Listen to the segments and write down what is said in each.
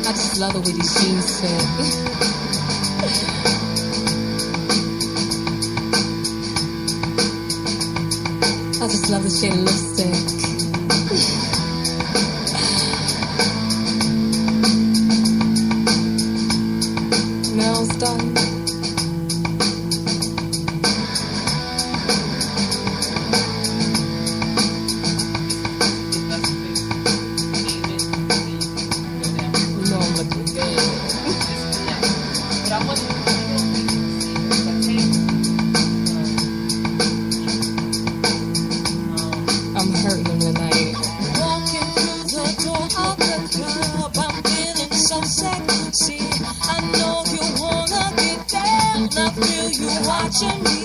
I just love the way these jeans fit. I just love the shade of lipstick. Nails done. You know I'm looking good. I'm hurting tonight. Walking through the door of the club, I'm feeling so sexy. I know you wanna get down, I feel you watching me.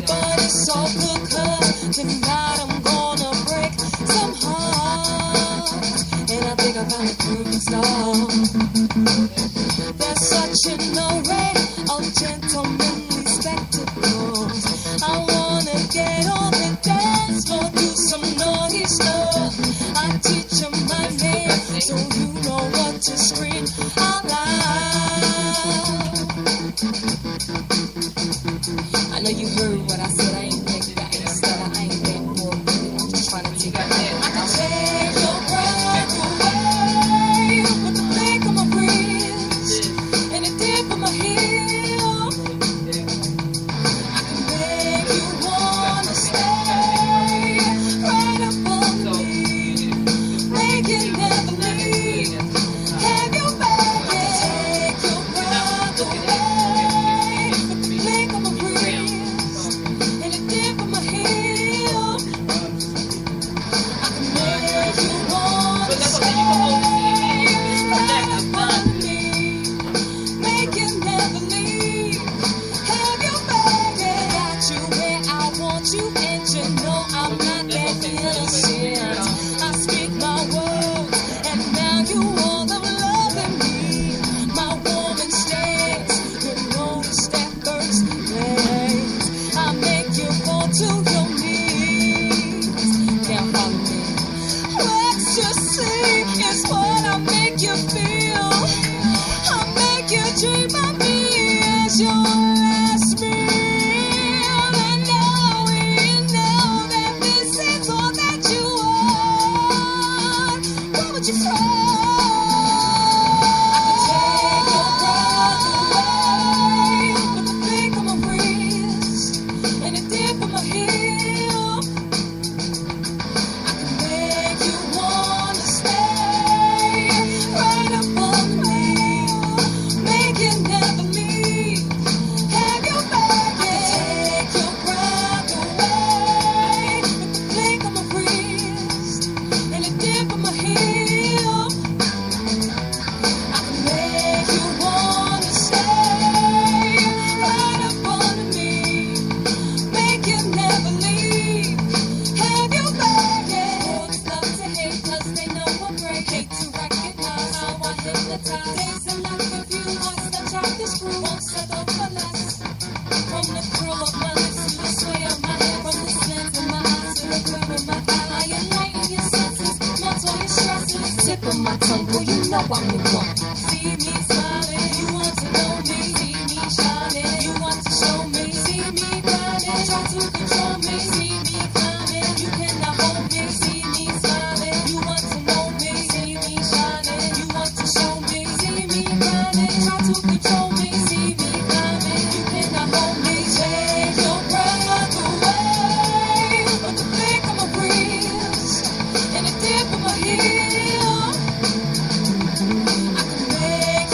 But it's all good 'cause tonight I'm gonna break some hearts. And I think I found a perfect star. There's such an array of gentlemanly spectacles. I wanna get on the dance floor, do some naughty stuff. I teach 'em my name, so you know what to scream out loud. I know you heard what I said. I ain't like that. I ain't stutter. I ain't that more. I'm just trying to take it. I can take your breath away with the flick of my wrist and the dip of my heel. I can make you wanna stay right up on me, make it never leave. Have your baby, take your breath away with the flick of my wrist and the dip of my heel. I can make you wanna stay right up on me, make it never leave. Have your baby, got you where I want you, and you know I'm not that innocent. I speak my words, and now you all them loving me. My woman stays, you notice that first place. I make you fall to your knees. Can't follow me. Ecstasy is what I make you feel. I make you dream of me as your last meal. And now you know that this is all that you want. What would you find? I can take your breath away with the flick of my wrist and the dip of my heel. I can make you wanna stay right up on me, make it never leave. Have your baby, take your breath away with the flick of my wrist and the dip of my heel. I can make you wanna stay right up on me, make it never leave. Have your baby. Boys love to hate 'cause they know I'm great. Hate to recognize how I hypnotize. Days and nights of you, once the track is through, won't settle for less. From the curl of my lips to the sway of my head, from the slant of my eyes to the curve of my thigh, I enlighten your senses, melt all your stresses. Tip of my tongue, boy, you know I'm the one. See me smiling, you want to know me. See me shining, you want to show me. See me grinding, try to control me. See me climbing, you cannot hold me. See me smiling, you want to know me. See me shining, you want to show me. See me grinding, try to control me. See me climbing, you cannot hold me. Take your breath away with the flick of my wrist and the dip of my heel. I can make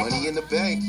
Money in the bank.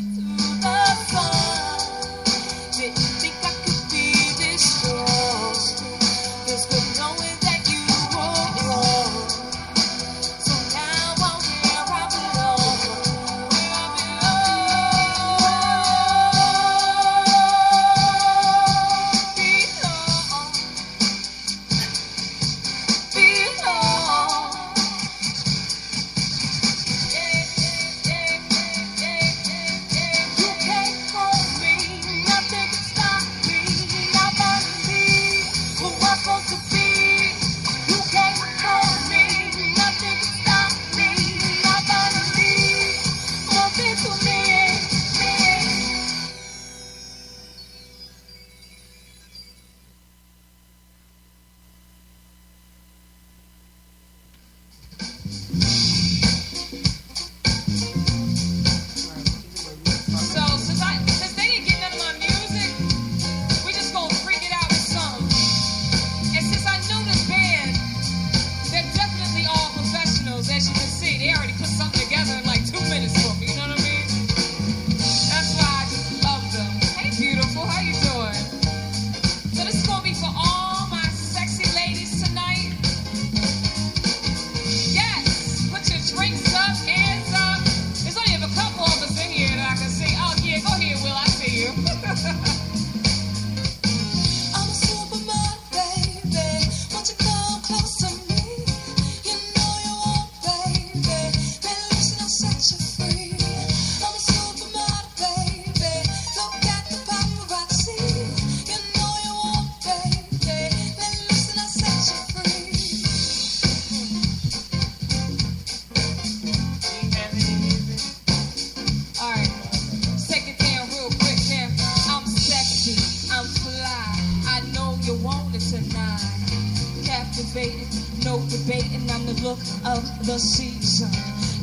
No debating, I'm the look of the season.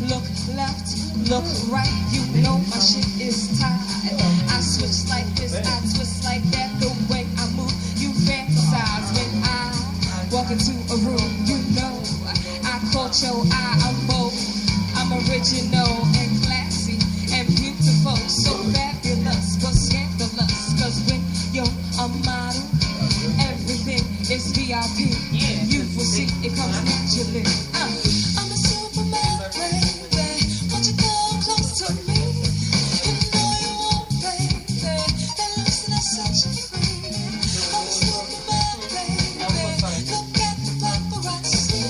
Look left, look right, you know my shit is tied. I switch like this, I twist like that. The way I move, you fantasize. When I walk into a room, you know I caught your eye. I'm bold, I'm original and classy and beautiful, so fabulous but scandalous. Cause when you're a model, everything is VIP. You will see it comes naturally. I'm a superman, baby. Won't you come close to me? You know you won't, baby. Then listen, I set you free. I'm a superman, baby. Look at the paparazzi.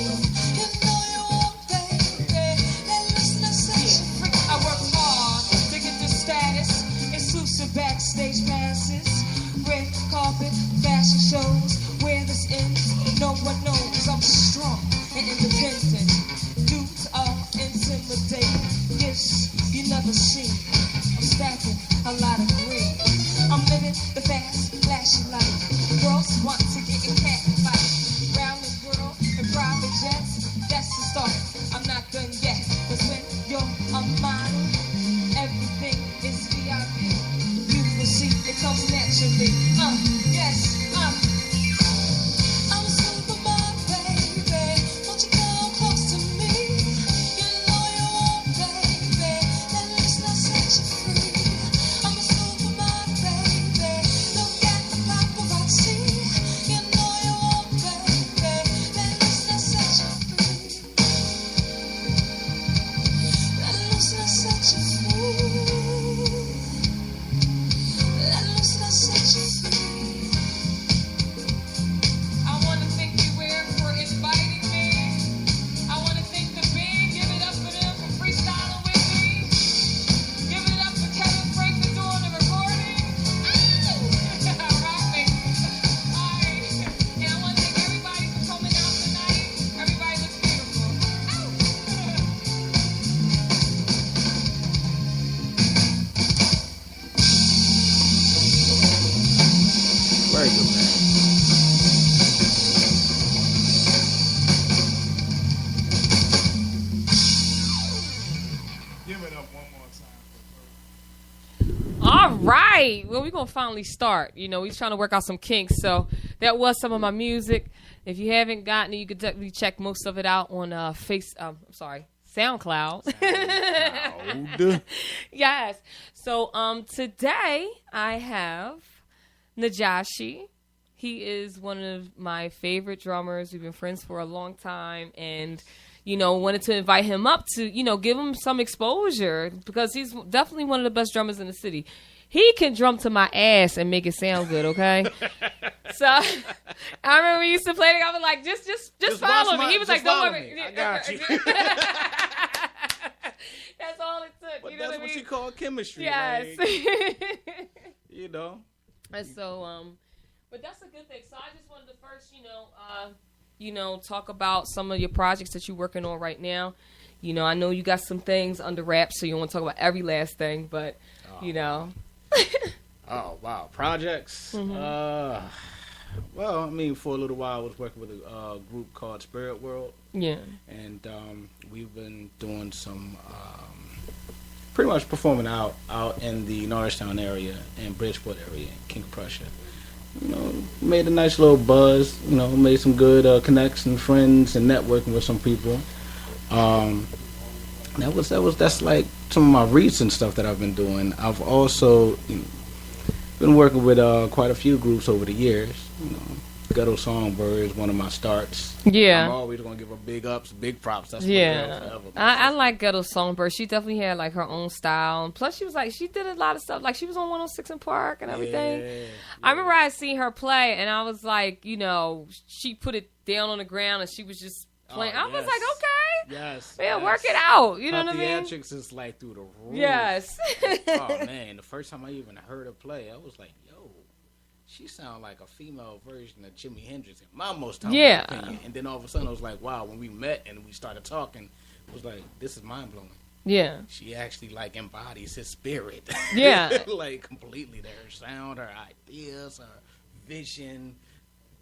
You know you won't, baby. Then listen, I set you free. I work hard to get the status. Exclusive backstage passes. Red carpet, fashion shows. Where this ends, no one knows. I'm strong and independent. Dudes are intimidating. Yes, you never seen. I'm stacking a lot of green. I'm living the fast, flashy life. Girls want to get in cat fight. Round the world in private jets. That's the start. I'm not done yet. Cause when you're a model, everything is VIP. You will see it comes naturally. Yes. Listen, one more time. All right. Well, we're going to finally start. You know, we're trying to work out some kinks. So that was some of my music. If you haven't gotten it, you could definitely check most of it out on SoundCloud. Yes. So today I have Najashi. He is one of my favorite drummers. We've been friends for a long time, and wanted to invite him up to give him some exposure because he's definitely one of the best drummers in the city. He can drum to my ass and make it sound good, okay? So I remember we used to play together. I was like, just follow me. He was like, don't worry. I got you. That's all it took. But You know that's what I what mean? you call chemistry. Yes. Like, And so, but that's a good thing. So I just wanted to first, talk about some of your projects that you're working on right now. I know you got some things under wraps, so you don't want to talk about every last thing, but, Oh, wow. Projects? Mm-hmm. Well, I mean, for a little while I was working with a group called Spirit World. Yeah. And we've been doing some, pretty much performing out in the Norristown area and Bridgeport area, King of Prussia. Made a nice little buzz, made some good connections, friends, and networking with some people. That's like some of my recent stuff that I've been doing. I've also been working with quite a few groups over the years. Ghetto Songbirds, one of my starts. Yeah. I'm always gonna give her big ups, big props. That's Yeah. I like Ghetto Songbird. She definitely had like her own style. And plus she did a lot of stuff. Like she was on 106 in Park and everything. Yeah. I remember I seen her play and I was like, she put it down on the ground and she was just playing. I was like, okay. Yes. Yeah, yes. work it out. You know Her what I mean? theatrics is like through the roof. Yes. Oh man, the first time I even heard her play, I was like, yo, she sounded like a female version of Jimi Hendrix in my most humble opinion. And then all of a sudden I was like, wow, when we met and we started talking, it was like, this is mind blowing. Yeah. She actually like embodies his spirit. Yeah. Like completely. Her sound, her ideas, her vision.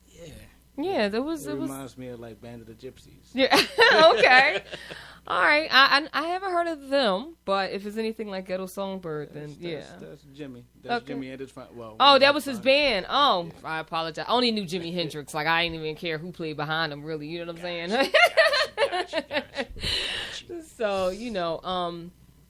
Yeah. Yeah, it reminds me of like Band of the Gypsies. Yeah. Okay. All right. I haven't heard of them, but if it's anything like Ghetto Songbird, then That's Jimmy. That's okay. Jimmy and his friend. Well, oh, that was his band. Oh, yeah. I apologize. I only knew Jimi Hendrix. Like I didn't even care who played behind him. Really, you know what I'm saying? Gotcha. So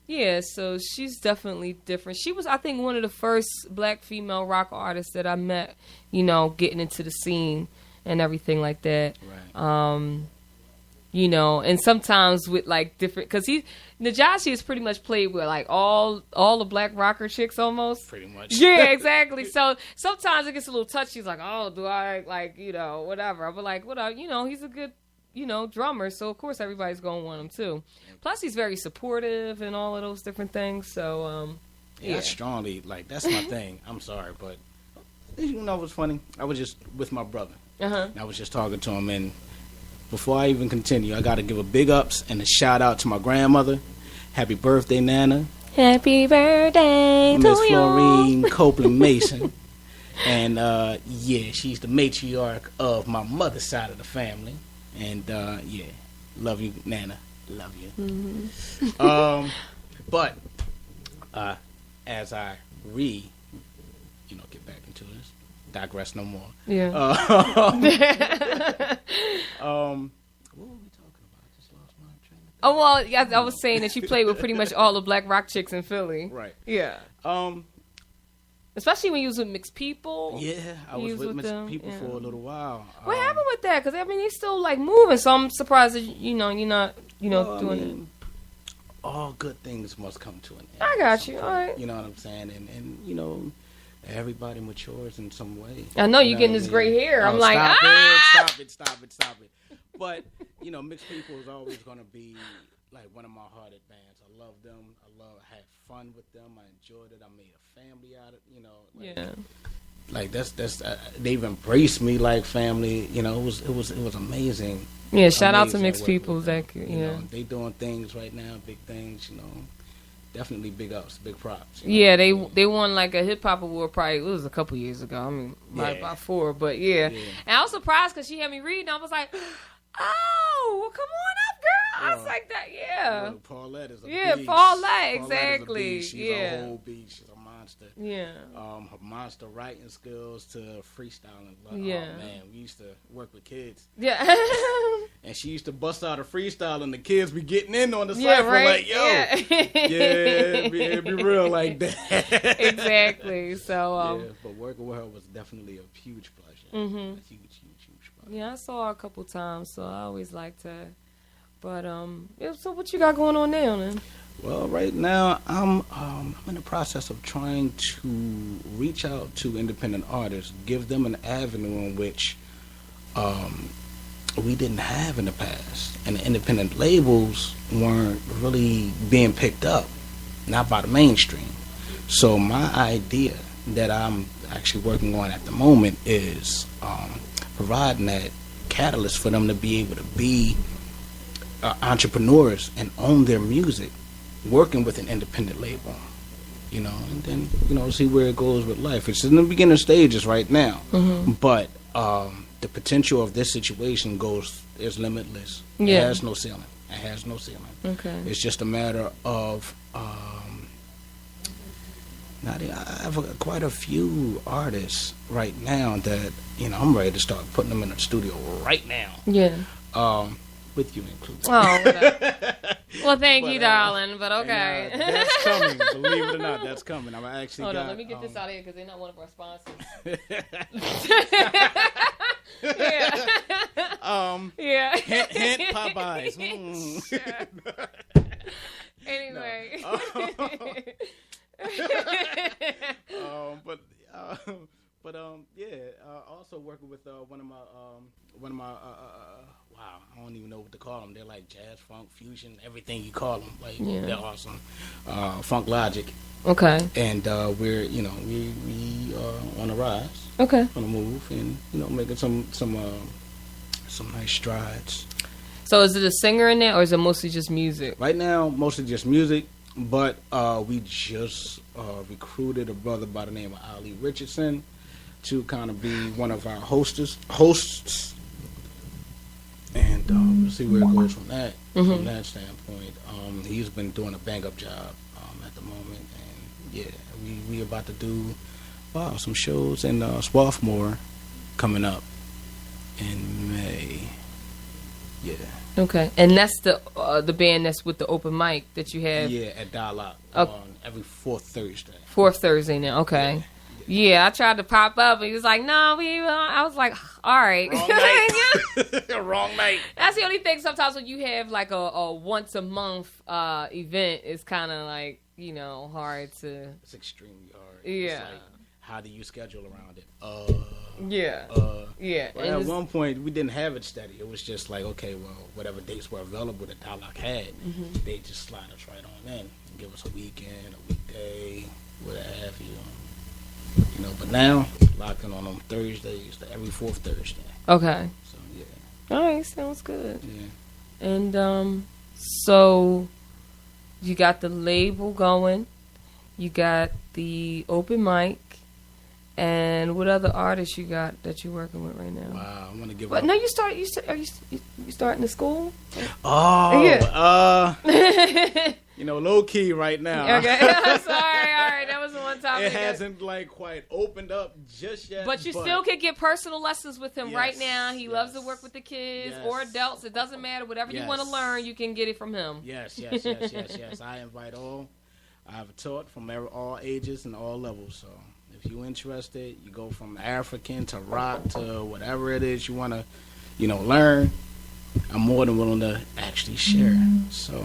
yeah. So she's definitely different. She was, I think, one of the first black female rock artists that I met. Getting into the scene and everything like that. Right. And sometimes with like different, because Najashi has pretty much played with like all the black rocker chicks almost. Pretty much. Yeah, exactly. So sometimes it gets a little touchy. He's like, oh, do I like, whatever. But like, whatever, he's a good, drummer. So of course everybody's going to want him too. Plus he's very supportive and all of those different things. So, yeah. I strongly, like, that's my thing. I'm sorry, but what's funny? I was just with my brother. Uh-huh. I was just talking to him, and before I even continue, I got to give a big ups and a shout out to my grandmother. Happy birthday, Nana. Happy birthday to Miss you. Florine Copeland Mason. And, she's the matriarch of my mother's side of the family. And, love you, Nana. Love you. Mm-hmm. But, as I get back into this, digress no more. Yeah. What were we talking about? I just lost my train of thought. Oh, well, yeah, I was saying that you played with pretty much all the black rock chicks in Philly. Right. Yeah. Especially when you was with Mixed People. Yeah, I was with Mixed them, People for a little while. What happened with that? Because, he's still, like, moving, so I'm surprised that, you're not, doing it. All good things must come to an end. I got you, all right. You know what I'm saying? And everybody matures in some way. I know you're getting this gray hair. I'm like, Stop it. But, Mixed People is always going to be, like, one of my hearted bands. I love them. I had fun with them. I enjoyed it. I made a family out of it, yeah. Like, that's they've embraced me like family. It was amazing. Yeah, shout out to Amazing Mixed working People. with them. Yeah. They doing things right now, big things, Definitely big ups, big props. Yeah, they won like a hip hop award probably, it was a couple years ago. I mean, about 4, but yeah. And I was surprised because she had me reading. I was like, oh, well, come on up, girl. I was like that. Yeah. Well, Paulette is a Yeah, beast. Paulette, Is a exactly. beast. She's Yeah. a whole beast. She's a monster. Yeah. Her monster writing skills to freestyling. Yeah. Oh man, we used to work with kids, Yeah. and she used to bust out a freestyle, and the kids be getting in on the Yeah, cipher right. like, yo, Yeah. it'd be real like that. Exactly. So, Yeah, but working with her was definitely a huge pleasure. Mhm. A huge pleasure. yeah, I saw her a couple times, so I always liked her. But yeah, so what you got going on now, then? Well, right now I'm in the process of trying to reach out to independent artists, give them an avenue in which we didn't have in the past, and the independent labels weren't really being picked up, not by the mainstream. So my idea that I'm actually working on at the moment is providing that catalyst for them to be able to be entrepreneurs and own their music, working with an independent label, and then see where it goes with life. It's in the beginning stages right now, but the potential of this situation is limitless. Yeah. It has no ceiling. Okay. It's just a matter of I have quite a few artists right now that I'm ready to start putting them in the studio right now. Yeah. With you included. Oh, whatever. Well, thank But, you, darling, but okay. And, that's coming. Believe it or not, that's coming. I'm actually. Hold on, got, let me get this out of here because they're not one of our sponsors. Yeah. Yeah. hint Popeyes. Anyway. Also working with one of my wow, I don't even know what to call them. They're like jazz, funk, fusion, everything you call them. Like they're awesome. Funk Logic, Okay. and we're we on the rise, Okay. on the move, and making some nice strides. So is it a singer in there or is it mostly just music? Right now, mostly just music, but we just recruited a brother by the name of Ali Richardson to kind of be one of our hosts, and we'll see where it goes from that standpoint. He's been doing a bang up job at the moment, and yeah, we about to do some shows in Swarthmore coming up in May. Yeah. Okay. And that's the band that's with the open mic that you have Yeah, at Dialogue Okay. on every fourth Thursday. fourth Thursday now. Okay. Yeah, I tried to pop up, and he was like, "No, I was like, "All right." Wrong night. Wrong night. That's the only thing. Sometimes when you have like a once a month event, it's kind of like hard to. It's extremely hard. Yeah. It's like, how do you schedule around it? Yeah. Yeah. Well, And at it's- one point, we didn't have it steady. It was just like, okay, well, whatever dates were available that Dialogue had, they just slide us right on in and give us a weekend, a weekday, what have you. But now, locked in on them Thursdays, every fourth Thursday. Okay. So, yeah. All right. Sounds good. Yeah. And so you got the label going, you got the open mic, and what other artists you got that you're working with right now? Wow, I'm going to give But up. no, you starting the school? Oh, Yeah. low key right now. Okay. I'm sorry. All right, that was the one time. It hasn't quite opened up just yet. But you still can get personal lessons with him right Yes, now. He loves to yes, work with the kids yes. or adults. It doesn't matter. Whatever you want to Yes. learn, you can get it from him. Yes. I invite all. I've taught from all ages and all levels. So if you're interested, you go from African to rock to whatever it is you want to, learn. I'm more than willing to actually share. So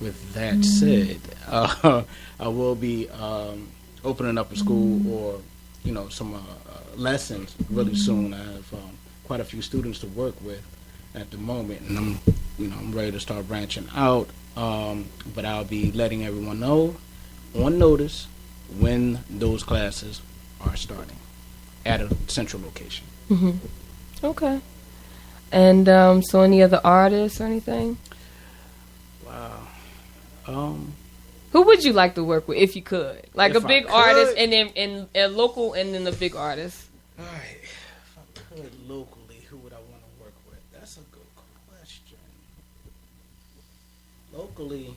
with that said, I will be opening up a school or some lessons really soon. I have quite a few students to work with at the moment, and I'm ready to start branching out. But I'll be letting everyone know on notice when those classes are starting at a central location. Okay. And so any other artists or anything? Wow. Who would you like to work with if you could? Like If a I big could? artist and then a local and then a big artist. All right. If I could locally, who would I want to work with? That's a good question. locally.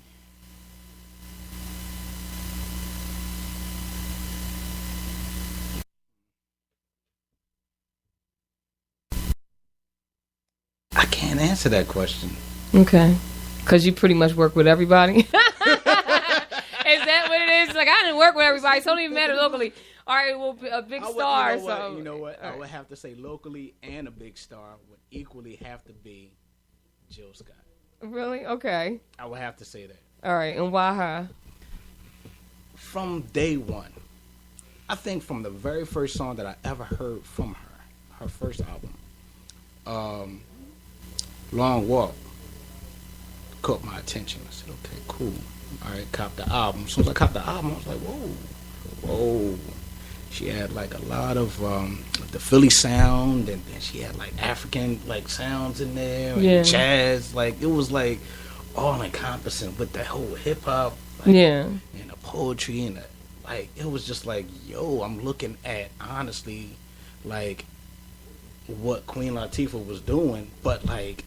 I can't answer that question. Okay. Because you pretty much work with everybody. Is that what it is? Like, I didn't work with everybody, so it don't even matter locally. All right, well, a big star. You know what? I would have to say locally and a big star would equally have to be Jill Scott. Really? Okay. I would have to say that. All right, and why her? From day one. I think from the very first song that I ever heard from her first album, Long Walk, caught my attention. I said, okay, cool. All right, cop the album. As soon as I copped the album, I was like, whoa. She had like a lot of the Philly sound, and then she had like African like sounds in there, and jazz. Like it was like all encompassing with the whole hip hop, like, and the poetry, and like it was just like, yo, I'm looking at honestly like what Queen Latifah was doing, but like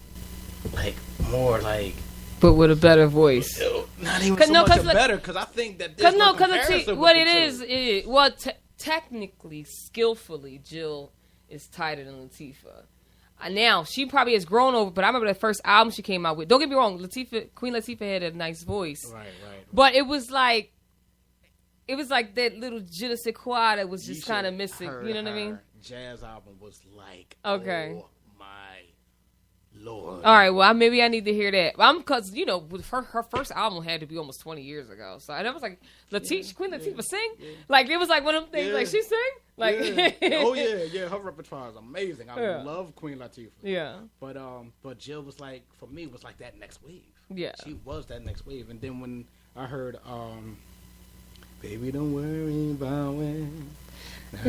more like. But with a better voice. Not even so much better, because I think that there's no comparison what it is, well, technically, skillfully, Jill is tighter than Latifah. Now, she probably has grown over, but I remember that first album she came out with. Don't get me wrong, Queen Latifah had a nice voice. Right. But it was like that little je ne sais quoi that was just kind of missing. You know what I mean? Jazz album was like, okay. Oh my Lord. All right, well, maybe I need to hear that. Because, you know, with her first album had to be almost 20 years ago. So I was like, Queen Latifah sing? Yeah. Like, it was like one of them things, like, she sing? Like, oh, yeah, her repertoire is amazing. I love Queen Latifah. Yeah. But Jill was like, for me, was like that next wave. Yeah. She was that next wave. And then when I heard, Baby, don't worry about when... that's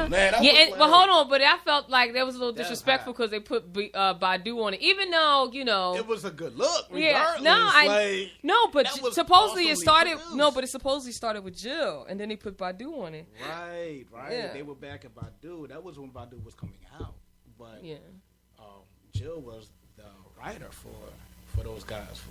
man. But hold on, but I felt like that was a little disrespectful because they put Badu on it, even though it was a good look. Regardless. But supposedly it started. Produced. No, but it supposedly started with Jill, and then they put Badu on it. Right. Yeah. They were back at Badu. That was when Badu was coming out, but Jill was the writer for those guys.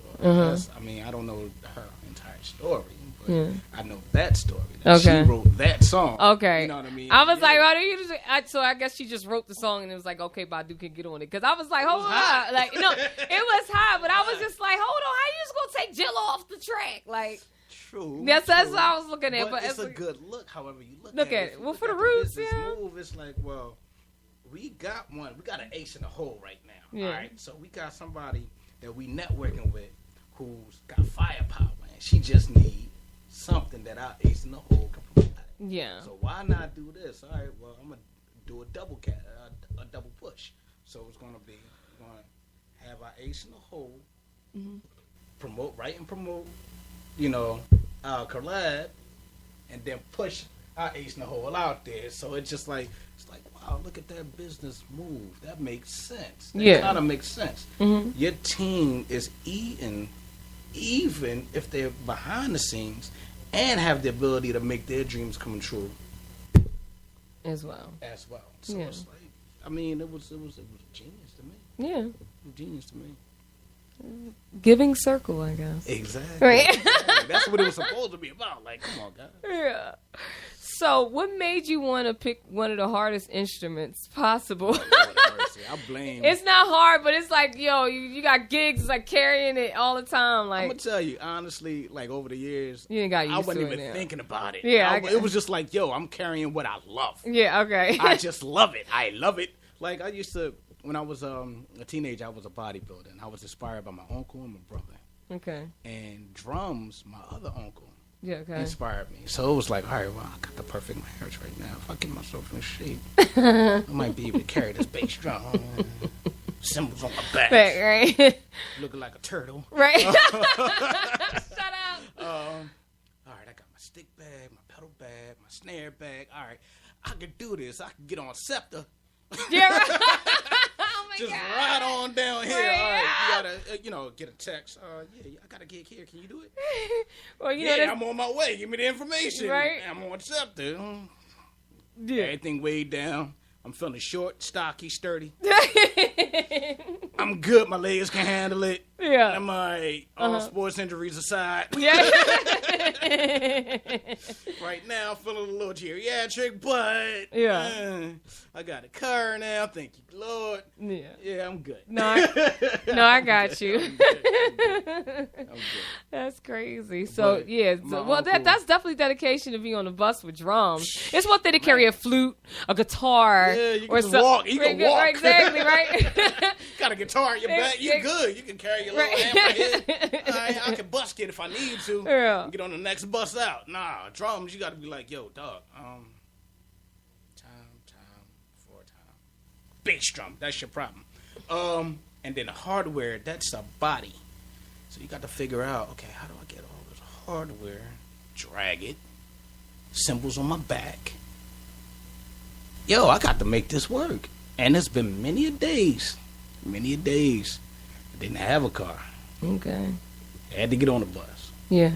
I mean, I don't know her entire story. But I know that story. She wrote that song. Okay. You know what I mean? I was like, why do you so I guess she just wrote the song and it was like, okay, Badu can get on it. Because I was like, hold on. Like, no, it was high, but I was just like, hold on, how you just going to take Jill off the track? Like, true. That's what I was looking at. But it's a good look, however you look at it. Well, for the roots, move, it's like, well, we got one. We got an ace in the hole right now. Yeah. All right? So we got somebody that we networking with who's got firepower, and she just needs something that our ace in the hole can provide. Yeah. So why not do this? All right. Well, I'm gonna do a double push. So it's gonna have our ace in the hole, promote, you know, our collab, and then push our ace in the hole out there. So it's just like wow, look at that business move. That makes sense. That kind of makes sense. Mm-hmm. Your team is eating, even if they're behind the scenes, and have the ability to make their dreams come true as well. So it's like, I mean, it was genius to me. Yeah, it was genius to me. Giving circle, I guess. Exactly. Right. Exactly. That's what it was supposed to be about. Like, come on, guys. Yeah. So, what made you want to pick one of the hardest instruments possible? I blame. It's not hard, but it's like, yo, you got gigs, it's like carrying it all the time. Like, I'm gonna tell you honestly, like over the years, you ain't got used I wasn't to even it thinking about it. Yeah, it was just like, yo, I'm carrying what I love. Yeah, okay. I just love it. I love it. Like I used to, when I was a teenager, I was a bodybuilder, and I was inspired by my uncle and my brother. Okay. And drums, my other uncle. Yeah, okay. Inspired me. So it was like, all right, well, I got the perfect marriage right now. If I get myself in shape, I might be able to carry this bass drum. Cymbals on my back. Right. Looking like a turtle. Right. Shut up. All right, I got my stick bag, my pedal bag, my snare bag. All right, I can do this. I can get on Scepter. Yeah, right. Oh my Just God. right on down here. Right. All right, you gotta, get a text. Yeah, I got a gig here. Can you do it? Well, you know, I'm on my way. Give me the information. Right. I'm on Scepter. Yeah. Everything weighed down. I'm feeling short, stocky, sturdy. I'm good. My legs can handle it. Yeah. I'm like, all sports injuries aside. Yeah. Right now, I'm feeling a little geriatric, but Yeah. I got a car now. Thank you, Lord. Yeah. Yeah, I'm good. No, I got you. I'm good. That's crazy. So But yeah, my well uncle- that's definitely dedication to be on the bus with drums. It's one thing to carry a flute, a guitar, Yeah, you can or just some- walk. You can walk. Right, exactly, right. Got a guitar in your back. You good. You can carry your little Right. hammerhead. I can busk it if I need to. Yeah. Get on the next bus out. Nah, drums, you got to be like, yo, dog. Time, 4 time. Bass drum. That's your problem. And then the hardware, that's a body. So you got to figure out, okay, how do I get all this hardware, drag it, cymbals on my back. Yo, I got to make this work. And it's been many a days. I didn't have a car. Okay. I had to get on the bus. Yeah.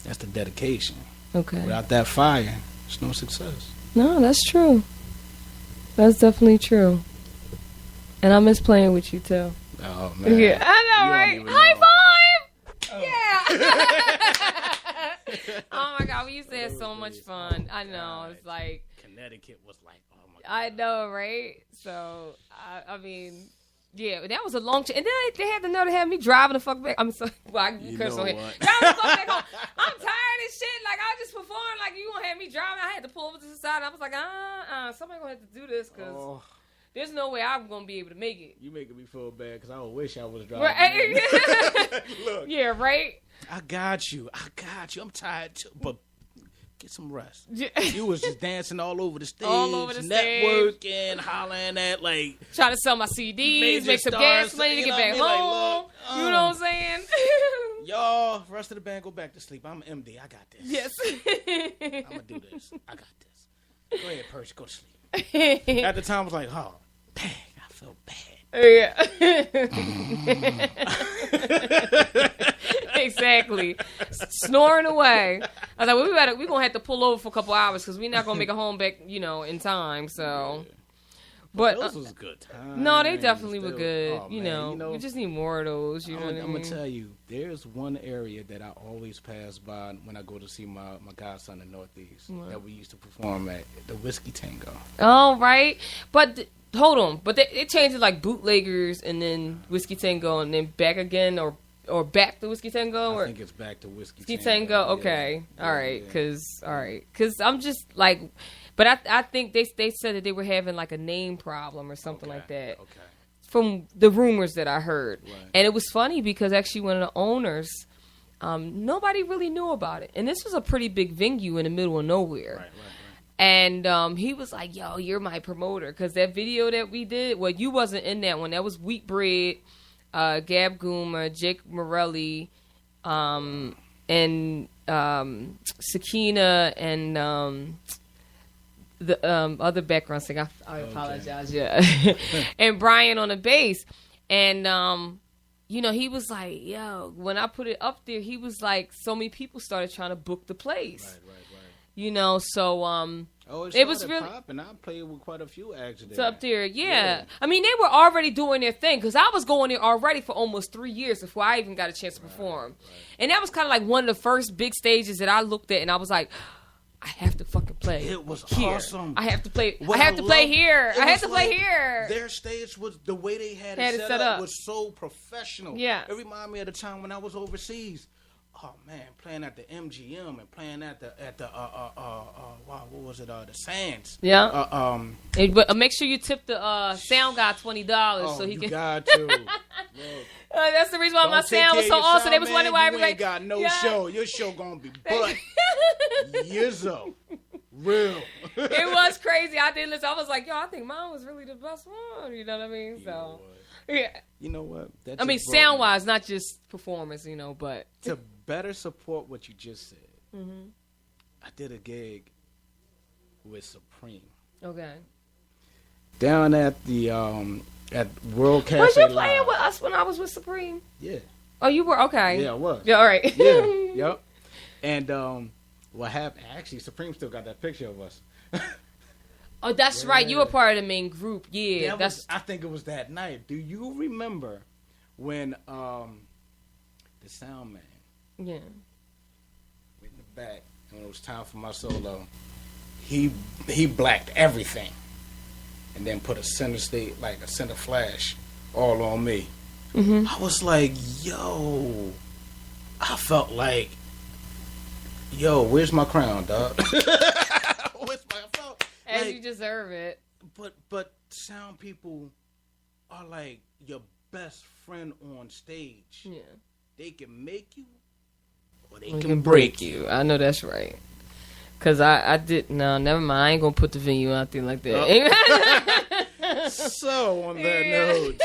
That's the dedication. Okay. Without that fire, there's no success. No, that's true. That's definitely true. And I miss playing with you too. Oh, man. Yeah, I know, You right? don't even High know. five! Yeah. Oh my God, we used to have so much fun. I know. It's like, Connecticut was like, oh my God. I know, right? So, I mean, yeah, that was a long trip. And then they had the nerve to have me driving the fuck back. I'm so, well, I You curse know on here. what? Driving the fuck back home. I'm tired of shit. Like, I just performed. Like, you gonna have me driving? I had to pull over to the side. I was like, somebody gonna have to do this because Oh, there's no way I'm gonna be able to make it. you making me feel bad because I wish I was driving. Right? Look, Yeah, right? I got you. I'm tired too, but get some rest. Yeah. You was just dancing all over the stage, All over the stage. networking, hollering at like, Try to sell my CDs, Major make some stars, gas money to you get know back what I mean? Like, home. look, You know what I'm saying? y'all, rest of the band go back to sleep. I'm MD. I got this. Yes. I'm gonna do this. I got this. Go ahead, Perch. Go to sleep. At the time, I was like, oh, dang, I felt bad. Yeah. Exactly. Snoring away. I was like, we're going to have to pull over for a couple hours because we're not going to make it home back, in time. So, but Those was good times. no, they definitely were They good. oh, you man, know, we just need more of those. You know what I I'm mean? gonna tell you, there's one area that I always pass by when I go to see my godson in Northeast that we used to perform at, the Whiskey Tango. Oh, right. But hold on. But it changed to like bootleggers and then Whiskey Tango and then back again or back to Whiskey Tango? I Or think it's back to Whiskey Whiskey Tango. Tango? Yeah. Okay. Yeah, All right. yeah. Because I'm just like, but I think they said that they were having like a name problem or something like that. Okay. From the rumors that I heard. Right. And it was funny because actually one of the owners, nobody really knew about it. And this was a pretty big venue in the middle of nowhere. Right. And he was like, yo, you're my promoter. Because that video that we did, well, you wasn't in that one. That was Wheat Bread, Gab Goomer, Jake Morelli, and Sakina, and the other background singer. I apologize. Yeah. And Brian on the bass. And, he was like, yo, when I put it up there, he was like, so many people started trying to book the place. Right. So, Oh, It was started really- popping. I played with quite a few acts there. it's up there, yeah. Yeah. I mean, they were already doing their thing because I was going there already for almost 3 years before I even got a chance to perform. And that was kind of like one of the first big stages that I looked at, and I was like, I have to fucking play. It was here. awesome. I have to play. What I have to play loved- here. it I have was to play like here. Their stage was the way they had Had it set up was so professional. Yeah. It reminded me of the time when I was overseas. Oh man, playing at the MGM and playing at the what was it? The Sands. Yeah. But make sure you tip the sound guy $20 so he you can. got to. Look, That's the reason why my don't take sound was care so of your awesome. They sound, was man. wondering why you everybody. ain't got no Yeah. show. Your show gonna be but Yizzo. Real. It was crazy. I did listen. I was like, yo, I think mine was really the best one. You know what I mean? So, yeah. You know what? That I mean, just brought sound me- wise, not just performance, but. to better support what you just said, Mm-hmm. I did a gig with Supreme Okay. down at the at World Cafe. Was you playing Live. with us when I was with Supreme? Yeah, Oh, you were? Okay. yeah, I was. Yeah, all right. Yeah, yep. And what happened? Actually, Supreme still got that picture of us. Oh, that's right. You were part of the main group. Yeah, That that's. was, I think it was that night. Do you remember when the sound man Yeah. in the back, when it was time for my solo, he blacked everything, and then put a center stage, like a center flash, all on me. I was like, yo, I felt like, yo, where's my crown, dog? I felt As like, you deserve it. but sound people are like your best friend on stage. Yeah. They can make you, or they We can break you. I know that's right. Cause I did no, never mind. I ain't gonna put the venue out there like that. So on that note,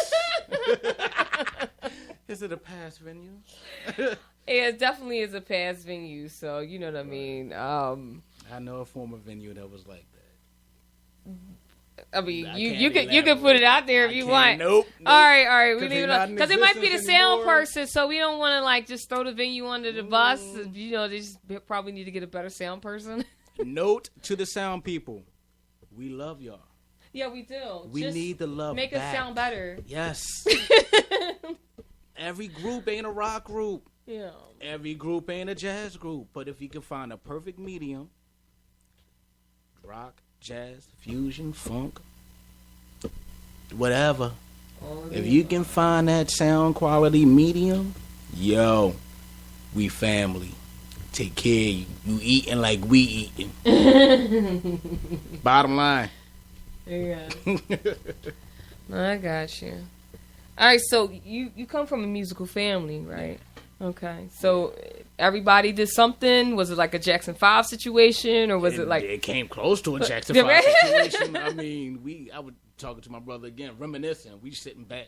is it a past venue? Yeah, it definitely is a past venue. So you know what I mean. I know a former venue that was like that. I mean, I you can't can put it out there if I you can't. want. Nope. All right. We 'Cause leave they it not in because it might be the existence sound anymore. person, so we don't want to like just throw the venue under the bus. You know, they just probably need to get a better sound person. Note to the sound people, we love y'all. Yeah, we do. We Just need the love. make back. us sound better. Yes. Every group ain't a rock group. Yeah. Every group ain't a jazz group. But if you can find a perfect medium, rock, jazz, fusion, funk, whatever. If you can find that sound quality medium, yo, we family. Take care of you. You eating like we eating. Bottom line. Yeah. I got you. All right, so you come from a musical family, right? Okay. So everybody did something? Was it like a Jackson 5 situation, or was it like it came close to a Jackson Yeah, 5 right. situation. I mean, I was talking to my brother again, reminiscing. We sitting back,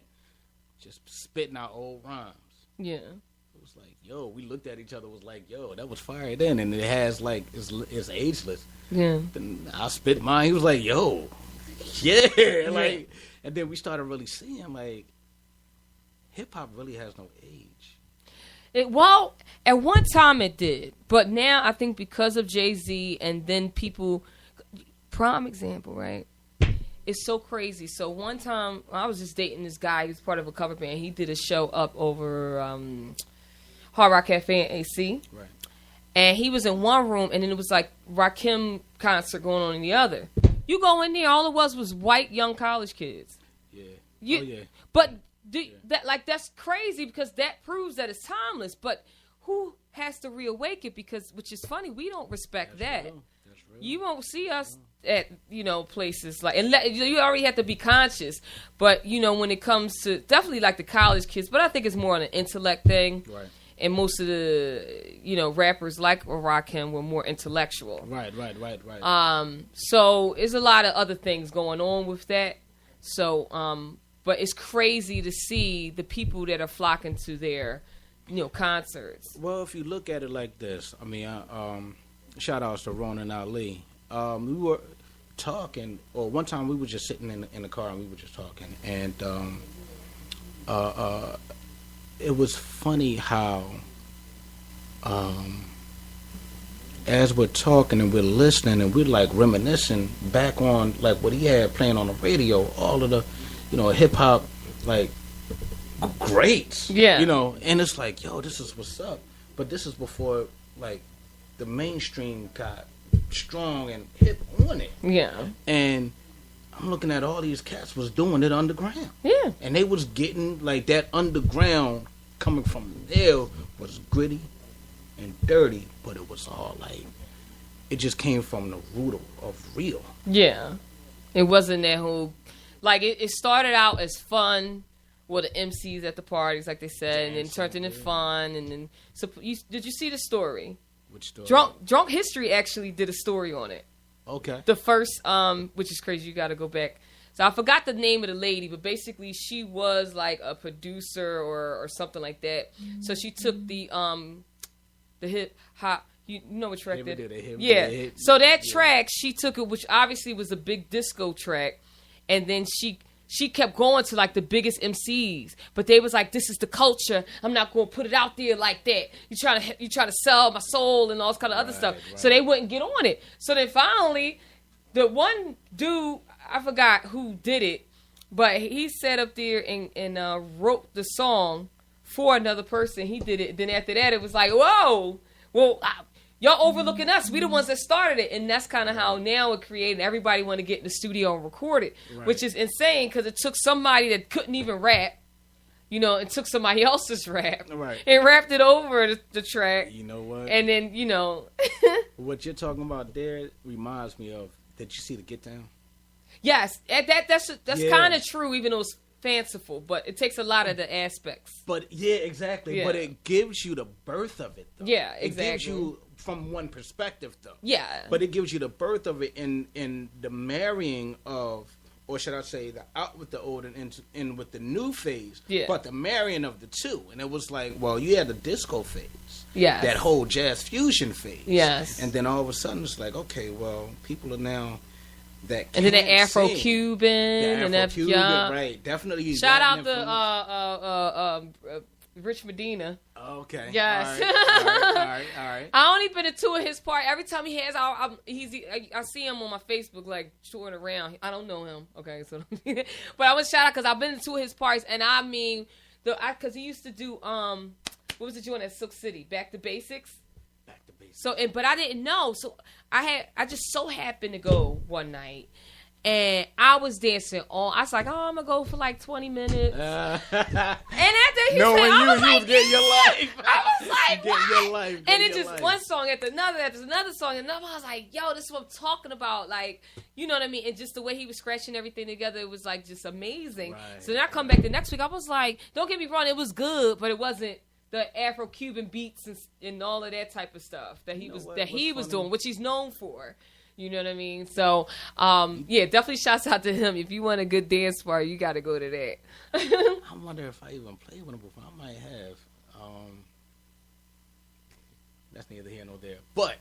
just spitting out old rhymes. Yeah. It was like, yo, we looked at each other, was like, yo, that was fire then, and it has like it's ageless. Yeah. Then I spit mine. He was like, yo, yeah, like, and then we started really seeing like hip hop really has no age. Well, at one time it did, but now I think because of Jay-Z and then people, prime example, right? It's so crazy. So one time I was just dating this guy. He was part of a cover band. He did a show up over Hard Rock Cafe in AC. Right. And he was in one room, and then it was like Rakim concert going on in the other. You go in there, all it was white young college kids. Yeah. Oh yeah. But that's crazy because that proves that it's timeless. But who has to reawake it? Because, which is funny, we don't respect that. Real. That's real. You won't see us at places like, and you already have to be conscious. But when it comes to definitely like the college kids, but I think it's more on an intellect thing. Right. And most of the rappers like Rakim were more intellectual. Right. So there's a lot of other things going on with that. So but it's crazy to see the people that are flocking to their concerts. Well, if you look at it like this, I mean, shout outs to Ronan Ali. We were talking, or one time we were just sitting in the car and we were just talking, and it was funny how, as we're talking and we're listening and we're like reminiscing back on like what he had playing on the radio, all of the, hip hop like greats, Yeah. and it's like, yo, this is what's up. But this is before like the mainstream got strong and hip on it. Yeah. And I'm looking at all these cats was doing it underground. Yeah. And they was getting like that underground coming from there was gritty and dirty, but it was all like, it just came from the root of real. Yeah. It wasn't that whole, like it started out as fun with the MCs at the parties, like they said, and then turned into fun. And then, so did you see the story? Which story? Drunk History actually did a story on it. Okay. The first, which is crazy, you got to go back. So I forgot the name of the lady, but basically she was like a producer or something like that. So she took the hip hop. You know what track that? Yeah. So that track, she took it, which obviously was a big disco track, and then she kept going to like the biggest MCs, but they was like, "This is the culture. I'm not going to put it out there like that. You trying to sell my soul and all this kind of other stuff." Right. So they wouldn't get on it. So then finally, the one dude, I forgot who did it, But he sat up there and wrote the song for another person. He did it. Then after that, it was like, whoa, well, y'all overlooking us. We the ones that started it. And that's kind of how now it created. Everybody want to get in the studio and record it, which is insane because it took somebody that couldn't even rap. You know, it took somebody else's rap and rapped it over the track. You know what? And then, you know. What you're talking about there reminds me of, did you see the Get Down? Yes, that's kind of true, even though it's fanciful, but it takes a lot of the aspects. But, yeah, exactly. Yeah. But it gives you the birth of it, though. Yeah, exactly. It gives you from one perspective, though. Yeah. But it gives you the birth of it in the marrying of, or should I say, the out with the old and in with the new phase. Yeah. But the marrying of the two. And it was like, well, you had the disco phase. Yes. That whole jazz fusion phase. Yes. And then all of a sudden it's like, okay, well, people are now that and then the Afro-Cuban. And Afro-Cuban, right. Definitely. Shout out to Rich Medina. Okay. Yes. All right. I only been to two of his parties. Every time he has, I see him on my Facebook, like, touring around. I don't know him. Okay, so. But I was shout out because I've been to two of his parties, and I mean, because he used to do, what was it doing at Silk City? Back to Basics? Back to Basics. So, but I didn't know. So, I just so happened to go one night. And I was dancing on. I was like, oh, I'm going to go for like 20 minutes. And after he said, I was like, getting your life. I was like, what? Your life, and it just one song after another song, and another. I was like, yo, this is what I'm talking about. Like, you know what I mean? And just the way he was scratching everything together, it was like just amazing. Right. So then I come back the next week. I was like, don't get me wrong, it was good, but it wasn't the Afro-Cuban beats and all of that type of stuff that he was doing, which he's known for. You know what I mean? So, yeah, definitely shouts out to him. If you want a good dance party, you got to go to that. I wonder if I even played with him before. I might have. That's neither here nor there. But,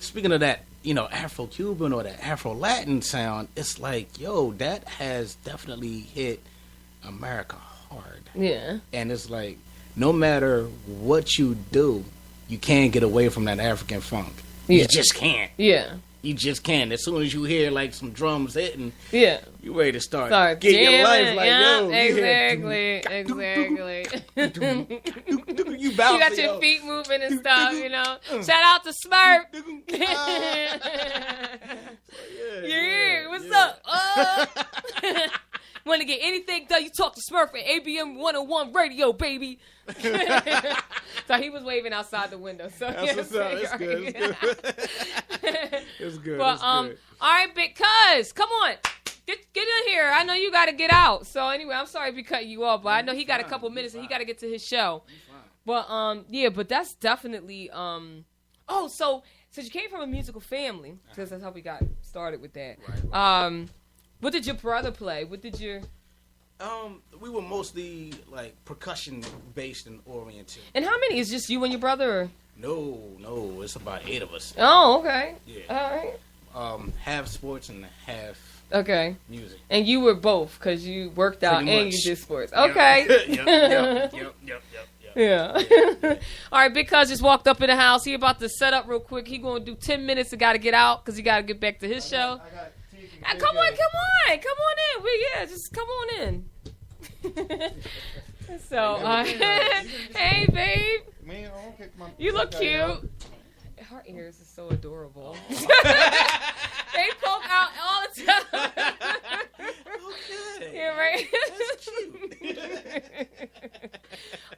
speaking of that, you know, Afro-Cuban or that Afro-Latin sound, it's like, yo, that has definitely hit America hard. Yeah. And it's like, no matter what you do, you can't get away from that African funk. You just can't. Yeah. You just can't. As soon as you hear like some drums hitting, you ready to start getting your life like, yo. Exactly. You got your feet moving and stuff, you know. Shout out to Smurf. Yeah, what's up? Want to get anything done, you talk to Smurf at ABM 101 Radio, baby. So he was waving outside the window. So that's what's up. It's good. It's good. But all right, big cuz, come on, get in here. I know you got to get out. So anyway, I'm sorry if we cut you off, but I know he got a couple minutes and he got to get to his show. But yeah, but that's definitely Oh, so you came from a musical family, because that's how we got started with that. Right. What did your brother play? What did your... we were mostly, like, percussion-based and oriented. And how many? Is just you and your brother? Or? No. It's about 8 of us. Oh, okay. Yeah. All right. Half sports and half music. And you were both, because you worked out and you did sports. Okay. Yep. Yeah. All right, Big Cuz just walked up in the house. He about to set up real quick. He going to do 10 minutes. He got to get out, because he got to get back to his show. Come on in. Just come on in. So, hey, babe. Man, you look cute. Her ears are so adorable. They poke out all the time. Okay. Yeah, right. That's cute.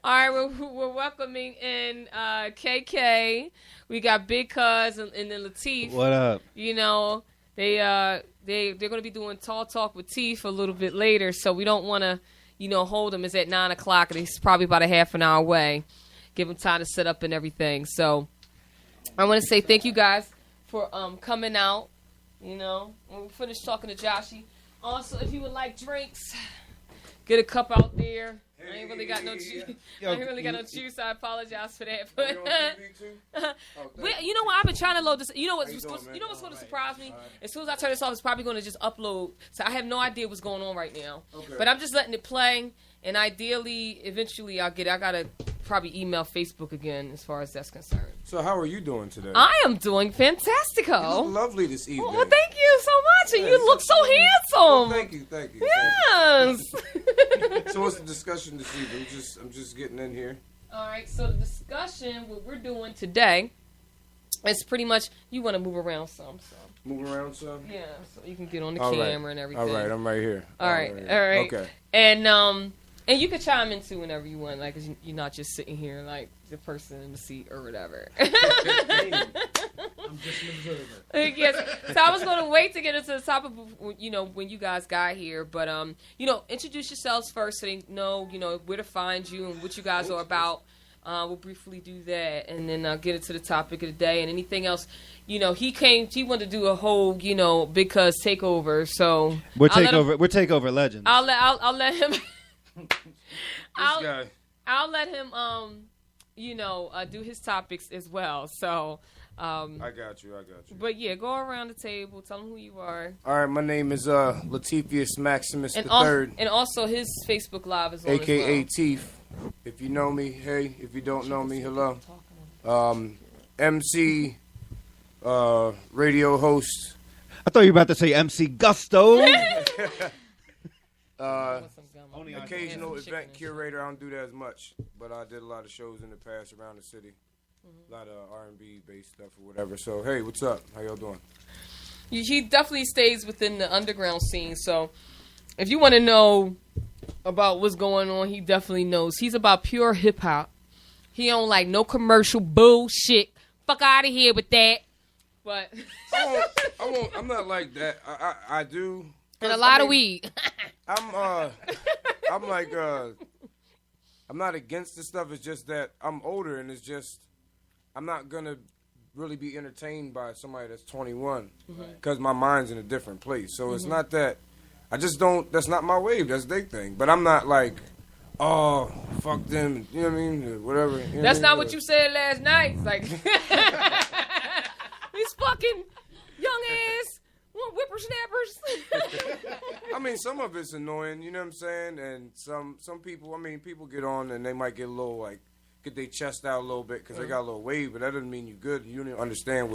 All right, we're welcoming in KK. We got Big Cuz and then Latif. What up? You know, they're going to be doing Tall Talk with Teef a little bit later, so we don't want to, hold them. It's at 9 o'clock, and it's probably about a half an hour away. Give them time to set up and everything. So I want to say thank you guys for coming out. When we finish talking to Joshy. Also, if you would like drinks, get a cup out there. I ain't really got no juice. I apologize for that. But you know what? I've been trying to load this. You know what's going to surprise me? As soon as I turn this off, it's probably going to just upload. So I have no idea what's going on right now. Okay. But I'm just letting it play. And ideally, eventually, I gotta probably email Facebook again as far as that's concerned. So how are you doing today? I am doing fantastico. You look lovely this evening. Well, thank you so much, and Yeah, you look so Well, handsome. thank you. Yes. So what's the discussion this evening? I'm just getting in here. All right. So the discussion, what we're doing today, is pretty much you want to move around some. So Moving around some. yeah, so you can get on the All right. camera and everything. All right, I'm right here. All right. Okay. And you can chime in too whenever you want, like, 'cause you're not just sitting here like the person in the seat or whatever. I'm just an observer. Yes. So I was going to wait to get into the topic, when you guys got here. But, introduce yourselves first so they know, where to find you and what you guys are about. We'll briefly do that and then get into the topic of the day and anything else. He wanted to do a whole, Big Cuz takeover. So We're takeover legends. I'll let him. Guy. I'll let him, do his topics as well. So, I got you. but yeah, go around the table, tell him who you are, All right, my name is Latifius Maximus and III, and also his Facebook Live is on aka as Teef. If you know me, hey. If you don't know me, hello. MC, radio host. I thought you were about to say MC Gusto. well. Occasional event curator. I don't do that as much, but I did a lot of shows in the past around the city. A lot of R&B based stuff or whatever. So hey, what's up? How y'all doing? He definitely stays within the underground scene. So, if you want to know about what's going on, he definitely knows. He's about pure hip hop. He don't like no commercial bullshit. Fuck out of here with that. But I won't. I'm not like that. I do. and a lot of weed. I'm like I'm not against the stuff. It's just that I'm older, and it's just I'm not gonna really be entertained by somebody that's 21 because my mind's in a different place. So it's not that I just don't. That's not my wave. That's their thing. But I'm not like, oh, fuck them. You know what I mean? Whatever. You know That's what I not mean? what you said last night. It's like these fucking young ass whippersnappers. I mean, some of it's annoying, you know what I'm saying? And some people, people get on and they might get a little, like, get their chest out a little bit because they got a little wave, but that doesn't mean you're good. You don't even understand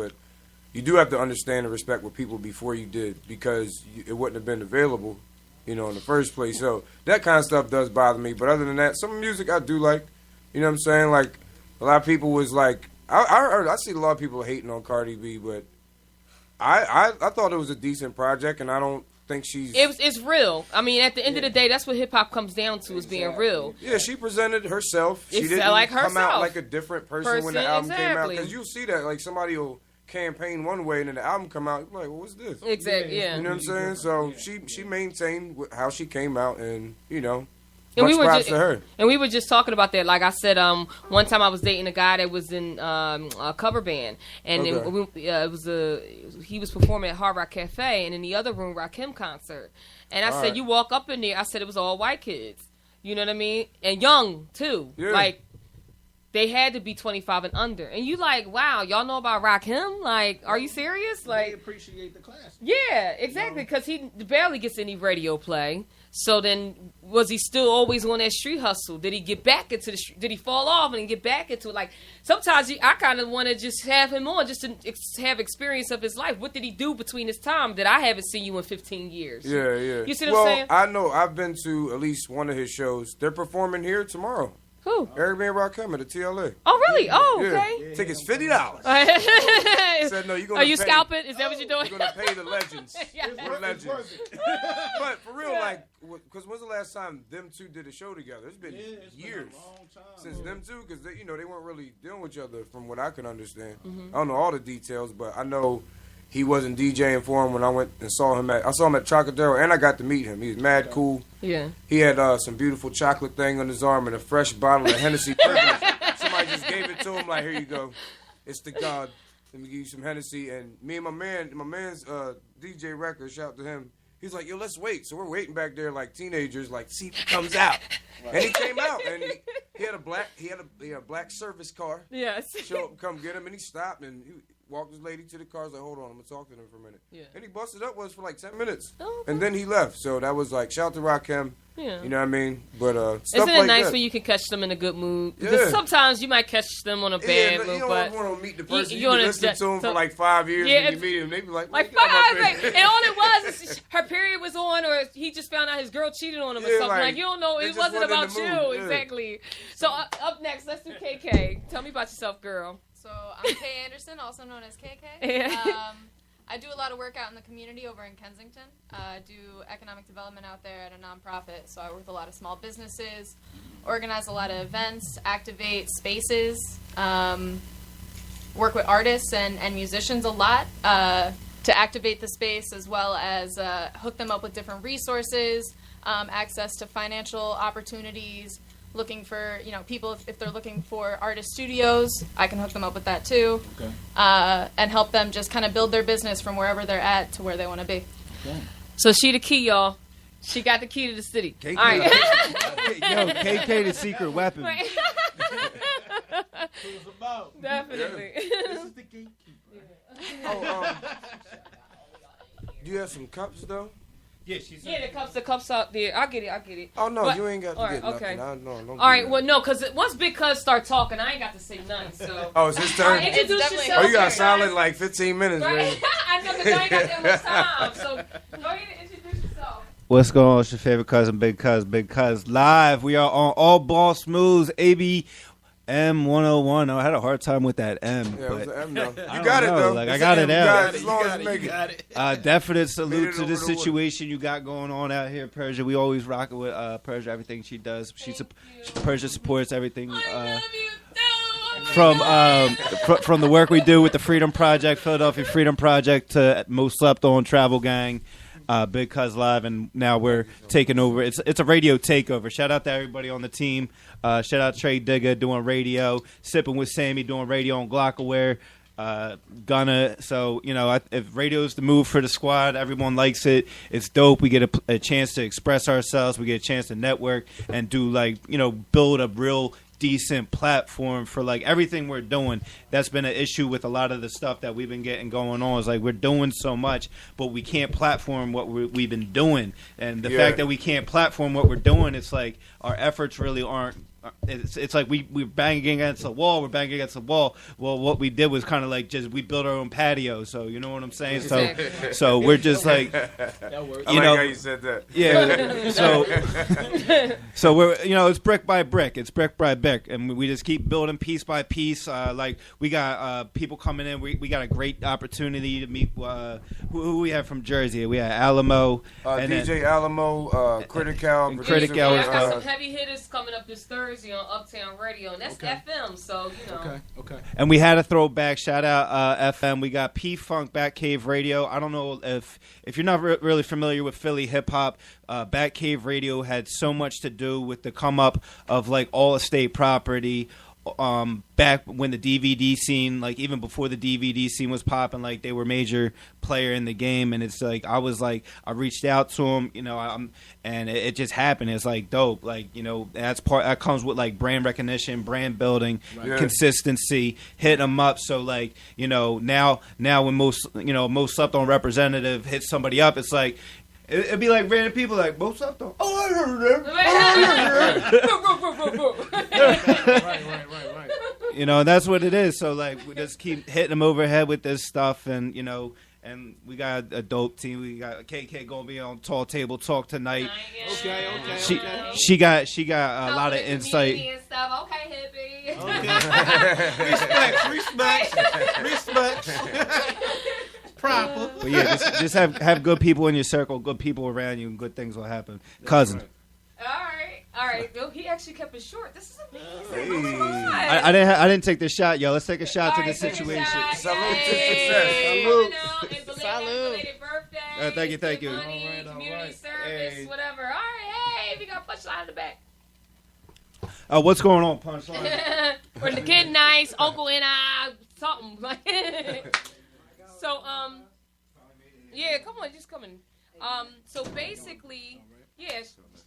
you do have to understand and respect what people before you did because it wouldn't have been available, in the first place. So that kind of stuff does bother me. But other than that, some music I do like, you know what I'm saying? Like, a lot of people was like, I see a lot of people hating on Cardi B, but I thought it was a decent project, and I don't think she's... It's real. I mean, at the end of the day, that's what hip-hop comes down to, is being real. Yeah, she presented herself. She It's didn't like come herself. out like a different person when the album came out. Exactly. Because you'll see that, like, somebody will campaign one way, and then the album come out, you're like, well, what's this? Exactly, yeah. You know what I'm saying? So she maintained how she came out, and, And much we were props to her. And we were just talking about that. Like I said, one time I was dating a guy that was in a cover band, and he was performing at Hard Rock Cafe, and in the other room, Rakim concert. And I said, you walk up in there. I said it was all white kids. You know what I mean? And young too. Yeah. Like they had to be 25 and under. And you like, wow, y'all know about Rakim? Like, are you serious? They Like, appreciate the class. yeah, exactly. Because he barely gets any radio play. So then, was he still always on that street hustle? Did he get back into the street? Did he fall off and get back into it? Like, sometimes I kind of want to just have him on just to have experience of his life. What did he do between his time that I haven't seen you in 15 years? Yeah, yeah. You see what I'm saying? I know. I've been to at least one of his shows. They're performing here tomorrow. Who? Eric B. and Rakim at the TLA. Oh, really? Oh, Yeah. okay. Tickets $50. Said, no, you're gonna Are you pay- scalping? Is that what you're doing? You're gonna pay the legends. Yeah. The legends. But for real, like, because when's the last time them two did a show together? It's been It's been years a long time. since them two, because they weren't really dealing with each other, from what I can understand. Mm-hmm. I don't know all the details, but I know he wasn't DJing for him when I went and saw him at Trocadero, and I got to meet him. He's mad cool. Yeah. He had some beautiful chocolate thing on his arm and a fresh bottle of Hennessy Privilege. Somebody just gave it to him, like, here you go. It's the God. Let me give you some Hennessy. And me and my man's DJ Record, shout out to him. He's like, yo, let's wait. So we're waiting back there like teenagers, like, see if he comes out. And he came out, and he had a black service car. Yes. Show up, come get him, and he stopped, and walked this lady to the car. I was like, hold on, I'm going to talk to them for a minute. Yeah. And he busted up with us for like 10 minutes. Oh, okay. And then he left. So that was like, shout out to Rakim. Yeah. You know what I mean? But stuff Isn't it like nice that. when you can catch them in a good mood? Because Yeah. sometimes you might catch them on a bad you mood, don't but want to meet the person. you You, wanna listen ju- to him so- for like 5 years Yeah, and you meet him. They be like, like "Get out my five, face." and all it was is her period was on, or he just found out his girl cheated on him or Yeah, something. like, Like you don't know, they it just wasn't wasn't in about the you mood, yeah. exactly. So up next, let's do KK. Tell me about yourself, girl. So I'm Kay Anderson, also known as KK. Yeah. I do a lot of work out in the community over in Kensington. I do economic development out there at a nonprofit, so I work with a lot of small businesses, organize a lot of events, activate spaces, work with artists and musicians a lot to activate the space, as well as hook them up with different resources, access to financial opportunities, looking for, people, if they're looking for artist studios, I can hook them up with that too. Okay. And help them just kind of build their business from wherever they're at to where they want to be. So she the key, y'all. She got the key to the city. KK. All right. Yo, KK the secret weapon. Right. Definitely. Do you have some cups, though? Yeah, she's Yeah, the cups out there. I get it. Oh, no, But- you ain't got to all get right, okay. nothing. No, don't All right, do that. well, no, because once Big Cuz start talking, I ain't got to say nothing. So, Oh, it's his all turn? right, introduce definitely- yourself. Oh, you got sir. silent like 15 minutes, man. Right? I know, because I ain't got that much time. So, go ahead and introduce yourself. What's going on? It's your favorite cousin, Big Cuz live. We are on All Ball Smooths, ABM 101. I had a hard time with that M, Yeah, it was but an M, though. I You don't got it, know, though. like, I It's got an it M. You out. got it, as long as you make it. definite salute Made it to the over the wood. situation you got going on out here, Persia. We always rock it with Persia, everything she does. Persia supports everything. I love you, too. From the work we do with the Freedom Project, Philadelphia Freedom Project, to Most Slept On Travel Gang, Big Cuz Live, and now we're taking over. It's a radio takeover. Shout out to everybody on the team. Shout out to Trey Digger doing radio, Sipping with Sammy doing radio on Glockaware. Gunna. So, if radio's the move for the squad, everyone likes it. It's dope. We get a chance to express ourselves. We get a chance to network and do build a real decent platform for everything we're doing. That's been an issue with a lot of the stuff that we've been getting going on. Is we're doing so much, but we can't platform what we've been doing. And the fact that we can't platform what we're doing, it's our efforts really aren't. It's like we're banging against the wall. We're banging against the wall. Well, what we did was kind of we built our own patio. So you know what I'm saying. Exactly. So we're just That works. I like how you said that. yeah. So we're it's brick by brick. It's brick by brick, and we just keep building piece by piece. We got people coming in. We got a great opportunity to meet who we have from Jersey. We had Alamo, and DJ then, Alamo, Critical. and producer, Critical Yeah, is I got the- some heavy hitters coming up this Thursday on Uptown Radio, and that's Okay. FM. So Okay. and we had a throwback. Shout out FM. We got P Funk Batcave Radio. I don't know if you're not really familiar with Philly hip hop. Batcave Radio had so much to do with the come up of all estate property. Back when the DVD scene, even before the DVD scene was popping, they were major player in the game, and it's I reached out to him, and it just happened. It's dope, that comes with brand recognition, brand building, Right. consistency, hitting them up. So now when most slept on representative hits somebody up, it's it'd be random people most slept on. Oh, I heard them. Right. That's what it is. So we just keep hitting them overhead with this stuff, and and we got a dope team. We got KK gonna be on Tall Table Talk tonight. Okay. She got a lot of insight. And stuff. Okay, hippie. Respect. Proper. But yeah, just have good people in your circle, good people around you, and good things will happen. Cousin, All right. Well, he actually kept it short. This is amazing. Hey. Oh my God. I didn't take the shot, yo. Let's take a shot to All this right, take a situation. shot. Salute to Yay. success. Salute. And belated birthday. Thank you, thank you. Money, All community right. service, Hey. whatever. All right, hey, we got punchline in the back. What's going on, Punchline? Or the kid nice, uncle and I, something. So, yeah, come on, just come in. So basically, Yeah,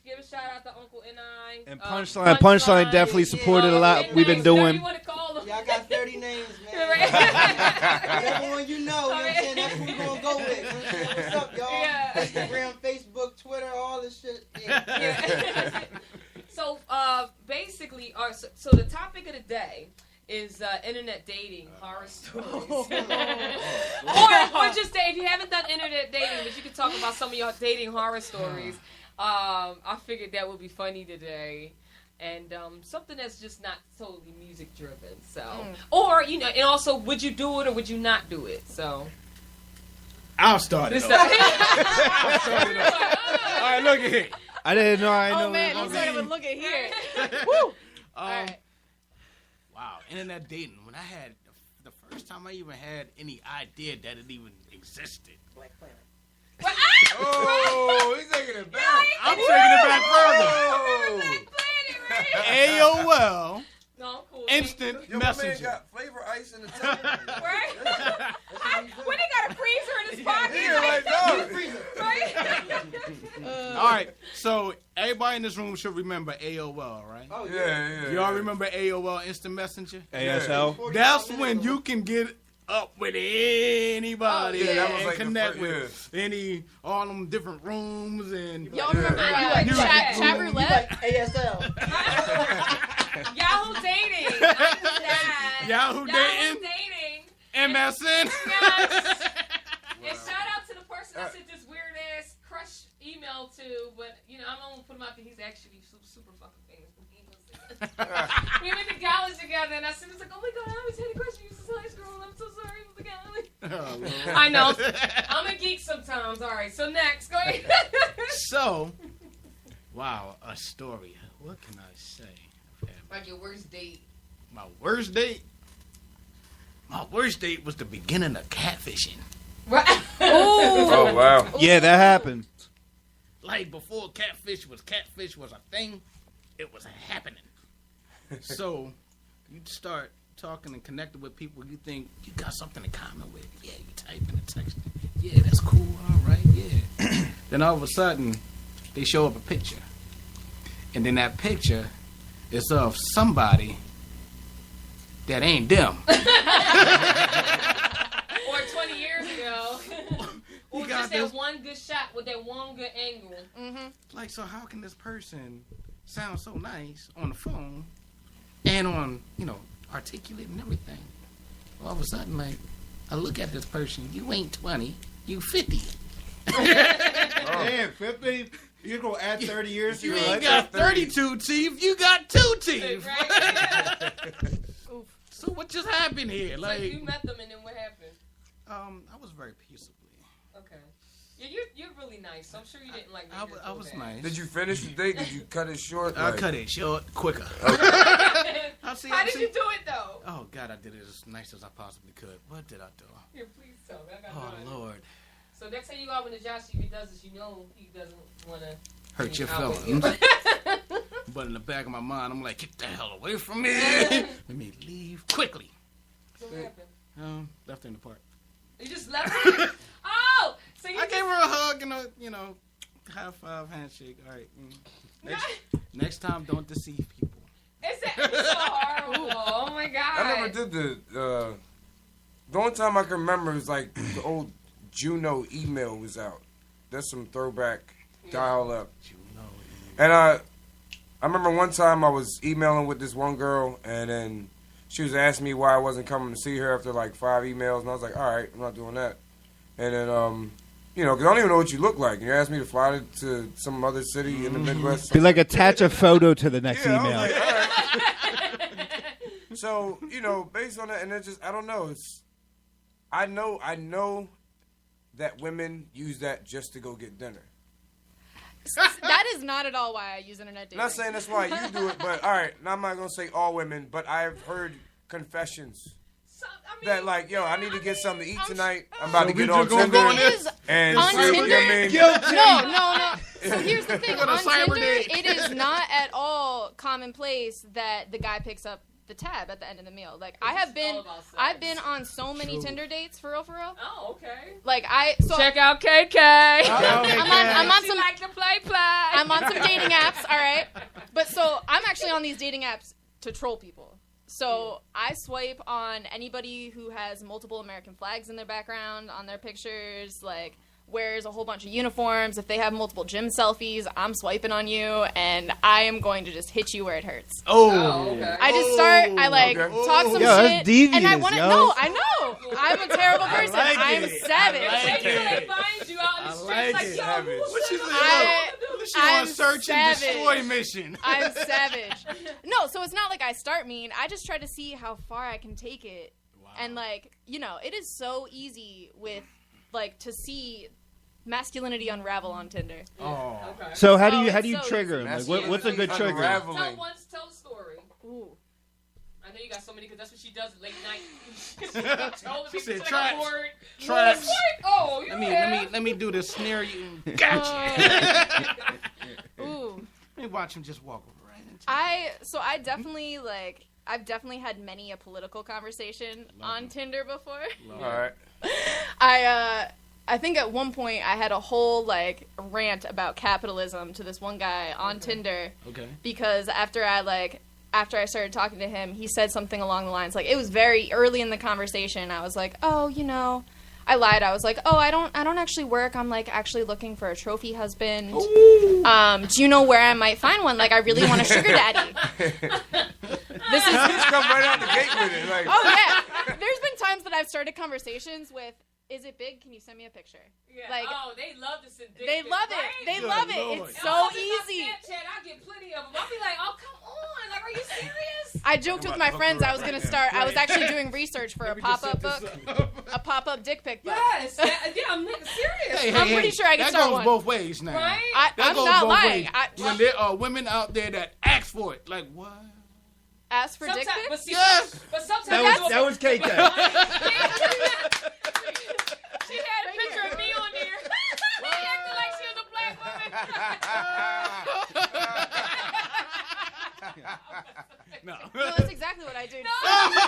give a shout out to Uncle N.I. And Punchline definitely supported a lot. We've been doing. You want to call them? Y'all got 30 names, man. Right. Whatever one you know what I'm saying? That's who we gonna go with. You know what I'm saying? What's up, y'all? Yeah. Instagram, Facebook, Twitter, all this shit. Yeah. So, basically, so the topic of the day is internet dating horror stories. or just if you haven't done internet dating, but you can talk about some of your dating horror stories. I figured that would be funny today. And something that's just not totally music driven. So, or and also, would you do it or would you not do it? So, I'll start it. All right, look at here. I didn't know. I know. Oh man, he started with look at here. Woo! Alright. Wow, internet dating. When I had the first time I even had any idea that it even existed. Black Planet. Oh, he's taking it back. I'm taking it back further. Oh. AOL No, cool. Instant Yo, my man Messenger. got flavor ice in the tank. Right? When he got a freezer in his pocket. Yeah, like, no. Right? All right, so everybody in this room should remember AOL, right? Oh, Yeah. Y'all remember AOL Instant Messenger? ASL. That's when you can get up with anybody Oh, yeah. That was and like the connect first- with all them different rooms and Y'all remember You- chat roulette? ASL. Yahoo dating. I knew that. Yahoo dating? dating. MSN. Yes. And shout out to the person I sent this weird ass crush email to, but I'm not gonna put him out there. He's actually super fucking famous. We went to college together, and I was like, "Oh my god, I always had a crush on you since high school. I'm so sorry." Oh, Lord. I know. I'm a geek sometimes. All right, so next, go ahead. So, wow, a story. What can I say? Like your worst date. My worst date? My worst date was the beginning of catfishing. Right. Oh, wow. Yeah, that happened. Like, before catfish was a thing, it was happening. So, you start talking and connecting with people you think you got something in common with. Yeah, you type in a text. Yeah, that's cool. All right, yeah. Then all of a sudden, they show up a picture. And then that picture is of somebody that ain't them. Or 20 years ago. Or got just this- that one good shot with that one good angle. Like, so how can this person sound so nice on the phone and on, articulate and everything? All of a sudden, like, I look at this person, you ain't 20, you 50. Damn, 50? You're going to add 30 years to You your ain't life? got 32 teeth, you got 2 teeth. Right? So what just happened here? Like Like, you met them and then what happened? I was very peaceably. Okay. Yeah, you're really nice. So I'm sure you didn't like. I was nice. Did you finish the date? Did you cut it short? I Like- cut it short, quicker. How see- did you do it though? Oh, God, I did it as nice as I possibly could. What did I do? Here, please tell me. I got Oh, none. Lord. So next time you go out with Josh, if he does this, he doesn't want to Hurt your out with feelings. you. But in the back of my mind, I'm like, get the hell away from me. Let me leave quickly. So what happened? Left her in the park. You just left her? Oh! So you I gave her a hug and a, high five, handshake. All right. Next time, don't deceive people. It's so horrible. Oh my god. I never did the only time I can remember is like the old Juno email was out. That's some throwback dial up. And I remember one time I was emailing with this one girl, and then she was asking me why I wasn't coming to see her after like 5 emails, and I was like, all right, I'm not doing that. And then, because I don't even know what you look like. And you asked me to fly to some other city in the Midwest. Be like, attach a photo to the next Yeah, I was email. like, all right. So, based on that, and it just, I don't know. I know that women use that just to go get dinner. That is not at all why I use internet dating. I'm not saying that's why you do it, but all right. Now I'm not gonna say all women, but I've heard confessions that like, yo, I need to get something to eat tonight. I'm about to get on Tinder It is and on see, Tinder? I mean, No. So here's the thing. What a On cyber Tinder, date. it is not at all commonplace that the guy picks up the tab at the end of the meal. Like I've been on so many Tinder dates for real. Oh, okay. Like check out KK. I'm on some like to play. I'm on some dating apps, all right. But so I'm actually on these dating apps to troll people. So I swipe on anybody who has multiple American flags in their background on their pictures, like wears a whole bunch of uniforms. If they have multiple gym selfies, I'm swiping on you, and I am going to just hit you where it hurts. Okay. I just start, I talk some shit, devious, and I want to. yo. No, I know. I'm a terrible person. like I'm it. savage. They find you out in the streets like, yo, Savage. what's She this? I'm on search and savage. destroy mission. I'm savage. No, so it's not like I start mean. I just try to see how far I can take it. Wow. And it is so easy with to see masculinity unravel on Tinder. Oh. Okay. So how Oh, do it's you so trigger him? Like, easy. what's a good trigger? Unraveling. Tell a story. Ooh. I know you got so many because that's what she does late night. She said like traps. a board. Traps. Oh, Let me do the snare. Gotcha. Ooh. Let me watch him just walk over right into I definitely I've definitely had many a political conversation on Tinder before. All right. I think at one point I had a whole rant about capitalism to this one guy on Tinder Okay. because after I started talking to him, he said something along the lines it was very early in the conversation. I was like, "Oh, I lied. I was like, "Oh, I don't actually work. I'm actually looking for a trophy husband. Do you know where I might find one? I really want a sugar daddy." This is Just come right out the gate with it. Like, Oh yeah. There's been times that I've started conversations with, "Is it big? Can you send me a picture?" Yeah. Like they love to send dick they pics, love it. right? They love it. It's so Oh, just on easy. Snapchat, I get plenty of them. I'll be like, oh, come on. Like, are you serious? I joked with my friends I was going to start. I was actually doing research for a pop-up book, a pop-up dick pic book. Yes. Yeah, I'm serious. I'm pretty sure I can that start goes one. both ways now. Right? That I'm goes not both lying. ways. When there are women out there that ask for it, like what? Ask for dick Sometimes, pics? but, see, Yes. but sometimes That was KK. She had a picture of me on there. She acted like she was a black woman. No. No, that's exactly what I do. No wonder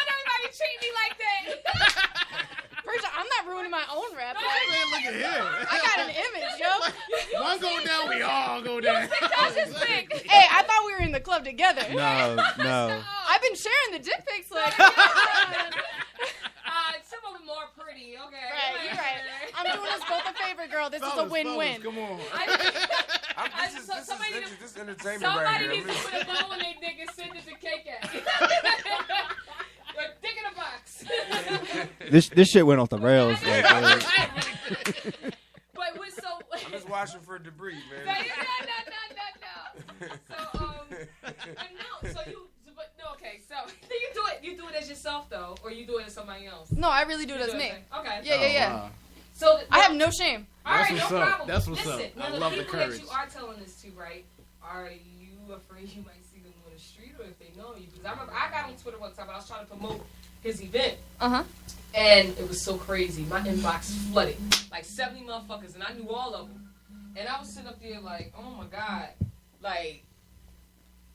everybody treat me like that. First of all, I'm not ruining my own rep. Man, look at him. I got an image, yo. One go down, we all go down. Hey, I thought we were in the club together. No. I've been sharing the dick pics. Some of them are pretty. Okay. Right, you're right. I'm doing us both a favor, girl. This is a win-win. Come on. This is entertainment right Somebody here. needs to put a bow in their dick and send it to KK. A dick in a box. This shit went off the rails. But we're so. I'm just watching for debris, No. man. You do it as yourself though, or you do it as somebody else. No, I really do it as me. Okay. Yeah. So I have no shame. All right, That's no what's up. problem. That's what's Listen, up. now I the love the people that courage. you are telling this to, right? Are you afraid you might see them on the street, or if they know you? Because I remember I got on Twitter one time, but I was trying to promote his event. And it was so crazy. My inbox flooded. Like 70 motherfuckers, and I knew all of them. And I was sitting up there like, oh my God. Like,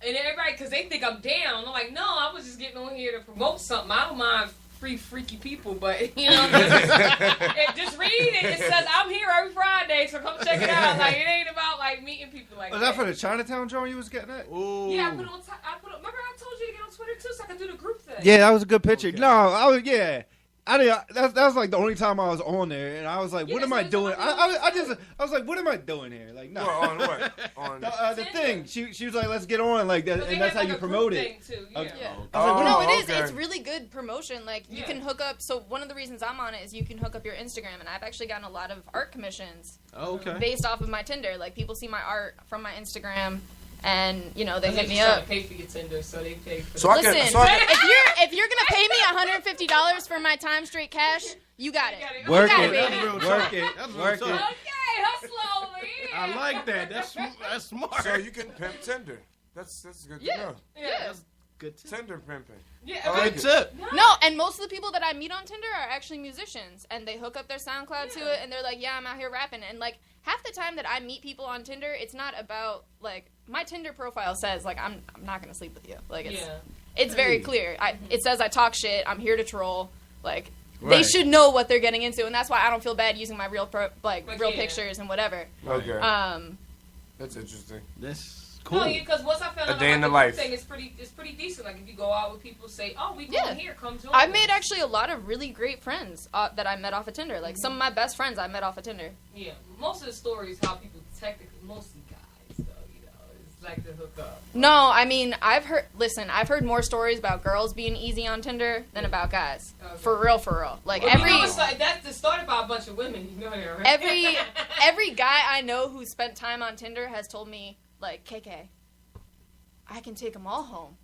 and everybody, because they think I'm down. I'm like, no, I was just getting on here to promote something. I don't mind free freaky people, but, you know, just read it. It says, I'm here every Friday, so come check it out. Like, it ain't about, like, meeting people like Was that for the Chinatown joint you was getting at? Ooh. Yeah, I put on, remember I told you to get on Twitter, too, so I could do the group thing. Yeah, that was a good picture. Okay. No, I was I did. That was like the only time I was on there, and I was like, Yeah, "What am I so doing?" somebody I was like, "What am I doing here?" Like, no. Well, on what? On The thing. She was like, "Let's get on," like that, But they and that's have, how you like, a group promote it. thing, too. Okay. Yeah. I was like, No, "What it is. okay. It's really good promotion. Like, you Yeah. can hook up. So, one of the reasons I'm on it is you can hook up your Instagram. And I've actually gotten a lot of art commissions Oh, okay. based off of my Tinder. Like, people see my art from my Instagram. And, you know, they They hit me just trying up. to pay for your Tinder, so they pay for So I Listen, can. So I can if you're going to pay me $150 for my time straight cash, you got it. Work You got it. baby. That's real Work talk. it. That's real Work talk. it. Okay, hustle over here. I like that. That's smart. so you can pimp Tinder. That's good Yeah. to know. Yeah. Good tip. Tinder pimping. Yeah, I like Good it. tip. No, and most of the people that I meet on Tinder are actually musicians, and they hook up their SoundCloud to it, and they're like, "Yeah, I'm out here rapping." And like half the time that I meet people on Tinder, it's not about like my Tinder profile says like I'm not gonna sleep with you. Like it's very clear. It says I talk shit. I'm here to troll. Like they Right. should know what they're getting into, and that's why I don't feel bad using my real real pictures and whatever. Okay. Um, That's interesting. That's cool. No, because once I found A out day in about the the life. thing, it's pretty decent. Like if you go out with people, say, "Oh, we Yeah. going here, come join." I've us." made actually a lot of really great friends that I met off of Tinder. Like some of my best friends I met off of Tinder. Yeah, most of the stories how people technically, mostly guys, though, it's like to hook up. No, I mean I've heard more stories about girls being easy on Tinder than about guys. Okay. For real. Like Well, every you know, it's like, that's started by a bunch of women. You know that, right? every guy I know who spent time on Tinder has told me like, KK, I can take them all home.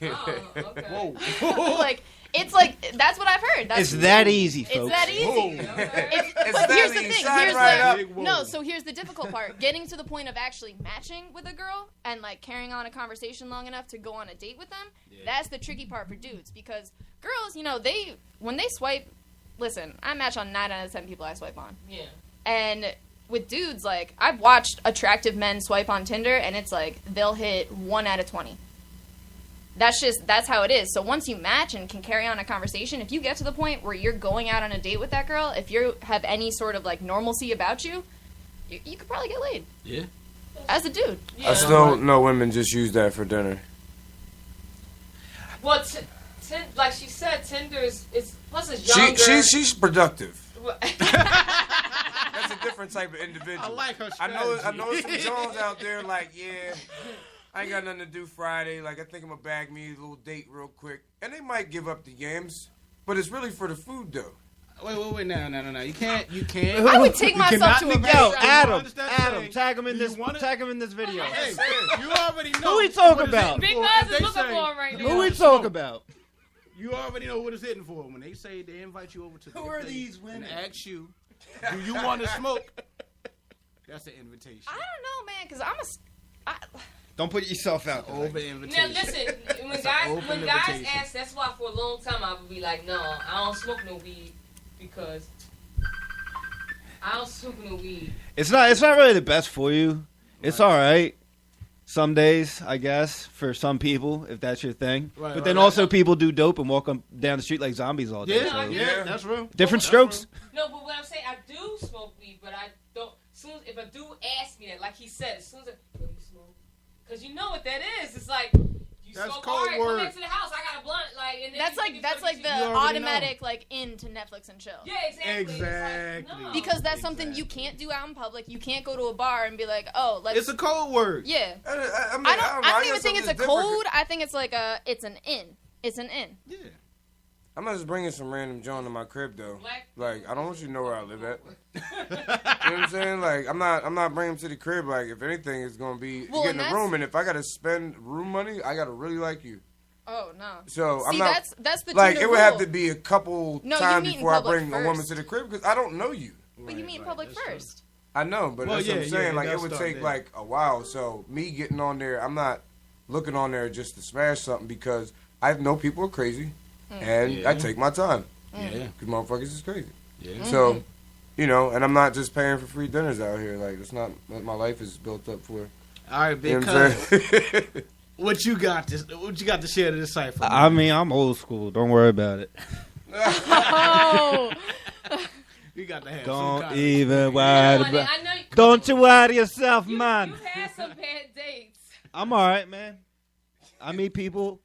Oh, okay. Whoa. Like it's like that's what I've heard. That's It's that easy, folks. It's that easy. Okay. But that here's the easy. thing. Sign Here's right like up. no. So here's the difficult part: getting to the point of actually matching with a girl and like carrying on a conversation long enough to go on a date with them. That's the tricky part for dudes because girls, you know, when they swipe. Listen, I match on 9 out of 10 people I swipe on. Yeah. And with dudes, like I've watched attractive men swipe on Tinder, and it's like they'll hit 1 out of 20. That's how it is. So once you match and can carry on a conversation, if you get to the point where you're going out on a date with that girl, if you have any sort of like normalcy about you, you could probably get laid. Yeah. As a dude. I still know women just use that for dinner. Well, like she said, Tinder is plus it's younger. She's productive. That's a different type of individual. I like her I know strategy. some Jones out there like, yeah, I ain't got nothing to do Friday. Like, I think I'm gonna bag me a little date real quick, and they might give up the yams, but it's really for the food though. Wait, no. You can't. I would take myself to a Yo, restaurant. Adam, tag him in Do you this. want it? Tag him in this video. Hey, you already know. Who we talking what it's about? hitting Big for. Nas If is they looking say- for him right now. Who we talking about? You already know what it's hitting for. When they say they invite you over to Who their are place these women? and ask you, do you want to smoke? That's an invitation. I don't know, man, because Don't put yourself out there. Over Now invitation. listen, when an guys open guys invitation. ask, that's why for a long time I would be like, no, I don't smoke no weed because I don't smoke no weed. It's not really the best for you. It's all right. Some days, I guess, for some people, if that's your thing. Right, But then right. also people do dope and walk down the street like zombies all day. Yeah, so- yeah, that's real. Different That's strokes. No, but what I'm saying, I do smoke weed, but I don't. Soon if a dude asks me that, like he said, as soon as yo, you smoke, because you know what that is. It's like you That's smoke. code All right, come word. back to the house. I got a blunt. Like and then that's you like think that's it's like like the You already automatic like into Netflix and chill. yeah, exactly. It's Exactly. like, no. Because that's something you can't do out in public. You can't go to a bar and be like, oh, let's. It's a code word. yeah. I mean, I don't even guess think I'm it's a just different. code. I think it's like it's an in. It's an in. Yeah. I'm not just bringing some random joint to my crib though. Black- Like, I don't want you to know where I live at. You know what I'm saying? Like, I'm not bringing them to the crib. Like, if anything, it's gonna be Well, you get and in the that's- room, and if I gotta spend room money, I gotta really like you. Oh no. So I'm See, not that's the like Tinder it would have rule. to be a couple No, you times meet in before I public bring a woman first. to the crib because I don't know you. But you meet in public first. I know, but Well, that's what yeah, I'm saying. yeah, Like, it it does would start take there. like a while. So me getting on there, I'm not looking on there just to smash something because I know people are crazy, and Yeah. I take my time Yeah. because motherfuckers is crazy. Yeah. So, you know, and I'm not just paying for free dinners out here. Like, it's not what my life is built up for. All right, You big know what I'm cuz. saying? What you got to share to this cipher? I mean, I'm old school. Don't worry about it. Oh. You got to have some Don't kind of- even I worry know, about. I know Don't you worry yourself, you, man. You've had some bad dates. I'm all right, man. I meet people.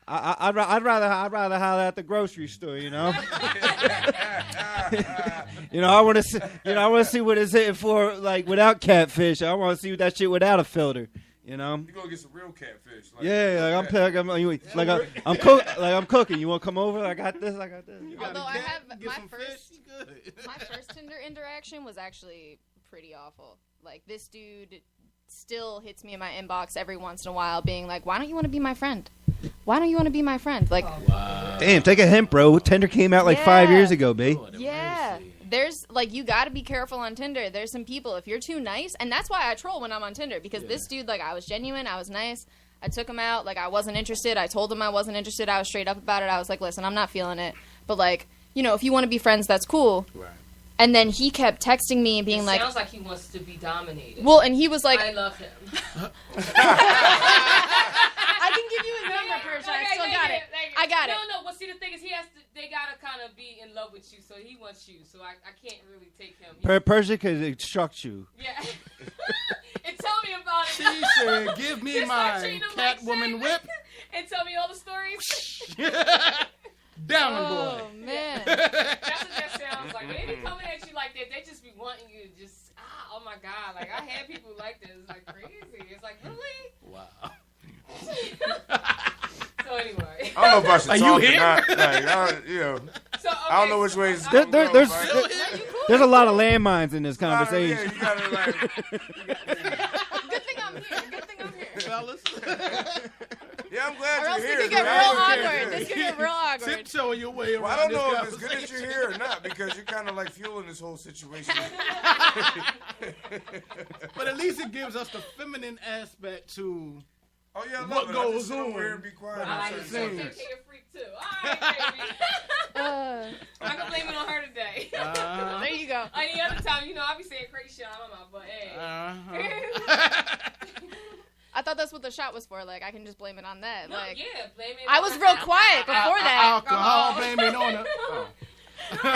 I'd rather holler at the grocery store, you know. You know, I want to see what it's hitting for, like without catfish. I want to see that shit without a filter, you know. You gonna get some real catfish. Like, Yeah, I'm cooking. You want to come over? I got this. Although I have Get my some first fish, good. my first Tinder interaction was actually pretty awful. Like this dude still hits me in my inbox every once in a while, being like, "Why don't you want to be my friend? Why don't you want to be my friend?" Like, Damn, take a hint, bro. Tinder came out like 5 Yeah. years ago, b. yeah, there's like you got to be careful on Tinder. There's some people if you're too nice, and that's why I troll when I'm on Tinder because this dude, like, I was genuine, I was nice. I took him out. Like, I wasn't interested. I told him I wasn't interested. I was straight up about it. I was like, listen, I'm not feeling it. But, like, you know, if you want to be friends, that's cool. Right. And then he kept texting me and being like... sounds like he wants to be dominated. Well, and he was like... I love him. I can give you his number, Persia. I still got it. I got it. No. Well, see, the thing is, they gotta kind of be in love with you, so he wants you. So I can't really take him. Persia could instruct you. Yeah. And tell me about it. She said, "Give me Just start my treating him Catwoman like whip." and tell me all the stories. Down, Oh, boy. man. That's what that sounds like. When they be coming at you like that, they just be wanting you to just, oh my God. Like, I had people like this. It's like crazy. It's like, really? Wow. So anyway. I don't know if I should Are talk you or here? not. Like, you know, So, okay, I don't know which way it's There- going. there's- right? There's a lot of landmines in this Yeah, conversation. you gotta like. Good thing I'm here. Good thing I'm here. Fellas. Yeah, I'm Or glad else you're it here. could get man. real I don't care. awkward. This could get real awkward. Tiptoeing your way around. Well, I don't this know if it's good that conversation. you're here or not because you're kind of like fueling this whole situation. But at least it gives us the feminine aspect to. Oh yeah, I love What it. I goes just sit over on? here and be quiet. I and like say to Same. say something. that you're a freak too. All right, baby. I can blame it on her today. There you go. Any other time, you know, I be saying crazy shit out of my mouth, but hey. I thought that's what the shot was for. Like, I can just blame it on that. No, like, yeah, blame it I on was her. real quiet before that. Alcohol, blame it on her. No,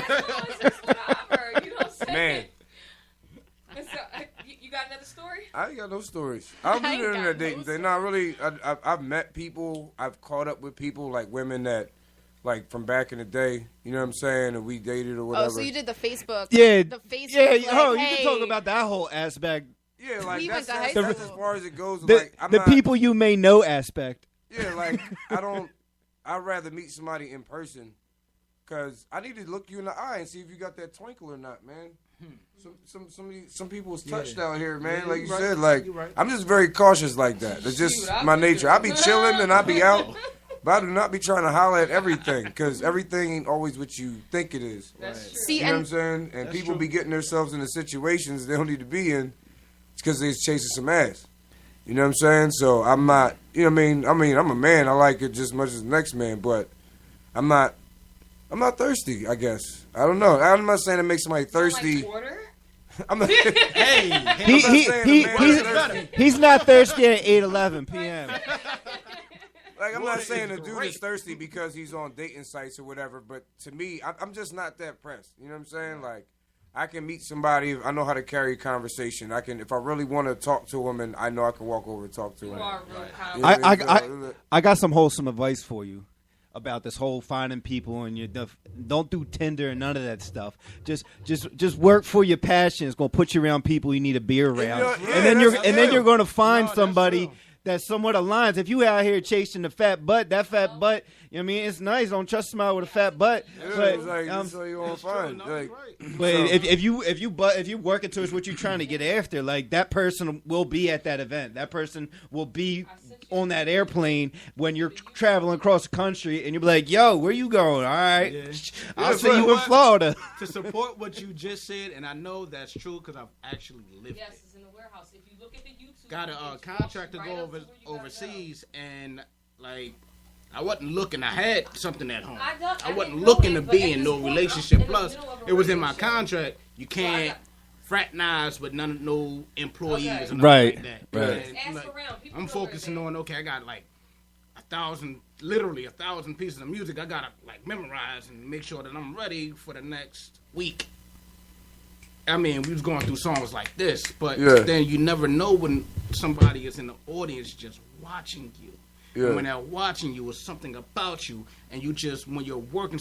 it's just whatever, you know what I'm saying? Man, And so, you got another story? I ain't got no stories. I don't I do ain't the got internet no dating thing. No, really, I've met people. I've caught up with people, like women that, like from back in the day. You know what I'm saying? And we dated or whatever. Oh, so you did the Facebook. Yeah. The Facebook. Yeah, like, oh, you hey, can talk about that whole aspect. Yeah, like We that's, went to high that's school. as far as it goes. The, Like I'm the not, people you may know aspect. Yeah, like I'd rather meet somebody in person because I need to look you in the eye and see if you got that twinkle or not, man. Some people's touched out here, man. Yeah, Like you you right. said, like You right. I'm just very cautious like that. It's just Shoot, I my be nature. doing- I be chilling and I be out, but I do not be trying to holler at everything because everything ain't always what you think it is. That's true. See, You know what I'm and saying? And That's people true. be getting themselves into situations they don't need to be in. It's because they're chasing some ass. You know what I'm saying? So I'm not. You know what I mean? I'm a man. I like it just as much as the next man, but I'm not thirsty. I guess I don't know. I'm not saying it makes somebody thirsty. Like water? I'm not. Hey, I'm not saying a man is thirsty. He's not thirsty at 8:11 p.m. Like I'm not Water saying is a dude great. is thirsty because he's on dating sites or whatever, but to me, I'm just not that pressed. You know what I'm saying? Like I can meet somebody. I know how to carry a conversation. I can, if I really want to talk to him, and I know I can walk over and talk to You him. are real You kind know what I mean? I got some wholesome advice for you about this whole finding people and don't do Tinder and none of that stuff. Just work for your passion. It's gonna put you around people you need a beer around, Yeah, and then that's real. you're gonna find No, that's somebody real. that somewhat aligns. If you out here chasing the fat butt, that fat butt, you know what I mean, it's nice. Don't trust somebody with a fat butt, Yeah, but it's like, that's all you want to find. No, Like, right. but So- if you working towards what you're trying to get after, like that person will be at that event. That person will be on that airplane when you're traveling across the country, and you'll be like, "Yo, where you going? All right, Yeah. I'll Yeah, see but you in what- Florida." To support what you just said, and I know that's true because I've actually lived Yes, it. it's in the warehouse. If you look at the YouTube, Got a it contract to walks go right up to where you gotta overseas, and like I wasn't looking. I had something at home. I wasn't didn't looking know to it, be but in at no this point, relationship. I'm in the Plus, middle of a it was in my relationship. contract. You can't fraternize with no employees Okay. or nothing Right, like that. right. And, Ask like, around. People I'm know where focusing they- on okay. I got like 1,000, literally 1,000 pieces of music. I gotta like memorize and make sure that I'm ready for the next week. I mean, we was going through songs like this, but Yeah. then you never know when somebody is in the audience just watching you. Yeah. And when they're watching you, it's something about you, and you just when you're working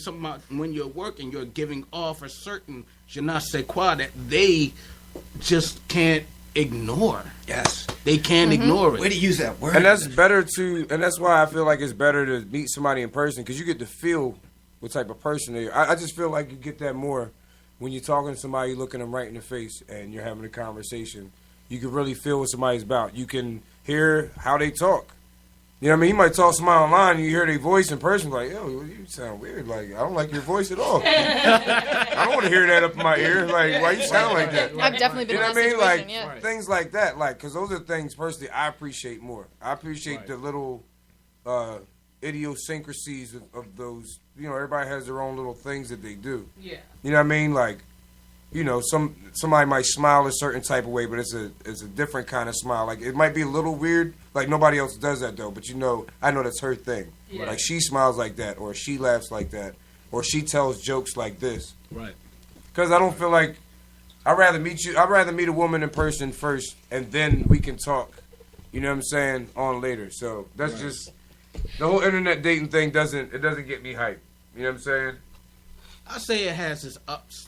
when you're working, you're giving off a certain je ne sais quoi that they just can't ignore. Yes. They can't ignore it. Way to use that word. and that's better and that's why I feel like it's better to meet somebody in person because you get to feel what type of person they are. I just feel like you get that more when you're talking to somebody, looking them right in the face, and you're having a conversation. You can really feel what somebody's about. You can hear how they talk. You know what I mean? You might talk to somebody online and you hear their voice in person, like, yo, you sound weird. Like, I don't like your voice at all. I don't want to hear that up in my ear. Like, why you sound like that? I've definitely been You know in what I that mean? situation, Like, yeah. things like that. Like, because those are things, personally, I appreciate more. I appreciate the little idiosyncrasies of those. You know, everybody has their own little things that they do. Yeah. You know what I mean? Like, you know, somebody might smile a certain type of way, but it's a different kind of smile. Like, it might be a little weird. Like, nobody else does that, though. But, you know, I know that's her thing. Yeah. Like, she smiles like that, or she laughs like that, or she tells jokes like this. Right. Because I don't feel like... I'd rather meet a woman in person first, and then we can talk. You know what I'm saying? On later. So, that's just... The whole internet dating thing doesn't get me hyped. You know what I'm saying? I say it has its ups.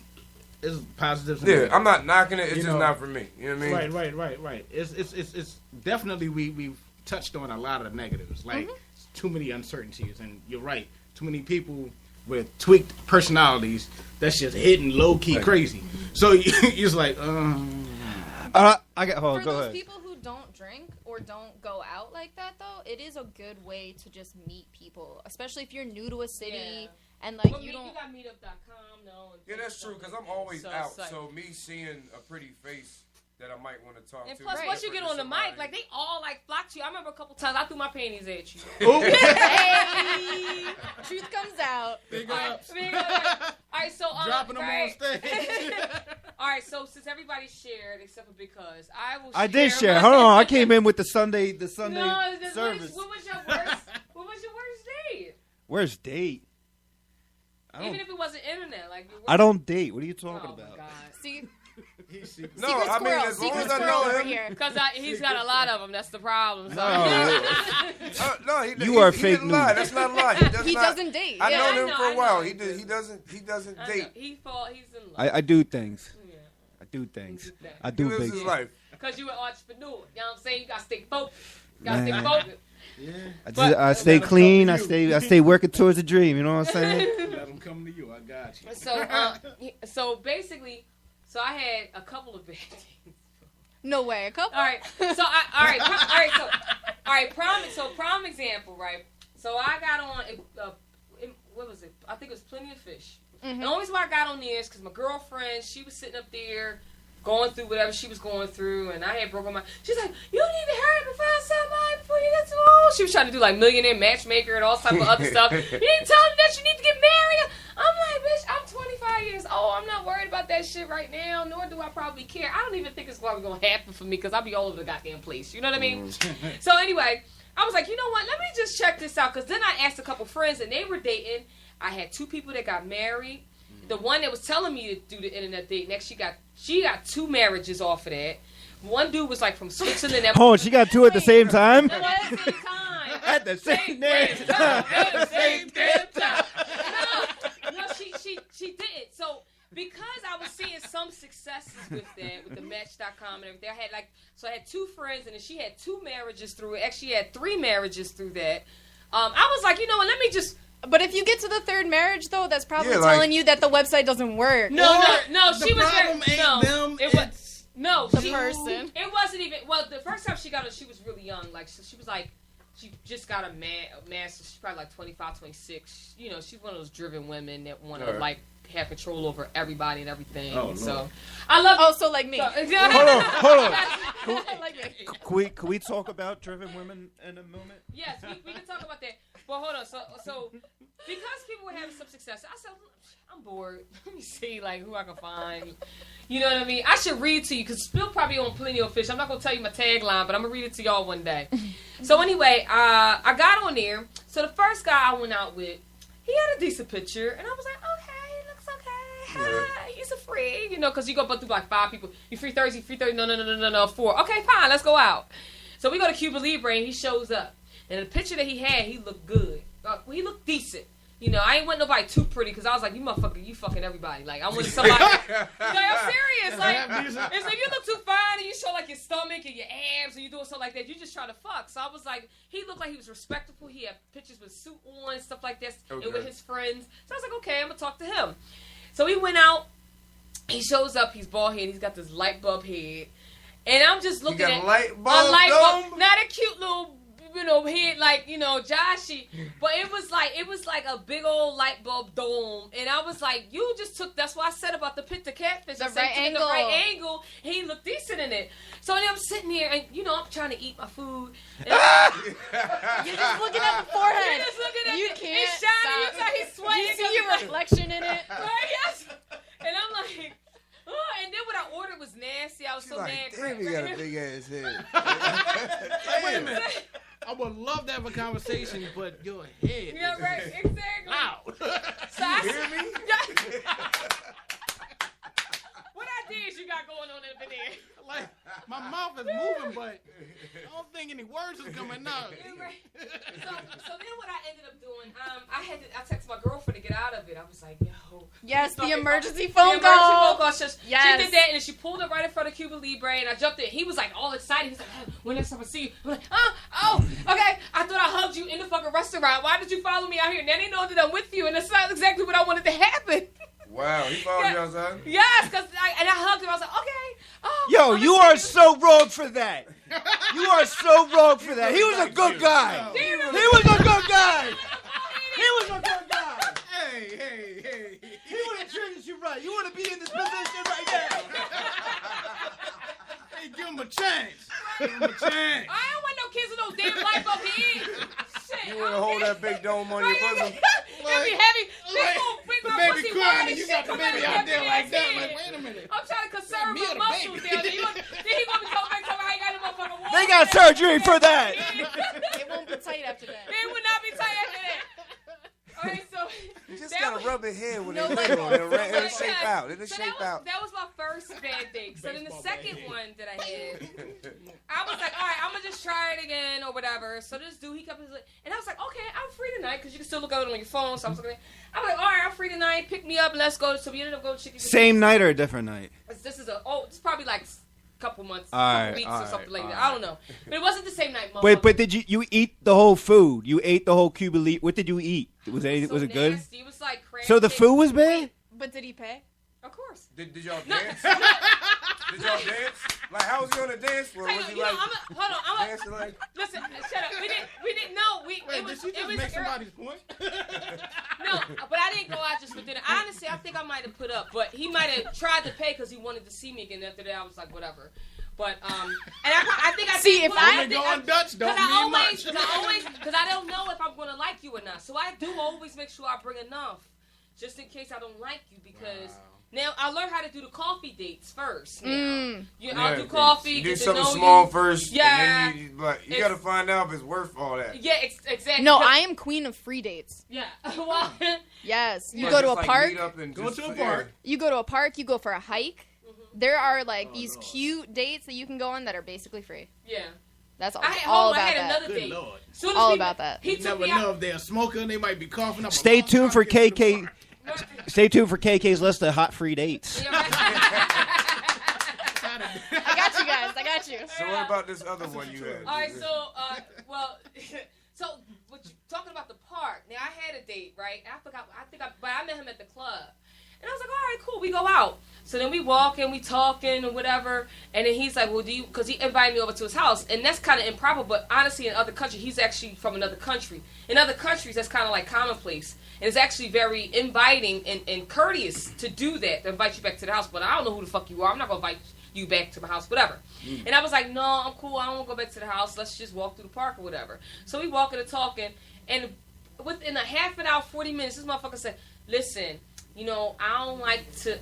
It's positives. and Yeah, negatives. I'm not knocking it. It's You just know, not for me. You know what I mean? Right. It's definitely we've touched on a lot of the negatives, like too many uncertainties, and you're right. Too many people with tweaked personalities that's just hitting low key crazy. So you're just like, I got. Hold on, For go those ahead. people who don't drink or don't go out like that, though, it is a good way to just meet people, especially if you're new to a city Yeah. and like But you don't. You got meetup.com, though. Yeah, that's true, because I'm always So out. it's like- So me seeing a pretty face that I might want to talk And to. plus, Right. once you get on the mic, like, they all, like, flock to you. I remember a couple times I threw my panties at you. Hey, truth comes out. big All ups, right, so dropping them on right. stage. All right, so since everybody shared except for Because, I will. I did share. Hold on, I came in with the Sunday No, service. what was your worst? What was your worst date? Where's date? Even if it wasn't internet, like your worst, I don't date. What are you talking Oh my about? God. See, No, secret I mean, squirrel, as long secret as I squirrel know over him. here. Because he's got a lot of them. That's the problem. So. No, You are he fake didn't lie. news. That's not a lie. He not- doesn't date. I yeah. known I him know, for I a while. know. He doesn't I know. date. He's in love. I do things. Yeah. I do things. Yeah. I He do lives big. his life. Because you're an entrepreneur. You know what I'm saying? You got to stay focused. You got to stay Man. focused. I stay clean. I stay working towards a dream. You know what I'm saying? Let them come to you. I got you. So basically, I had a couple of bad dates. No way. A couple. All right. So prime example, right? So I got on what was it? I think it was Plenty of Fish. Mm-hmm. The only reason why I got on there is because my girlfriend, she was sitting up there going through whatever she was going through, and I had broken my. She's like, "You need to hurry up and find somebody before you get too old." She was trying to do like millionaire matchmaker and all type of other stuff. You need to tell them that you need to get married. I'm like, bitch, I'm 25 years old. I'm not worried about that shit right now, nor do I probably care. I don't even think it's probably going to happen for me because I'll be all over the goddamn place. You know what I mean? So anyway, I was like, you know what? Let me just check this out, because then I asked a couple friends, and they were dating. I had 2 people that got married. The one that was telling me to do the internet date, next she got 2 marriages off of that. One dude was like from Switzerland. Oh, she got 2 at the same time. At the same time. At the same damn time. At the same damn time. No, she didn't. So because I was seeing some successes with that, with the Match.com and everything, I had 2 friends, and then she had 2 marriages through it. Actually, she had 3 marriages through that. I was like, you know what? Let me just. But if you get to the 3rd marriage, though, that's probably Yeah, like- telling you that the website doesn't work. No, The she was problem very, ain't no. them. It was no The she- person. It wasn't even. Well, the first time she got it, she was really young. Like she was like, she just got a master. She's probably like 25, 26. You know, she's one of those driven women that want to Alright. like have control over everybody and everything. Oh, so Lord. I love. Oh, so like me. Hold on. Like me. Can we talk about driven women in a moment? Yes, we can talk about that. But hold on. So because people were having some success, I said, I'm bored. Let me see like who I can find. You know what I mean? I should read to you because Spill probably on Plenty of Fish. I'm not gonna tell you my tagline, but I'm gonna read it to y'all one day. So anyway, I got on there. So the first guy I went out with, he had a decent picture, and I was like, okay, it looks okay. Hi, he's a free, you know, because you go through like 5 people. You free Thursday, no, 4. Okay, fine, let's go out. So we go to Cuba Libre, and he shows up. And the picture that he had, he looked good. He looked decent. You know, I ain't want nobody too pretty because I was like, you motherfucker, you fucking everybody. Like, I wanted somebody. Like, I'm serious. Like, it's like you look too fine and you show like your stomach and your abs and you doing something like that. You just trying to fuck. So I was like, he looked like he was respectable. He had pictures with suit on, stuff like that, and with his friends. So I was like, okay, I'm gonna talk to him. So he went out. He shows up. He's bald head. He's got this light bulb head, and I'm just looking got at a light a light bulb bulb, not a cute little he like, Joshy, but it was like a big old light bulb dome, and I was like, you just took. That's what I said about the catfish. The I said, right "You took angle." the right angle. He looked decent in it. So then I'm sitting here, and I'm trying to eat my food. And You're just looking at the forehead. You're just looking at You it. can't It's shiny. stop. It's like he's sweating. You see your reflection in it. Right? Yes. And I'm like, oh, and then what I ordered was nasty. I was so mad. Damn, he got a big ass head. Wait a minute. I would love to have a conversation, but your head. Yeah, is right. Exactly. Loud. So I Hear me? What ideas you got going on over there? Like, my mouth is moving, but I don't think any words is coming out. Yeah, right. So then what I ended up doing, I texted my girlfriend to get out of it. I was like, yo. Yes, the Talking emergency about- phone the emergency call. phone call. She Yes. did that, and then she pulled up right in front of Cuba Libre, and I jumped in. He was like all excited. He was like, when next time I see you? I'm like, oh, okay. I thought I hugged you in the fucking restaurant. Why did you follow me out here? Now they know that I'm with you, and that's not exactly what I wanted to happen. Wow, he followed you outside? Yes, and I hugged him. I was like, okay. Oh, Yo, I'm you gonna are see so wrong for that. You are so wrong for that. He was a good guy. He was a good guy. He was a good guy. Hey. He would have treated you right. You want to be in this position right now. Hey, give him a chance. Give him a chance. I don't want no kids with no damn life up here. Shit. You want to hold that big dome on your bosom? It'll be heavy. The baby crying and you got the baby out there like that. Like, wait a minute. I'm trying to conserve Me my or the muscles baby? down there. Then he gonna be coming back talking, I ain't got no motherfucking water. They got surgery for that. It won't be tight after that. It would not be tight after that. Alright, so You just that gotta was- rub his head when No they leg little. It'll shape out. It'll So shape out. that was my first bad date. So then the Baseball second bad. one that I had, I was like, all right, I'm gonna just try it again or whatever. So this dude, he kept his, and I was like, okay, I'm free tonight because you can still look at it on your phone. So I was like, all right, I'm free tonight. Pick me up, let's go. So we ended up going to Chicken. Same night or a different night? This is it's probably like a couple months, Alright, couple weeks or alright, something like that. alright. I don't know, but it wasn't the same night. Wait, motherfucker. but did you eat the whole food? You ate the whole Cuba Libre. What did you eat? Was it So was it good? nasty. It was like crab So the cake. food was bad? But did he pay? Of course. Did y'all No, dance? Did y'all dance? Like, how was he on the dance floor? Hey, Was he you know, like hold on. I'm dancing like? listen. Shut up. We didn't know. Wait, It was. did she It just was. make somebody's point? No, but I didn't go out just for dinner. Honestly, I think I might have put up, but he might have tried to pay because he wanted to see me again. After that, I was like, whatever. But and I think I See, did if put I up. Only going Dutch don't Because mean much. because I don't know if I'm gonna like you or not. So I do always make sure I bring enough, just in case I don't like you. Because now I learned how to do the coffee dates first. Now. I'll do coffee. You do get to something know small you. first. Yeah. And then you It's- gotta find out if it's worth all that. Yeah, exactly. No, I am queen of free dates. Yeah. Well, Yes. You Like, go to just, a like, park. meet up and Go just- to a yeah. park. You go to a park. You go for a hike. There are like these cute dates that you can go on that are basically free. yeah. That's all, I had, all hold on, I about had that. another Good date. Lord. Soon as All we- about that. He You took never me know out. if they're smoking. They might be coughing up. a Stay long tuned time for to get to the KK. park. Stay tuned for KK's list of hot free dates. Yeah, right. I got you guys. I got you. So what about this other one you had? All right, so so what you talking about the park? Now I had a date, right? I forgot. But I met him at the club, and I was like, all right, cool, we go out. So then we walk and we talking and whatever, and then he's like, well, do you? Because he invited me over to his house, and that's kind of improper. But honestly, in other countries, he's actually from another country. In other countries, that's kind of like commonplace, and it's actually very inviting and courteous to do that, to invite you back to the house. But I don't know who the fuck you are. I'm not gonna invite you back to my house, whatever. And I was like, no, I'm cool. I don't want to go back to the house. Let's just walk through the park or whatever. So we walking and talking, and within a half an hour, 40 minutes, this motherfucker said, listen, you know, I don't like to,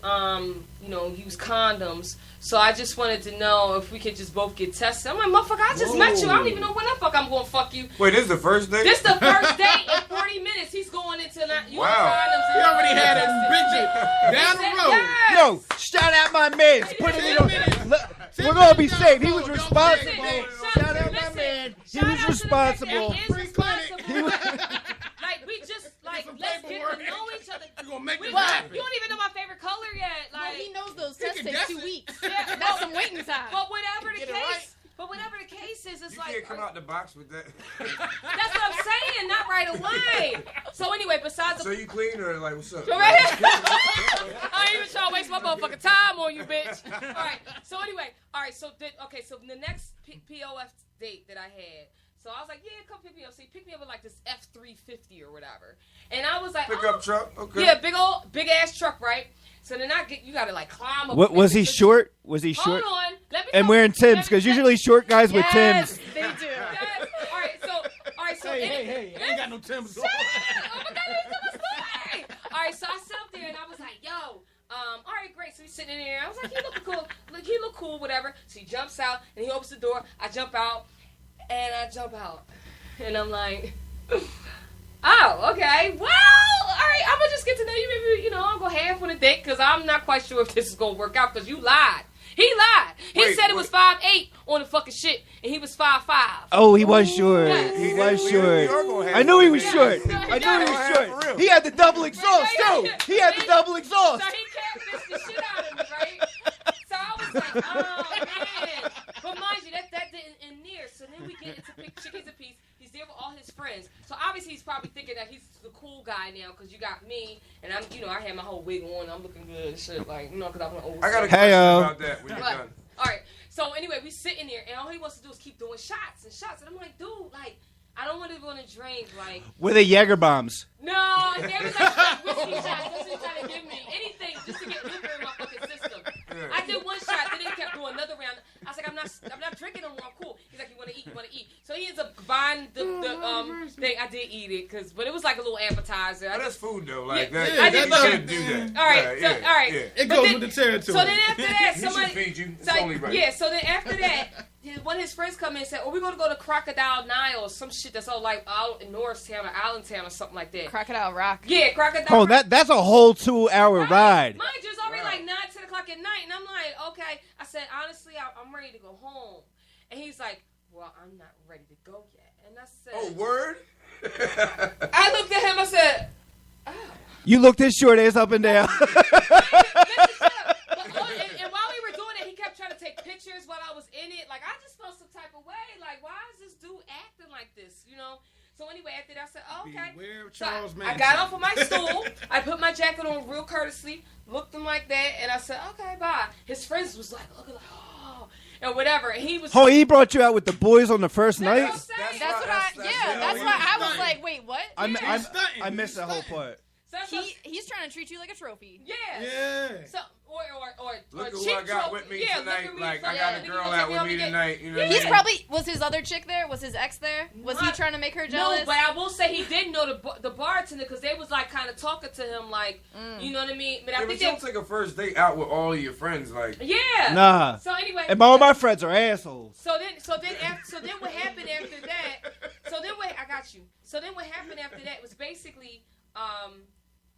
use condoms. So I just wanted to know if we could just both get tested. I'm like, motherfucker, I just met you. I don't even know when the fuck I'm going to fuck you. Wait, this is the first date? This the first date in 40 minutes. He's going into not using Wow. condoms. He already had a bitch down the road. Yes. Yo, shout out my man. Put it on. We're gonna be safe. He was responsible. Shout out my man. He was responsible. He is responsible. Like, we just, like, some let's get to paperwork. know each other. We're gonna make We, this you happen. don't even know my favorite color yet. Well, Like, he knows those He tests can take guess 2 it. weeks. Yeah, That's some waiting time. but whatever the Get it case, right. but whatever the case is, it's You like, can't come out the box with that. that's what I'm saying, not right away. So anyway, besides So the you clean or like, what's up? So right here. I ain't even trying to waste my motherfucking time on you, bitch. All right. So anyway, so the next POF date that I had. So I was like, yeah, come pick me up. So he picked me up with like this F-350 or whatever. And I was like, Pickup truck? Okay. Yeah, big ass truck, right? So then you gotta like climb up. What was he short? Was he short? Hold on. Let me And go. wearing Timbs, because usually short guys with Yes, Timbs. they do. Yes. All right, so Hey, I ain't got no Timbs. Shut up! Oh my God, let me tell my story. All right, so I sat up there and I was like, yo, all right, great. So he's sitting in there. I was like, he look cool. Like, he look cool, whatever. So he jumps out and he opens the door. I jump out. And I'm like, oh, okay. Well, all right, I'm going to just get to know you. Maybe, I'll go half on a date because I'm not quite sure if this is going to work out because you lied. He lied. He said it was 5'8" on the fucking shit, and he was 5'5". Oh, he was short. Yes. He was We short. are gonna have I knew he one. was Yes. short. Yes. I knew he was For short. real. He had the double exhaust, too. He had the double exhaust. So he catfished the shit out of me, right? So I was like, oh, man. But mind you, that didn't end near. So then we get into Chickies a Piece. He's there with all his friends. So obviously he's probably thinking that he's the cool guy now because you got me. And I'm, I had my whole wig on. I'm looking good and shit. Like, because I'm an old I got a shit. question Hey-o. about that when you're What? done. All right. So anyway, we sitting there, and all he wants to do is keep doing shots and shots. And I'm like, dude, like, I don't want to go on a drink. Like, With a Jaeger bombs. no, there was like whiskey shots. That's what he's trying to give me. Anything just to get liquor in my fucking system. Yeah. I did one shot, then he kept doing another round. I was like, I'm not drinking no more. I'm cool. He's like, you want to eat. So he ends up buying the thing. I did eat it, but it was like a little appetizer. I Oh, that's just, food though. Like Yeah, that. I you did should both. do that. all right, Yeah, all right. Yeah. It But goes then- with the territory. So then after that, He somebody should feed you. It's so, only right. yeah, so then after that, one of his friends come in and said, "Oh, we're gonna go to Crocodile Nile or some shit that's all like out in Norristown or Allentown or something like that." Crocodile Rock. Yeah, Crocodile. Oh, that's a whole 2-hour ride. Mind you, it's already Wow. like 9, 10 o'clock at night, and I'm like, okay. I said, honestly, I'm ready to go home, and he's like, well, I'm not ready to go yet, and I said, Oh, word. I looked at him, I said, oh. You looked his short ass up and down. Listen, shut up. And while we were doing it, he kept trying to take pictures while I was in it. Like, I just felt some type of way. Like, why is this dude acting like this? So anyway, after that, I said, oh, okay. Beware of So Charles I Manson. got off of my stool. I put my jacket on real courteously, looked him like that, and I said, okay, bye. His friends was like, looking like, oh, and whatever. And he was Oh, he brought you out with the boys on the first That's what night? I'm saying. That's what that's why I was like, wait, what? I missed that whole part. So that's what- He's trying to treat you like a trophy. yeah. Yeah. So, or Look at who cheap I got trophy. with me Yeah, tonight. look at me Like, for I that. got a And then girl you out take with out me and get- tonight. You know what I He's mean? probably was his other chick there? Was his ex there? Was he Not- trying to make her jealous? No, but I will say he did know the bartender because they was like kind of talking to him like, you know what I mean? But I Yeah, think but you don't take a first date out with all of your friends. Like, yeah. Nah. So anyway, And all my friends are assholes. So then what happened after that? I got you. So then what happened after that was basically,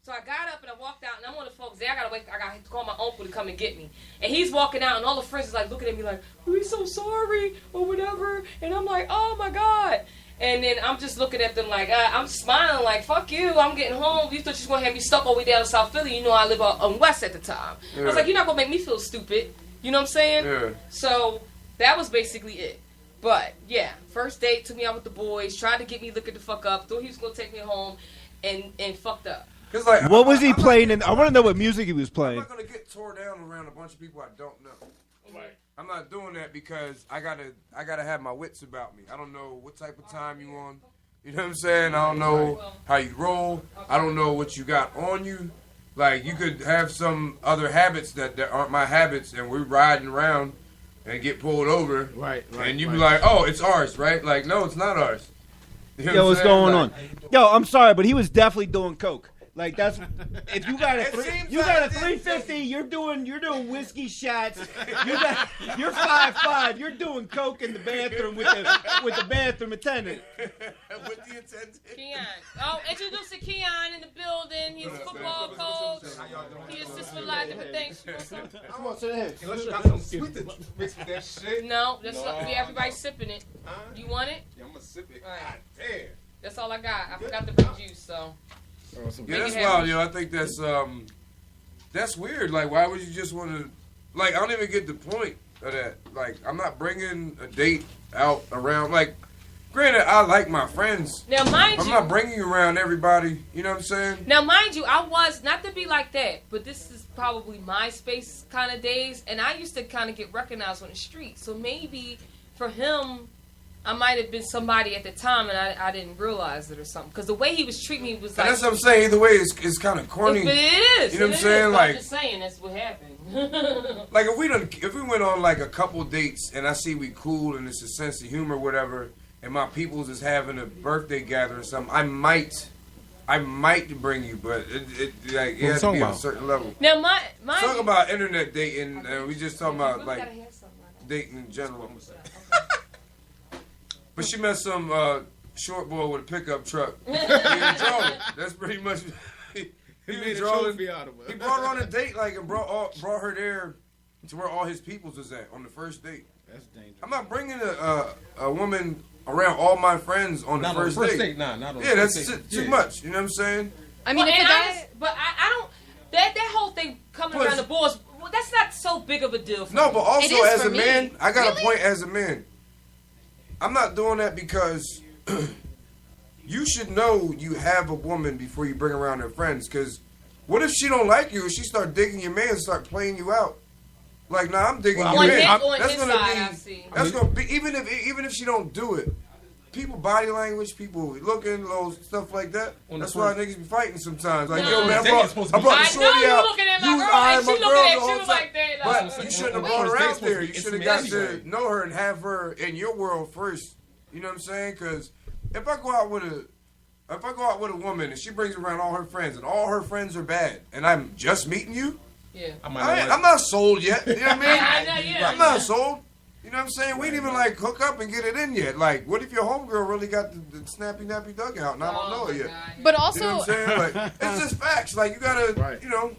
so I got up and I walked out and I'm on the phone. I gotta call my uncle to come and get me. And he's walking out and all the friends is like looking at me like, we're so sorry or whatever. And I'm like, oh my God. And then I'm just looking at them like, I'm smiling like, fuck you, I'm getting home. You thought you was gonna have me stuck all the way down in South Philly. You know I live on West at the time. I was like, you're not gonna make me feel stupid. You know what I'm saying? yeah. So that was basically it. But yeah, first date, took me out with the boys, tried to get me looking the fuck up, thought he was gonna take me home, and fucked up. 'Cause, like, What was he I'm not playing? gonna- I want to know what music he was I'm playing. not gonna get tore down around a bunch of people I don't know. Right. I'm not doing that because I gotta have my wits about me. I don't know what type of time you on. You know what I'm saying? I don't know how you roll. I don't know what you got on you. Like, you could have some other habits that aren't my habits, and we're riding around and get pulled over. Right. And you be like, oh, it's ours, right? Like, no, it's not ours. You know Yo, what what's I'm saying? going Like, on? Yo, I'm sorry, but he was definitely doing coke. Like that's if you got a It seems you like got a it. 350, you're doing whiskey shots. You're 5'5", you're doing coke in the bathroom with the bathroom attendant. With the attendant. Keon. Oh, introducing Keon in the building. He's a football coach. He assists with a lot of different things. You want some? Come on, sit ahead. Unless you got some sweet to mix with that shit. No, everybody's sipping it. You want it? Yeah, I'm gonna sip it. All right. God damn. That's all I got. I forgot to bring juice, so. Yeah, Make that's it happen. wild, yo. I think that's weird. Like, why would you just want to? Like, I don't even get the point of that. Like, I'm not bringing a date out around. Like, granted, I like my friends. Now, mind I'm you. not bringing you around everybody. You know what I'm saying? Now, mind you, I was, not to be like that, but this is probably MySpace kind of days, and I used to kind of get recognized on the street. So maybe for him, I might have been somebody at the time and I didn't realize it or something. Because the way he was treating me was And like... that's what I'm saying. Either way, it's kind of corny. It is. You know what I'm It saying? is, Like, I'm just saying that's what happened. like if we went on like a couple dates and I see we cool and it's a sense of humor, whatever, and my peoples is having a birthday gathering or something, I might bring you, but it like it has to be on a certain level. Now my Talk about internet dating, and we just talking about like dating in general. But she met some short boy with a pickup truck. He was drawing. That's pretty much. He was drawing. He brought her on a date, like, and brought her there to where all his peoples was at on the first date. That's dangerous. I'm not bringing a woman around all my friends on the Not first on the first date. date, nah, not on the yeah, first that's date. too Yeah. much. You know what I'm saying? I mean, Well, if and the I guy, just- but I don't. That whole thing coming Plus- around the boards. Well, that's not so big of a deal for No, me. but also It is as for a me. man, I got Really? a point as a man. I'm not doing that because you should know you have a woman before you bring around her friends. Because what if she don't like you and she start digging your man and start playing you out? Like, nah, I'm digging On your his, man. on That's his gonna side, I be. see. That's gonna be even if she don't do it. People body language, people looking, little stuff like that. On the That's why first- niggas be fighting sometimes. Like, No. yo, man, Date is supposed to I be- brought the I shorty know you out. looking at my You was girl eyeing like my she girl looking the at whole you time. like that. But Like, you shouldn't have Wait. brought her First date's out supposed there. to be You should have intimate got anyway. to know her and have her in your world first. You know what I'm saying? Because if I go out with a woman and she brings around all her friends and all her friends are bad and I'm just meeting you, yeah. I'm not sold yet. You know what I mean? I know, yeah, I'm not sold. You know what I'm saying? We ain't even like hook up and get it in yet. Like, what if your homegirl really got the snappy nappy dugout and I don't know it yet? but You know also, what I'm saying? Like, it's just facts. Like, you gotta, you know,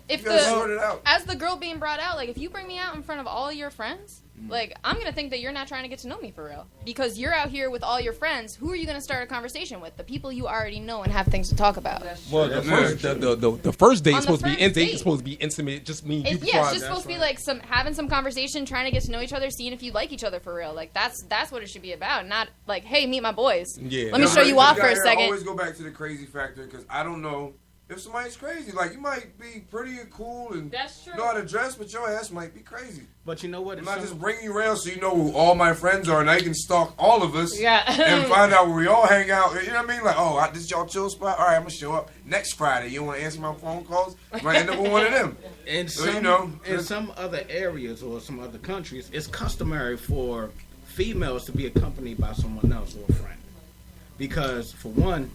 if you gotta sort the it out. as the girl being brought out, like if you bring me out in front of all your friends, like I'm gonna think that you're not trying to get to know me for real because you're out here with all your friends. Who are you gonna start a conversation with? The people you already know and have things to talk about. Well, the first date On is supposed to be the first date. it's supposed to be intimate. Just me, you. It's, yeah, prize. it's just supposed to be like having some conversation, trying to get to know each other, seeing if you like each other for real. Like that's what it should be about. Not like, hey, meet my boys. Yeah. Let me No, show you but off you for a gotta second. always go back to the crazy factor because I don't know if somebody's crazy. Like, you might be pretty and cool and That's true. know how to dress, but your ass might be crazy. But you know what? I'm It's not some- just bringing you around so you know who all my friends are and I can stalk all of us Yeah. and find out where we all hang out. You know what I mean? Like, oh, this is y'all chill spot? All right, I'm going to show up next Friday. You want to answer my phone calls? Might end up with one of them. in So, some, you know, in some other areas or some other countries, it's customary for females to be accompanied by someone else or a friend. Because, for one,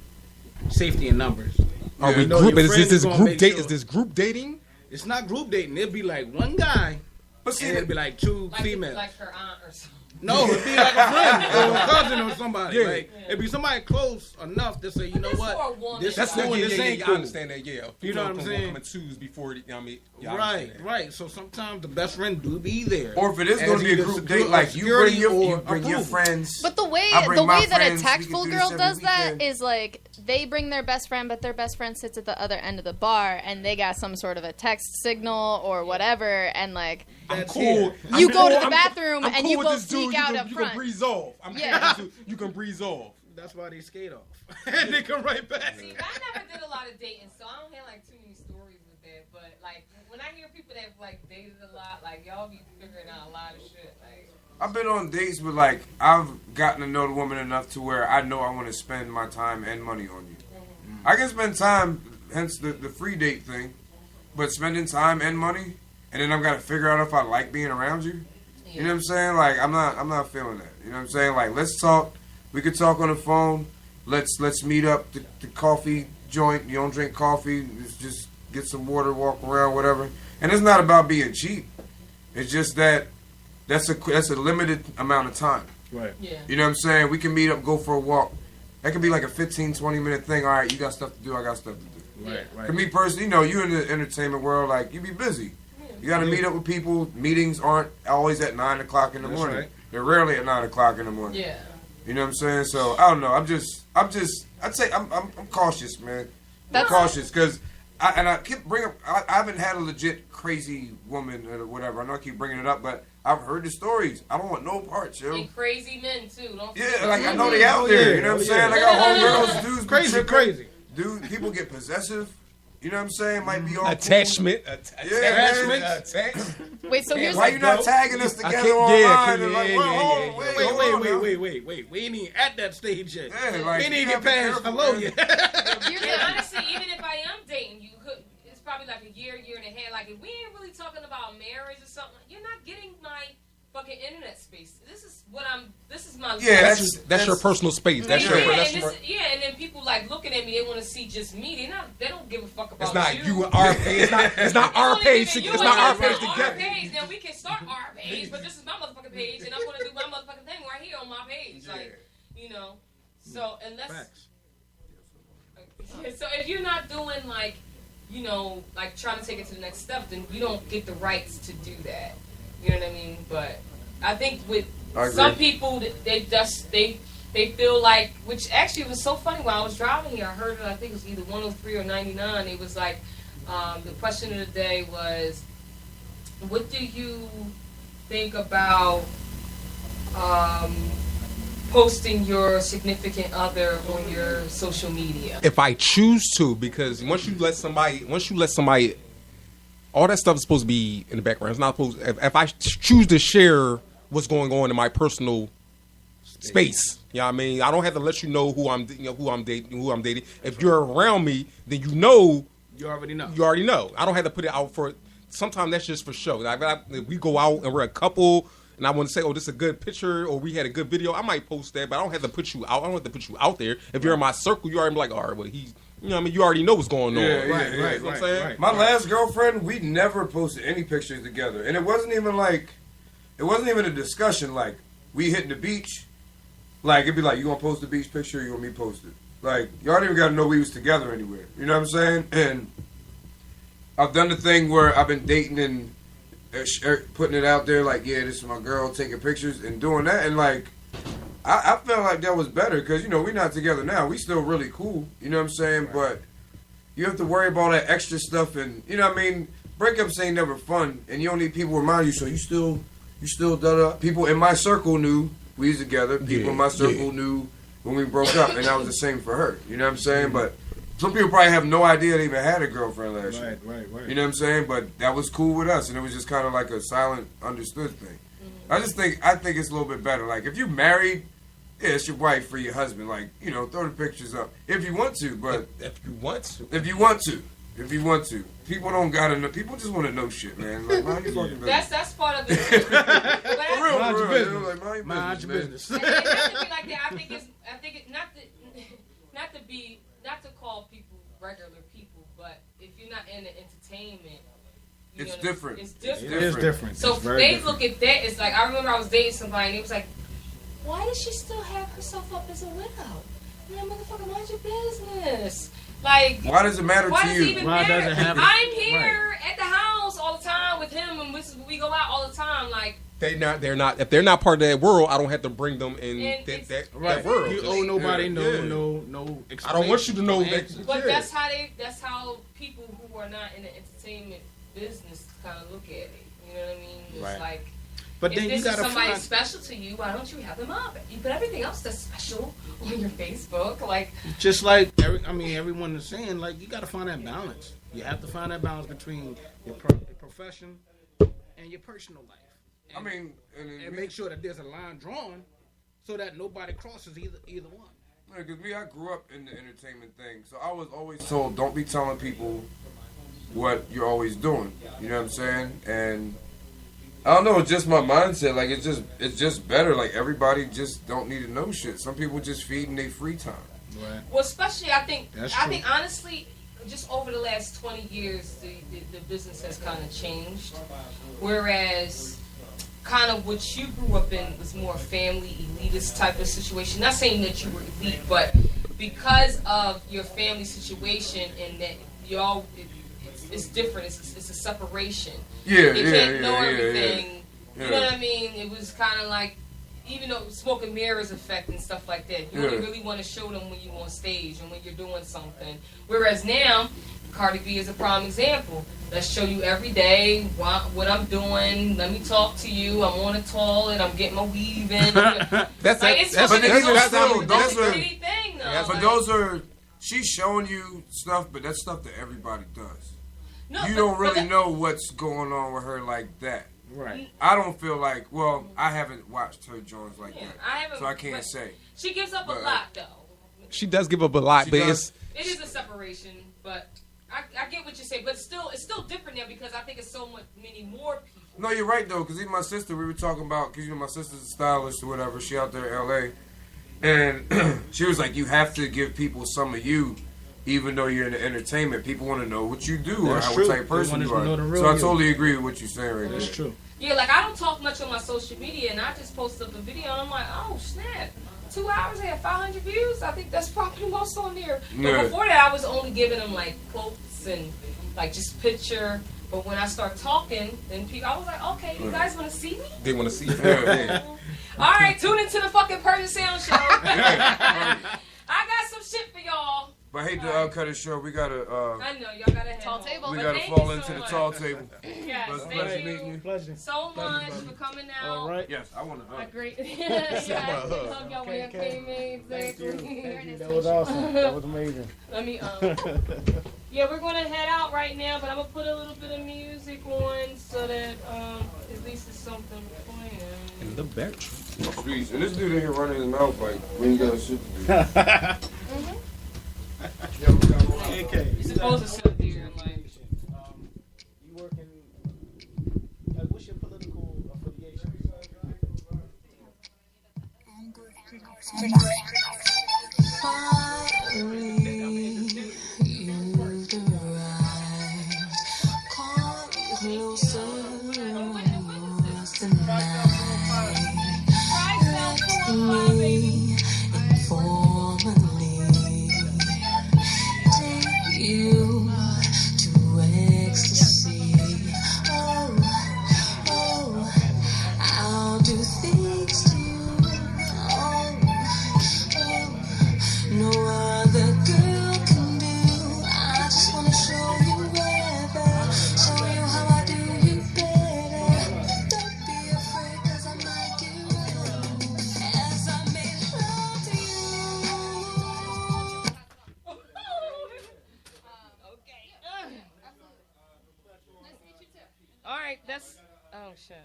safety in numbers. Are You we know group? your Is friends this gonna group make date? sure- Is this group dating? It's not group dating. It'd be like one guy, But see, and it'd be like two females. Like her aunt or something. No, it'd be like a friend or a cousin or somebody. Yeah. Like, it'd be somebody close enough to say, you know This for a what, woman. this That's is cool, not. this ain't I cool. understand that. Yeah. You know what I'm saying? Come in twos before. You know what I mean? Yeah, I Right, understand that. right. So sometimes the best friend do be there. or if it is As going to be a either group security- date, like you security bring or your approval. friends. But the way I bring my that a friends, we tactful can do girl this does every that weekend. is like they bring their best friend, but their best friend sits at the other end of the bar, and they got some sort of a text signal or whatever, and like That's Cool. here. you I'm go to cool. the bathroom I'm and cool you with go this dude. sneak out you up can, front. You can breeze off. Yeah. You can breeze off. That's why they skate off. And they come right back. See, I never did a lot of dating, so I don't hear like too many stories with that. But like when I hear people that like dated a lot, like y'all be figuring out a lot of shit. Like I've been on dates with, like, I've gotten to know the woman enough to where I know I want to spend my time and money on you. I can spend time, hence the free date thing, but spending time and money, and then I've got to figure out if I like being around you. You know what I'm saying? Like, I'm not feeling that. You know what I'm saying? Like, let's talk. We could talk on the phone. Let's meet up the coffee joint. You don't drink coffee. Just get some water, walk around, whatever. And it's not about being cheap. It's just that that's a limited amount of time. Right. yeah. You know what I'm saying? We can meet up, go for a walk. That could be like a 15, 20-minute thing. All right, you got stuff to do. I got stuff to do. Right, right. For me personally, you know, you in the entertainment world, like, you be busy. You got to meet up with people. Meetings aren't always at 9 o'clock in the That's morning. right. They're rarely at 9 o'clock in the morning. Yeah. You know what I'm saying? So I don't know. I'd say I'm cautious, man. That's- I'm cautious because I keep bringing up. I haven't had a legit crazy woman or whatever. I know I keep bringing it up, but I've heard the stories. I don't want no parts, yo. And crazy men too. Don't Yeah, forget. like I know they out there. You know what I'm saying? I got homegirls, dudes be Crazy, tripping. crazy. Dude, people get possessive. You know what I'm saying? Might be all attachment. Wait, so here's Why you not tagging us together online? Wait. We ain't even at that stage yet. Yeah, like, we ain't even get past hello yet. And honestly, even if I am dating you, it's probably like a year and a half. Like, if we ain't really talking about marriage or something, you're not getting my fucking internet space. This is my yeah. That's your personal space. That's your. And then people like looking at me. They want to see just me. They don't give a fuck about It's not you. you and our page. It's not our page. It's not our page Our together. page. Now we can start our page, but this is my motherfucking page, and I'm gonna do my motherfucking thing right here on my page. Like, you know. So unless. Facts. So if you're not doing like, you know, like trying to take it to the next step, then you don't get the rights to do that. You know what I mean? But I think with some people, they feel like, which actually was so funny while I was driving here. I heard it. I think it was either 103 or 99. It was like the question of the day was, what do you think about posting your significant other on your social media? If I choose to, because once you let somebody, all that stuff is supposed to be in the background. It's not supposed. If I choose to share what's going on in my personal space, you know what I mean? I don't have to let you know who I'm dating. If you're around me, then you know. You already know. You already know. I don't have to put it out for. Sometimes that's just for show. If we go out and we're a couple, and I want to say, "Oh, this is a good picture," or "We had a good video," I might post that, but I don't have to put you out. I don't have to put you out there. If you're in my circle, you already be like, "All right, well, he's." You know what I mean? You already know what's going on. Right. You know what I'm saying? My last girlfriend, we never posted any pictures together. And it wasn't even a discussion like, we hitting the beach. Like, it'd be like, you gonna post the beach picture or you want me to post it? Like, y'all didn't even gotta know we was together anywhere. You know what I'm saying? And I've done the thing where I've been dating and putting it out there like, yeah, this is my girl, taking pictures and doing that. And like, I felt like that was better because, you know, we're not together now. We still really cool. You know what I'm saying? Right. But you have to worry about all that extra stuff. And, you know what I mean? Breakups ain't never fun. And you don't need people to remind you. So you still da-da. People in my circle knew we was together. People in my circle knew when we broke up. And that was the same for her. You know what I'm saying? But some people probably have no idea they even had a girlfriend last year. Right. You know what I'm saying? But that was cool with us. And it was just kind of like a silent, understood thing. I think it's a little bit better. Like, if you're married, yeah, it's your wife or your husband. Like, you know, throw the pictures up if you want to. But if you want to, people don't gotta know. People just want to know shit, man. Like, mind your fucking business. That's part of it. For real. Like, mind your business. And it has to be like that. I think it not to call people regular people, but if you're not in the entertainment. It's different. It's different. It is different. So they look at that. It's like, I remember I was dating somebody and it was like, why does she still have herself up as a widow? Yeah, motherfucker, mind your business. Like, why does it matter why to does you? it even Why matter? does it happen? I'm here at the house all the time with him, and we go out all the time. Like, They're not. If they're not part of that world, I don't have to bring them in that world. You owe nobody no. I don't want you to know that. But that's how people who are not in the entertainment business kind of look at it. You know what I mean? It's like, but if then this you gotta is somebody find special to you, why don't you have them up? You put everything else that's special on your Facebook, like. Just like everyone is saying, like, you gotta find that balance. You have to find that balance between your profession and your personal life. And, and make sure that there's a line drawn so that nobody crosses either one. Because I grew up in the entertainment thing, so I was always told, don't be telling people what you're always doing. You know what I'm saying? And I don't know, it's just my mindset. Like, it's just better. Like, everybody just don't need to know shit. Some people just feed in their free time. Right. Well, especially I think true. Honestly, just over the last 20 years, the business has kind of changed. Whereas kind of what you grew up in was more family elitist type of situation. Not saying that you were elite, but because of your family situation and that y'all, it's different. It's a separation. You can't know everything. You know what I mean? It was kind of like, even though smoke and mirrors effect and stuff like that, you only really want to show them when you're on stage and when you're doing something. Whereas now, Cardi B is a prime example. Let's show you every day what I'm doing. Let me talk to you. I'm on a toilet. I'm getting my weave in. But those are she's showing you stuff, but that's stuff that everybody does. No, You but- don't but really that- know what's going on with her like that. Right. I don't feel like, well, I haven't watched her joints like Yeah, that, I haven't. so I can't but say. She gives up But, a lot, though. She does give up a lot, She but does. it's It is a separation, but I get what you say. But still, it's still different there because I think it's so many more people. No, you're right though, because even my sister, we were talking about, because my sister's a stylist or whatever. She out there in L.A. and she was like, you have to give people some of you, even though you're in the entertainment. People want to know what you do or That's what true. type of person They you wanna know the are. real So I you. totally agree with what you're saying right That's there. true. Yeah, like I don't talk much on my social media, and I just post up a video, and I'm like, oh snap, 2 hours, I had 500 views. I think that's probably the most on there. But Yeah. before that, I was only giving them like quotes and like just picture. But when I start talking, then people, I was like, okay, you guys want to see me? they want to see. Yeah. All right, tune into the fucking Persian Sound Show. I got some shit for y'all. But I hate to cut it short. We gotta I know y'all gotta head Tall home. table. we But gotta thank fall you into so the much. tall table. Yes, Pleasure thank meeting you you. Pleasure. so much for coming out. All right. Yes, I want to. I great. Yeah, I did hug y'all when y'all came in. Exactly. That was awesome. That was amazing. Let me. Yeah, we're gonna head out right now, but I'm gonna put a little bit of music on so that at least it's something playing. In the bedroom. Please. And this dude in here running his mouth like we ain't got shit to do. AK. You're supposed to sit there like. You working? What's your political affiliation? You to ecstasy. Oh, oh, I'll do things to you. Oh, oh, no other girl can do. I just wanna show you better, show you how I do you better. Don't be afraid, 'cause I might get real as I make love to you. All right, that's. Oh shit.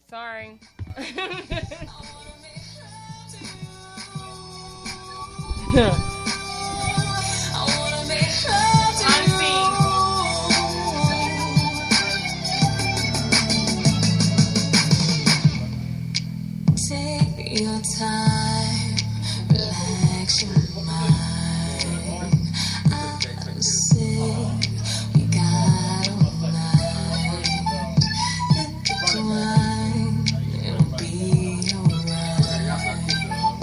Sorry. Take your time, relax your mind. I say we got all night. Intertwine, it'll be alright.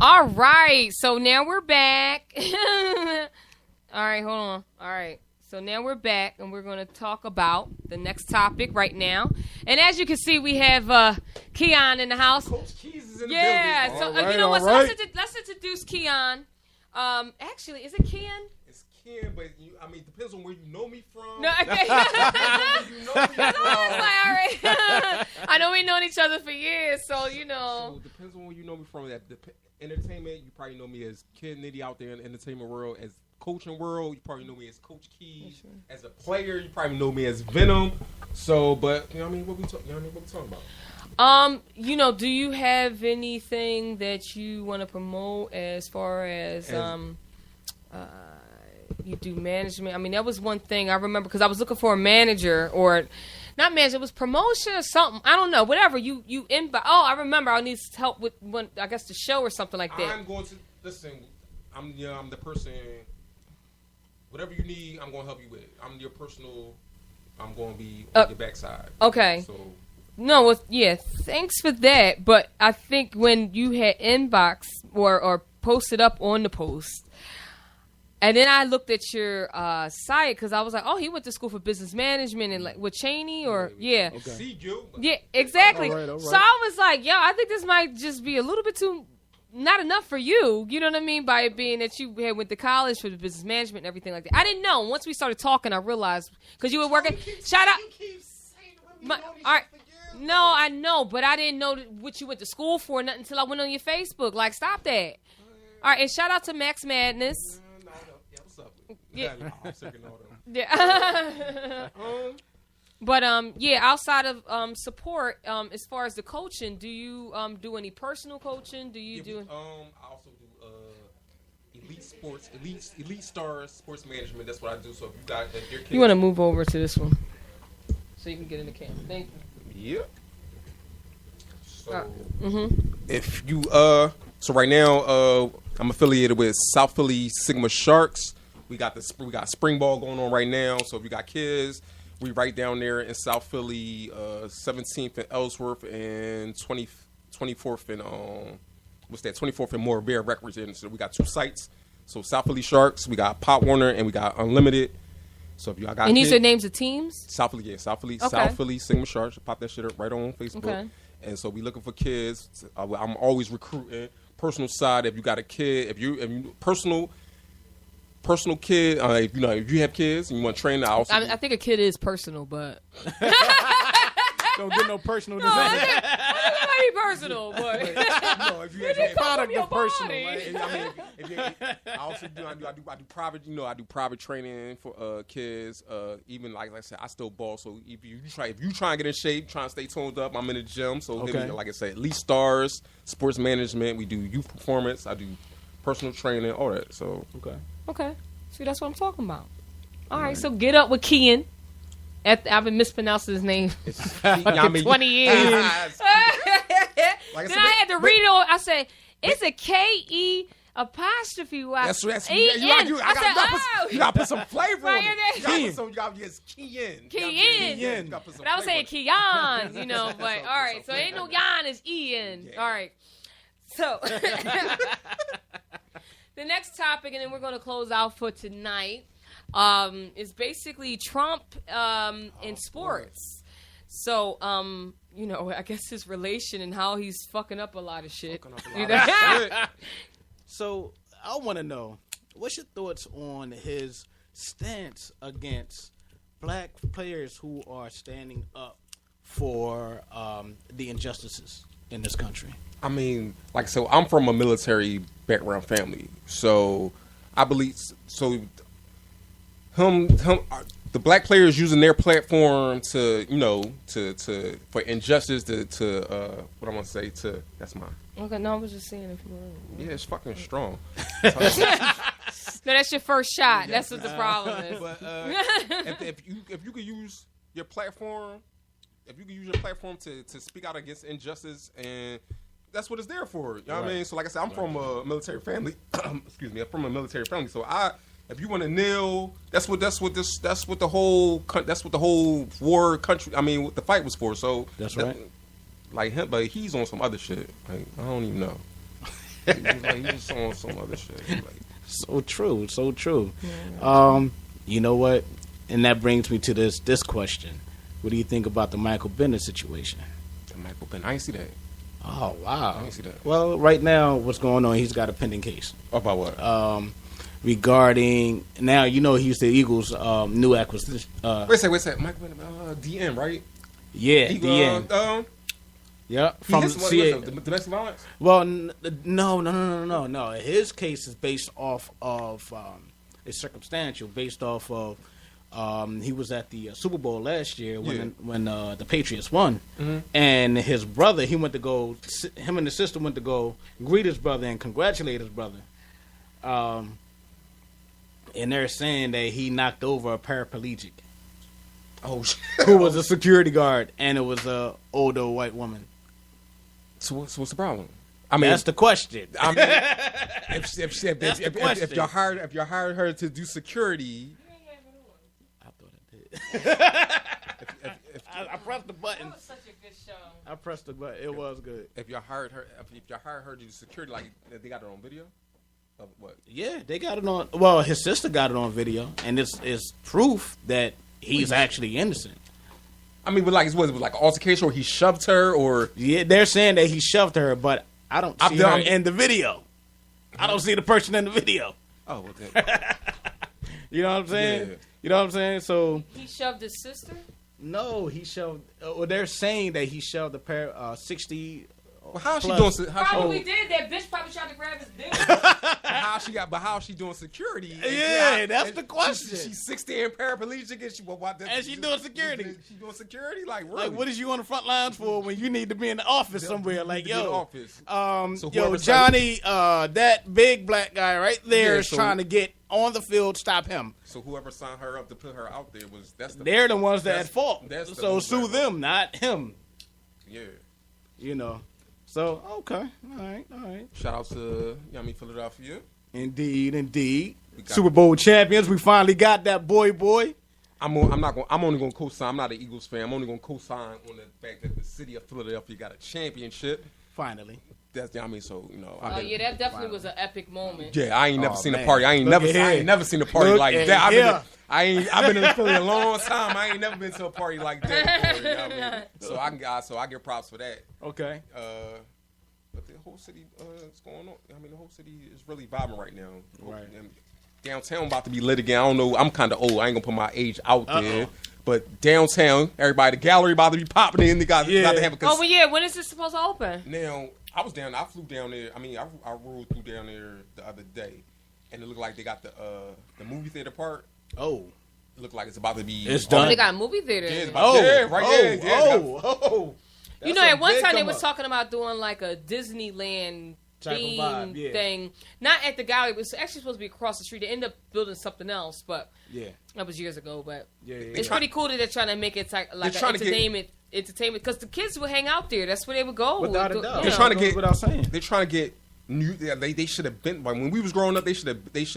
All right, so now we're back. All right, hold on. All right, so now we're back, and we're going to talk about the next topic right now. And as you can see, we have Keon in the house. Coach Keys is in the Yeah, building. so All right, you know what? all So right. let's introduce Keon. Actually, is it Keon? It's Ken, but it depends on where you know me from. No, okay. You know me I was from. like, all right. I know we've known each other for years, so you So know. it depends on where you know me from. That entertainment, you probably know me as Kid Nitty out there in the entertainment world. As coaching world, you probably know me as Coach Keys. As a player, you probably know me as Venom. So, but you know what I mean? What we talking about? Do you have anything that you want to promote as far as you do management? I mean, that was one thing I remember because I was looking for a manager or not manager, it was promotion or something. I don't know, whatever. I remember I need help with I guess the show or something like that. I'm going to listen. I'm the person. Whatever you need, I'm going to help you with. I'm your personal. I'm going to be on your backside. Okay. So. No, thanks for that. But I think when you had inbox or posted up on the post, and then I looked at your site because I was like, oh, he went to school for business management and like with Cheney or yeah. Okay. See you. Yeah, exactly. All right. So I was like, yo, I think this might just be a little bit too not enough for you. You know what I mean? By it being that you had went to college for the business management and everything like that. I didn't know. Once we started talking, I realized because you were working. Shout out. All right. No, I know, but I didn't know what you went to school for nothing until I went on your Facebook. Like, stop that. All right, and shout out to Max Madness. Yeah, what's up? Yeah. I'm sick of all them. Yeah. But outside of support, as far as the coaching, do you do any personal coaching? Do you do? I also do elite sports, elite stars, sports management. That's what I do. So if your kids, You want to move over to this one, so you can get in the camera. Thank you. Yeah. So Mm-hmm. if you so right now I'm affiliated with South Philly Sigma Sharks. We got spring ball going on right now. So if you got kids, we right down there in South Philly, 17th and Ellsworth and 24th and 24th and Moore Bear Records. So we got 2 sites. So South Philly Sharks, we got Pop Warner, and we got Unlimited. So if y'all got And these kids, are names of teams. South Philly, Okay. South Philly Sigma Sharks. Pop that shit up right on Facebook. Okay. And so we looking for kids. I'm always recruiting. Personal side, if you got a kid, if you personal kid, if you have kids and you want to train, I think a kid is personal, but Don't get no personal no, design. it might be personal, but no, if you It have is product of personal, body. right? I also do. I do private. I do private training for kids. Even like I said, I still ball. So if you try and get in shape, trying to stay toned up, I'm in the gym. So hit me, Okay. like I said, Elite Stars, sports management. We do youth performance. I do personal training, all that. So okay. See, that's what I'm talking about. All right, so get up with Kean. I've been mispronouncing his name for 20 years. Like Then I had to read it. I said, "It's a K-E apostrophe Y." That's E-N. you I said, "Oh." you gotta put some flavor Right, on it. and You gotta then- put some. You gotta yes, Keyin. Keyin. You gotta put some But I was flavor saying on it. Keon, but all right. So ain't no Yon, it's Ian. All right. So the next topic, and then we're going to close out for tonight, is basically Trump in sports. So, I guess his relation and how he's fucking up a lot of shit. You know? So I want to know, what's your thoughts on his stance against black players who are standing up for the injustices in this country? I mean, like, so I'm from a military background family, so I believe the black players using their platform to for injustice to what I want to say to that's mine. Okay, no, I was just saying if you want. Yeah, it's fucking strong. No, that's your first shot. That's what the problem is. But if you could use your platform, to speak out against injustice, and that's what it's there for. You know what I mean? So like I said, I'm from a military family. Excuse me, I'm from a military family. So if you want to kneel, that's what the whole war country. I mean, what the fight was for. So That's right. Like him, but he's on some other shit. Like I don't even know. He was on some other shit. Like, So true, so true. You know what? And that brings me to this question. What do you think about the Michael Bennett situation? Michael Bennett, I ain't see that. Oh, wow. I didn't see that. Well, right now, what's going on, he's got a pending case. About what? Regarding, now, you know, he's the Eagles' new acquisition. Wait a second. Michael Bennett, DM, right? Yeah, He, the end. Yeah, from domestic violence. Well, no. His case is based off of it's circumstantial, based off of he was at the Super Bowl last year when the Patriots won, and his brother, him and the sister went to go greet his brother and congratulate his brother, and they're saying that he knocked over a paraplegic. Oh shit! Who was a security guard, and it was a older white woman. So what's the problem? I mean, that's the question. I mean, if you hired her to do security, I thought I did. I pressed the button. That was such a good show. I pressed the button. It was good. if you hired her to do security, like they got it on video. Of what? Yeah, they got it on. Well, his sister got it on video, and it's proof that he's actually innocent. I mean, but like, was it like an altercation, or he shoved her, or Yeah, they're saying that he shoved her, but I don't see her in the video. I don't see the person in the video. oh, well, then, You know what I'm saying? Yeah. You know what I'm saying? So He shoved his sister. no, he shoved. Well, they're saying that he shoved a pair 60. well, how's she plus. doing? Probably did. That bitch probably tried to grab his dick. How's she doing security? Yeah, that's and the question. She's 60 and paraplegic, and she doing security. She doing security, like really? Like, what is you on the front lines for when you need to be in the office somewhere? Like, You need to be in the yo, office. So yo, whoever Johnny, that big black guy right there Yeah, is so- trying to get on the field. Stop him. So whoever signed her up to put her out there They're the ones that at fault. that's the So ones sue that- them, not him. Yeah. You know. So okay, all right. Shout out to Philadelphia. Indeed. got- Super Bowl champions. We finally got that boy. I'm only going to co-sign. I'm not an Eagles fan. I'm only going to co-sign on the fact that the city of Philadelphia got a championship. Finally. That's so Oh yeah, that definitely was an epic moment. Yeah, I ain't never seen man. a party. I ain't Look never at seen a party Look like at that. here. I've been in Philly a long time. I ain't never been to a party like that before. You know what I mean? So I get props for that. Okay. But the whole city is going on. I mean, the whole city is really vibing right now. Right. And downtown about to be lit again. I don't know. I'm kind of old. I ain't gonna put my age out there. But downtown, everybody, the gallery about to be popping in. They got to have a. Oh well, yeah. When is it supposed to open? Now I flew down there. I mean, I rolled through down there the other day, and it looked like they got the movie theater part. Oh. It looked like it's about to be. It's Oh, done. they got a movie theater. Yeah, it's about, You know, at one time they was talking about doing like a Disneyland Type of theme vibe, yeah. thing. Not at the gallery. It was actually supposed to be across the street. They ended up building something else, but Yeah. that was years ago. But Yeah. it's pretty cool that they're trying to make it like an entertainment, because the kids would hang out there. That's where they would go. Without a doubt. They're trying to Goes get. without saying. They're trying to get new. Yeah, they should have been. Like, when we was growing up, they should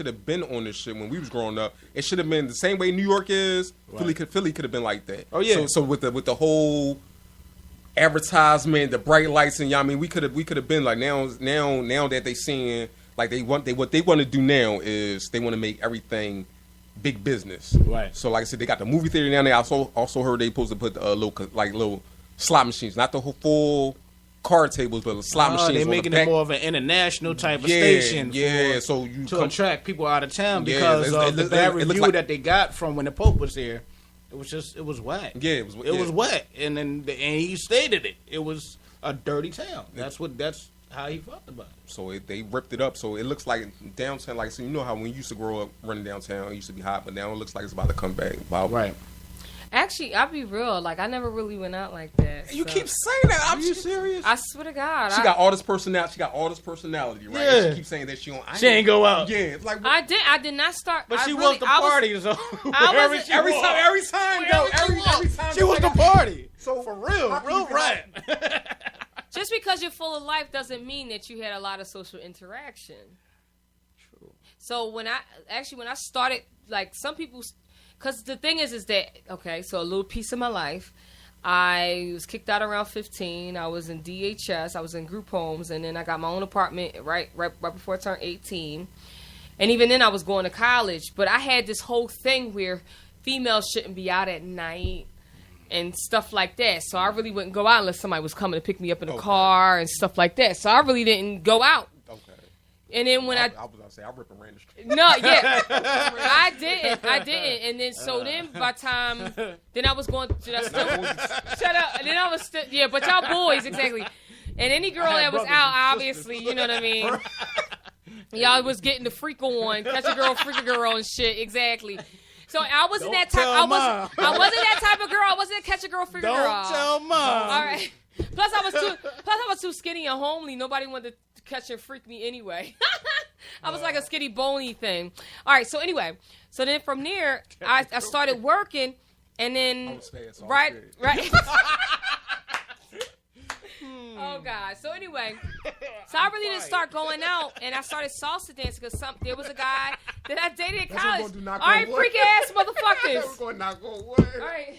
have been on this shit when we was growing up. It should have been the same way New York is. Right. Philly could have been like that. Oh, yeah. So with the whole advertisement, the bright lights, and we could have been like now that they seeing like what they want to do now is they want to make everything big business. Right. So like I said, they got the movie theater down there. I also heard they supposed to put little slot machines, not the whole full card tables, but the slot machines. They're on making the back. it more of an international type of station. Yeah, for- so you to attract people out of town Yeah, because of the bad it looks review like- that they got from when the Pope was here. It was whack. Yeah, it was whack, and he stated it. It was a dirty town. That's how he felt about it. So they ripped it up. So it looks like downtown, like, so you know how when you used to grow up running downtown, it used to be hot, but now it looks like it's about to come back. Right. Actually, I'll be real. Like, I never really went out like that. You so. keep saying that. Are you serious? I swear to God. She got all this personality, right? Yeah. And she keeps saying that She ain't go out. Yeah, it's like I did not start. But I she really, was the party, so wherever she every walked, time, though, every time she was the party. So For real, real rap. Just because you're full of life doesn't mean that you had a lot of social interaction. True. So when I started, like, some people, because the thing is that, okay, so a little piece of my life, I was kicked out around 15. I was in DHS. I was in group homes, and then I got my own apartment right before I turned 18. And even then, I was going to college. But I had this whole thing where females shouldn't be out at night and stuff like that. So I really wouldn't go out unless somebody was coming to pick me up in a car and stuff like that. So I really didn't go out. Okay. And then when I was gonna say I rip and ran the street. No, yeah, I didn't. And then then by the time then I was going to shut up. And then I was still but y'all boys exactly. And any girl that was out, obviously, you know what I mean. Y'all was getting the freak on, catch a girl, freak a girl, and shit. Exactly. So I wasn't that type. I wasn't that type of girl. I wasn't a catch a girl, freak a girl. Don't tell mom. All right. Plus I was too skinny and homely. Nobody wanted to catch and freak me anyway. I was like a skinny bony thing. All right. So anyway, so then from there, I started working, and then right. Oh God! So anyway, so I really didn't start going out, and I started salsa dancing because there was a guy that I dated in college. All right, freak ass motherfuckers. We're going to knock on wood. All right.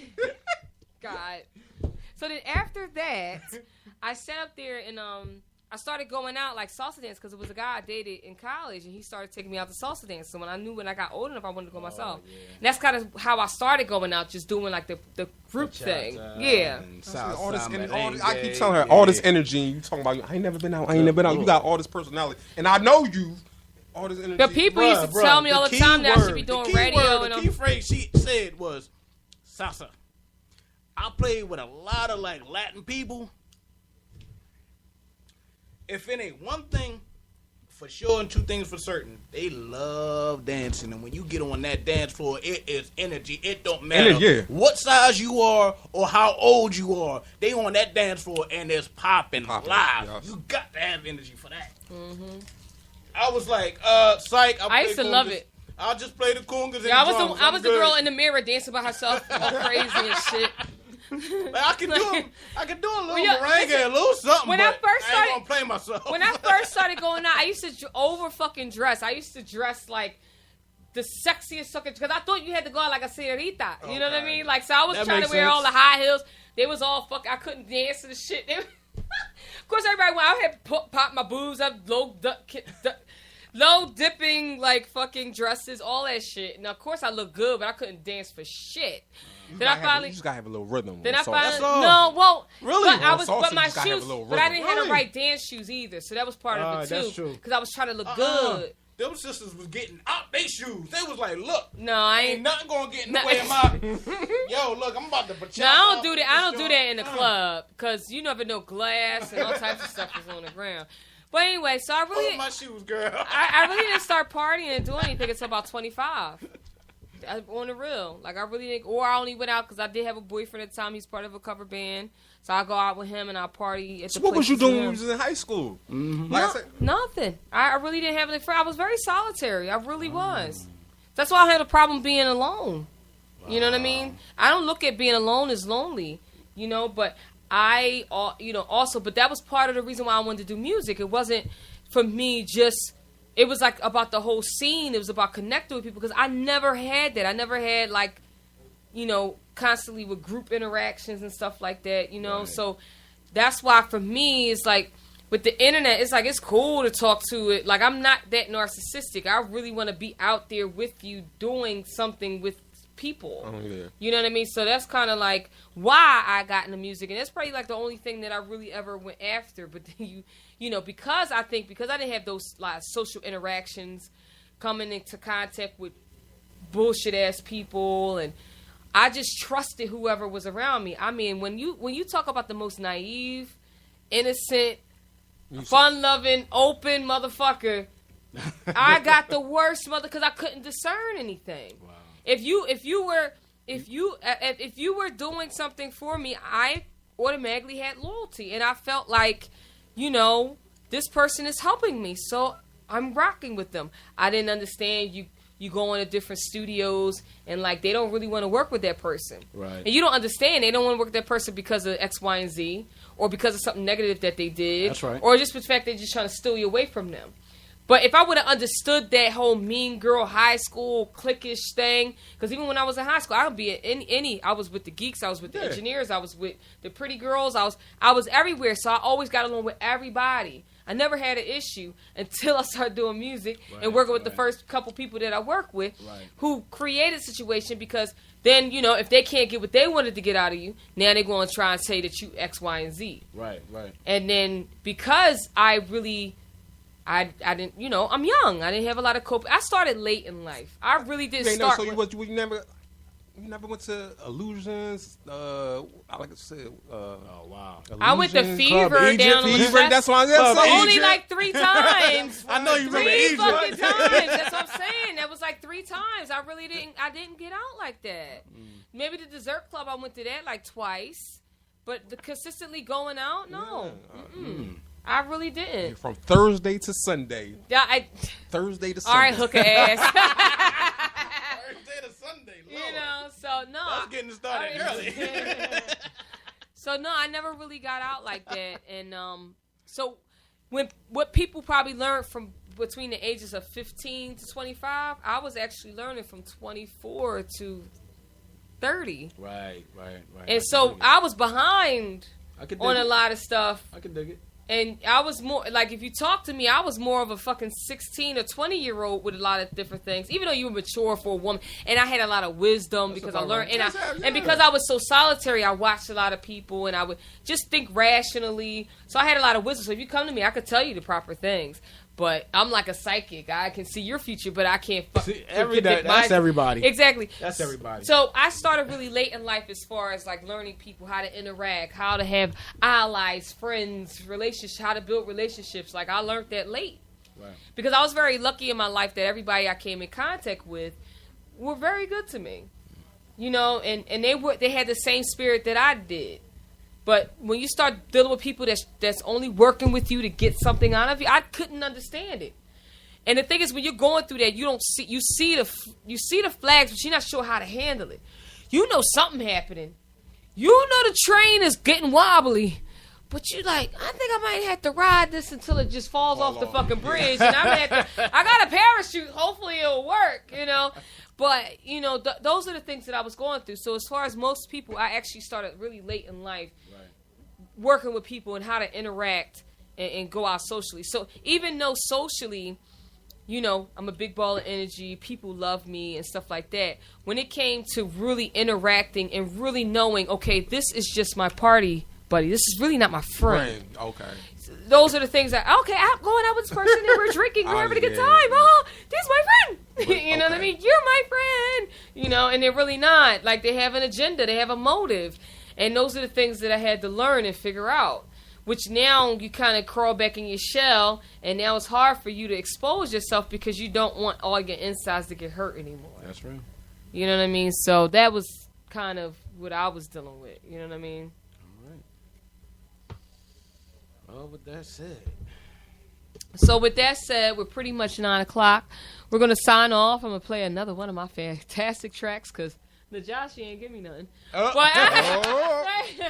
God. So then after that, I sat up there and I started going out like salsa dance because it was a guy I dated in college, and he started taking me out to salsa dance. So when I got old enough, I wanted to go myself. Yeah. And that's kind of how I started going out, just doing like the group thing. Yeah. I keep telling her all this energy, and you talking about I ain't never been out. You got all this personality, and I know you. All this energy. The people used to tell me all the time that I should be doing radio. The key phrase she said was salsa. I played with a lot of like Latin people. If it ain't one thing for sure and two things for certain, they love dancing. And when you get on that dance floor, it is energy. It don't matter what size you are or how old you are. They on that dance floor and there's popping live. Yes. You got to have energy for that. Mm-hmm. I was like, psych. I used to love it. I'll just play the congas. Yeah, I was the girl in the mirror dancing by herself, all crazy and shit. Like, I can do a little merengue, a little something. When I ain't gonna play myself. When I first started going out, I used to over fucking dress. I used to dress like the sexiest fucking, because I thought you had to go out like a señorita. You know what I mean? Like, so I was trying to wear all the high heels. They was all fuck. I couldn't dance to the shit. Of course, everybody went out here pop my boobs up, low dipping like fucking dresses, all that shit. Now, of course, I look good, but I couldn't dance for shit. You just gotta have a little rhythm. Then I finally really. But my shoes, but I didn't have the right dance shoes either, so that was part of it too. Because I was trying to look good. Them sisters was getting out they shoes. They was like, look, no, I ain't nothing gonna get in the way of my. Yo, look, I'm about to. No, I don't do that. I don't do that in the club because you never know, glass and all types of stuff is on the ground. But anyway, so I really, my shoes, girl. I really didn't start partying and doing anything until about 25. On the real, like I really didn't, or I only went out because I did have a boyfriend at the time. He's part of a cover band, so I go out with him and I party. So what was you doing when you was in high school? Mm-hmm. Like I said, nothing. I really didn't have any friends. I was very solitary. I really was. That's why I had a problem being alone. You know what I mean? I don't look at being alone as lonely, you know. But also, but that was part of the reason why I wanted to do music. It wasn't for me just. It was like about the whole scene. It was about connecting with people because I never had that. I never had like, you know, constantly with group interactions and stuff like that, you know. Right. So that's why for me it's like with the internet, it's like it's cool to talk to it. Like I'm not that narcissistic. I really want to be out there with you doing something with people. Oh, yeah. You know what I mean? So that's kind of like why I got into music, and that's probably like the only thing that I really ever went after. But then you know, because I didn't have those like social interactions, coming into contact with bullshit ass people, and I just trusted whoever was around me. I mean, when you talk about the most naive, innocent, fun-loving, open motherfucker, I got the worst mother because I couldn't discern anything. Wow. If you were doing something for me, I automatically had loyalty, and I felt like, you know, this person is helping me, so I'm rocking with them. I didn't understand you go into different studios and like they don't really want to work with that person, right? And you don't understand they don't want to work with that person because of X, Y, and Z, or because of something negative that they did, that's right, or just the fact they're just trying to steal you away from them. But if I would have understood that whole mean girl high school cliquish thing, because even when I was in high school, I would be at any. I was with the geeks, I was with the engineers, I was with the pretty girls, I was everywhere. So I always got along with everybody. I never had an issue until I started doing music and working with the first couple people that I work with, who created a situation. Because then, you know, if they can't get what they wanted to get out of you, now they're going to try and say that you X, Y, and Z. Right. And then because I didn't, you know, I'm young. I didn't have a lot of cope. I started late in life. I really did start. So you never went to Illusions? I like I said. Oh wow! I went to Fever down on the Fever. That's why I'm but saying. only like 3 times. I know you remember Three Egypt. fucking times. That's what I'm saying. That was like 3 times. I really didn't. I didn't get out like that. Maybe the dessert club. I went to that like twice, but the consistently going out, no. I really didn't. From Thursday to Sunday. Yeah, Thursday to all Sunday. right, hooker ass. Thursday to Sunday, Lord. You know, so no. That's getting started early. So no, I never really got out like that, and so what people probably learned from between the ages of 15 to 25, I was actually learning from 24 to 30. Right. And so I was behind I could dig on a it. lot of stuff. I can dig it. And I was more, like, if you talk to me, I was more of a fucking 16 or 20-year-old with a lot of different things. Even though you were mature for a woman. And I had a lot of wisdom because I learned. And because I was so solitary, I watched a lot of people. And I would just think rationally. So I had a lot of wisdom. So if you come to me, I could tell you the proper things. But I'm like a psychic. I can see your future, but I can't predict that's everybody. Exactly. That's everybody. So I started really late in life as far as like learning people, how to interact, how to have allies, friends, relationships, how to build relationships. Like I learned that late. Right. Because I was very lucky in my life that everybody I came in contact with were very good to me. You know, and they had the same spirit that I did. But when you start dealing with people that's only working with you to get something out of you, I couldn't understand it. And the thing is, when you're going through that, you see the flags, but you're not sure how to handle it. You know something happening. You know the train is getting wobbly, but you like, I think I might have to ride this until it just falls off the fucking bridge, and I got a parachute. Hopefully it'll work, you know. But you know, those are the things that I was going through. So as far as most people, I actually started really late in life. Working with people and how to interact and go out socially. So even though socially, you know, I'm a big ball of energy, people love me and stuff like that, when it came to really interacting and really knowing, okay, this is just my party buddy, this is really not my friend. Okay. Those are the things that, okay, I'm going out with this person and we're drinking, we're having a good time. Oh, this is my friend. You know what I mean? You're my friend. You know, and they're really not. Like, they have an agenda. They have a motive. And those are the things that I had to learn and figure out, which now you kind of crawl back in your shell, and now it's hard for you to expose yourself because you don't want all your insides to get hurt anymore. That's right. You know what I mean? So that was kind of what I was dealing with. You know what I mean? All right. Well, with that said. So with that said, we're pretty much 9 o'clock. We're going to sign off. I'm going to play another one of my fantastic tracks because Najashi ain't give me nothing.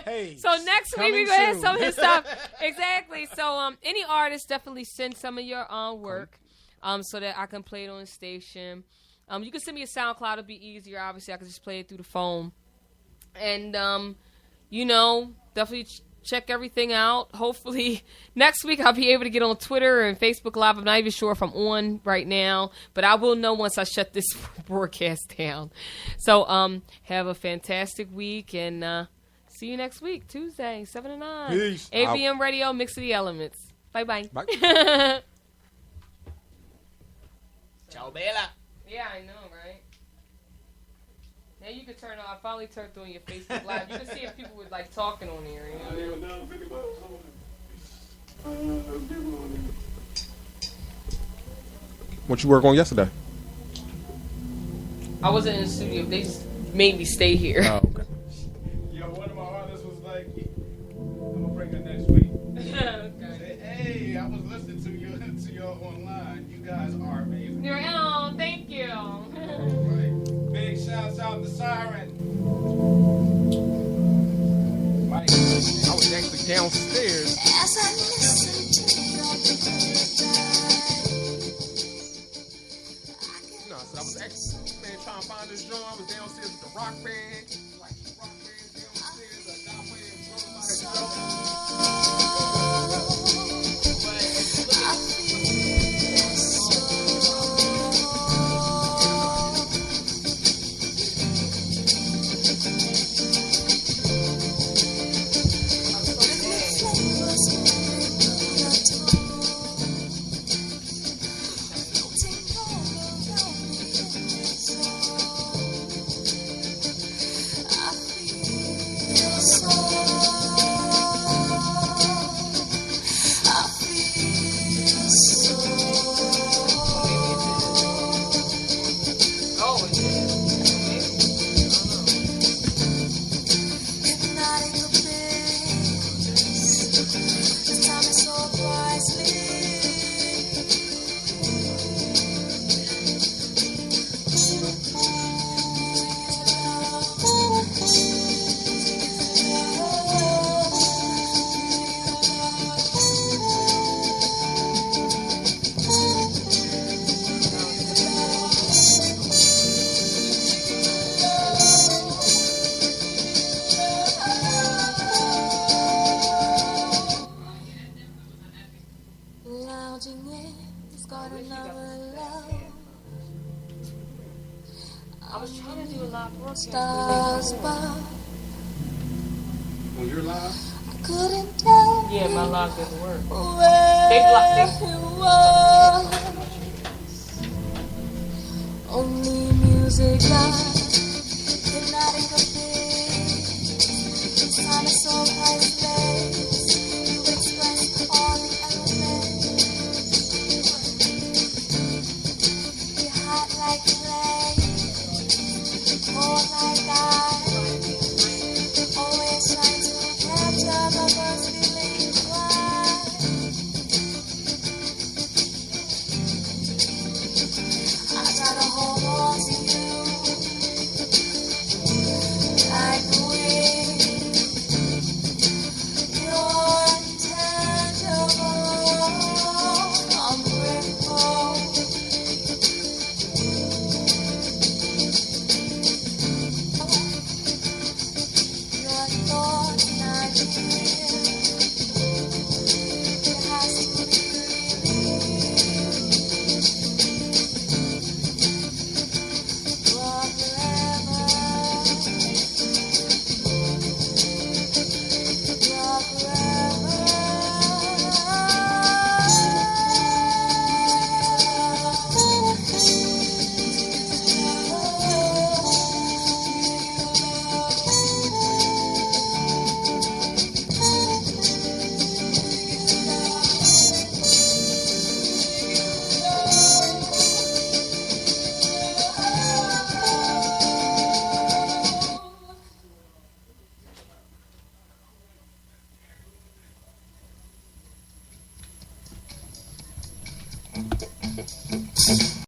Hey, so next week we're going to have some of his stuff. Exactly. So any artist, definitely send some of your work so that I can play it on the station. You can send me a SoundCloud. It'll be easier. Obviously, I can just play it through the phone. And, you know, definitely check everything out. Hopefully next week I'll be able to get on Twitter and Facebook Live. I'm not even sure if I'm on right now, but I will know once I shut this broadcast down. So have a fantastic week, and see you next week, Tuesday, 7 to 9. Peace. ABM Radio, Mix of the Elements. Bye-bye. Bye. Ciao, Bella. Yeah, I know, right? Now you can turn on. I finally turned on your Facebook Live. You can see if people were like talking on here. You know? What you work on yesterday? I wasn't in the studio. They just made me stay here. Oh, okay. Yo, one of my artists was like, I'm gonna bring her next week. Okay. Say, hey, I was listening to your online. You guys are amazing. Oh, thank you. Right. Big shouts out to Siren. Mike. I was actually downstairs. As I listen to your goodbye, rock band, like rock band downstairs, a guy playing drums by himself. Lounging in, it's got another love. I was trying to do a live broadcast. Stars above. When you're live, I couldn't tell Yeah, my live didn't work. where They blocked it. it was. Only music hypnotic a bit. It's time so priceless to express all the elements. You're hot like clay, cold like ice. Always trying to capture the first feeling twice. I gotta hold on to you like the wind. You're intangible, unbreakable. Your thoughts and ideas, it has to be Thank you.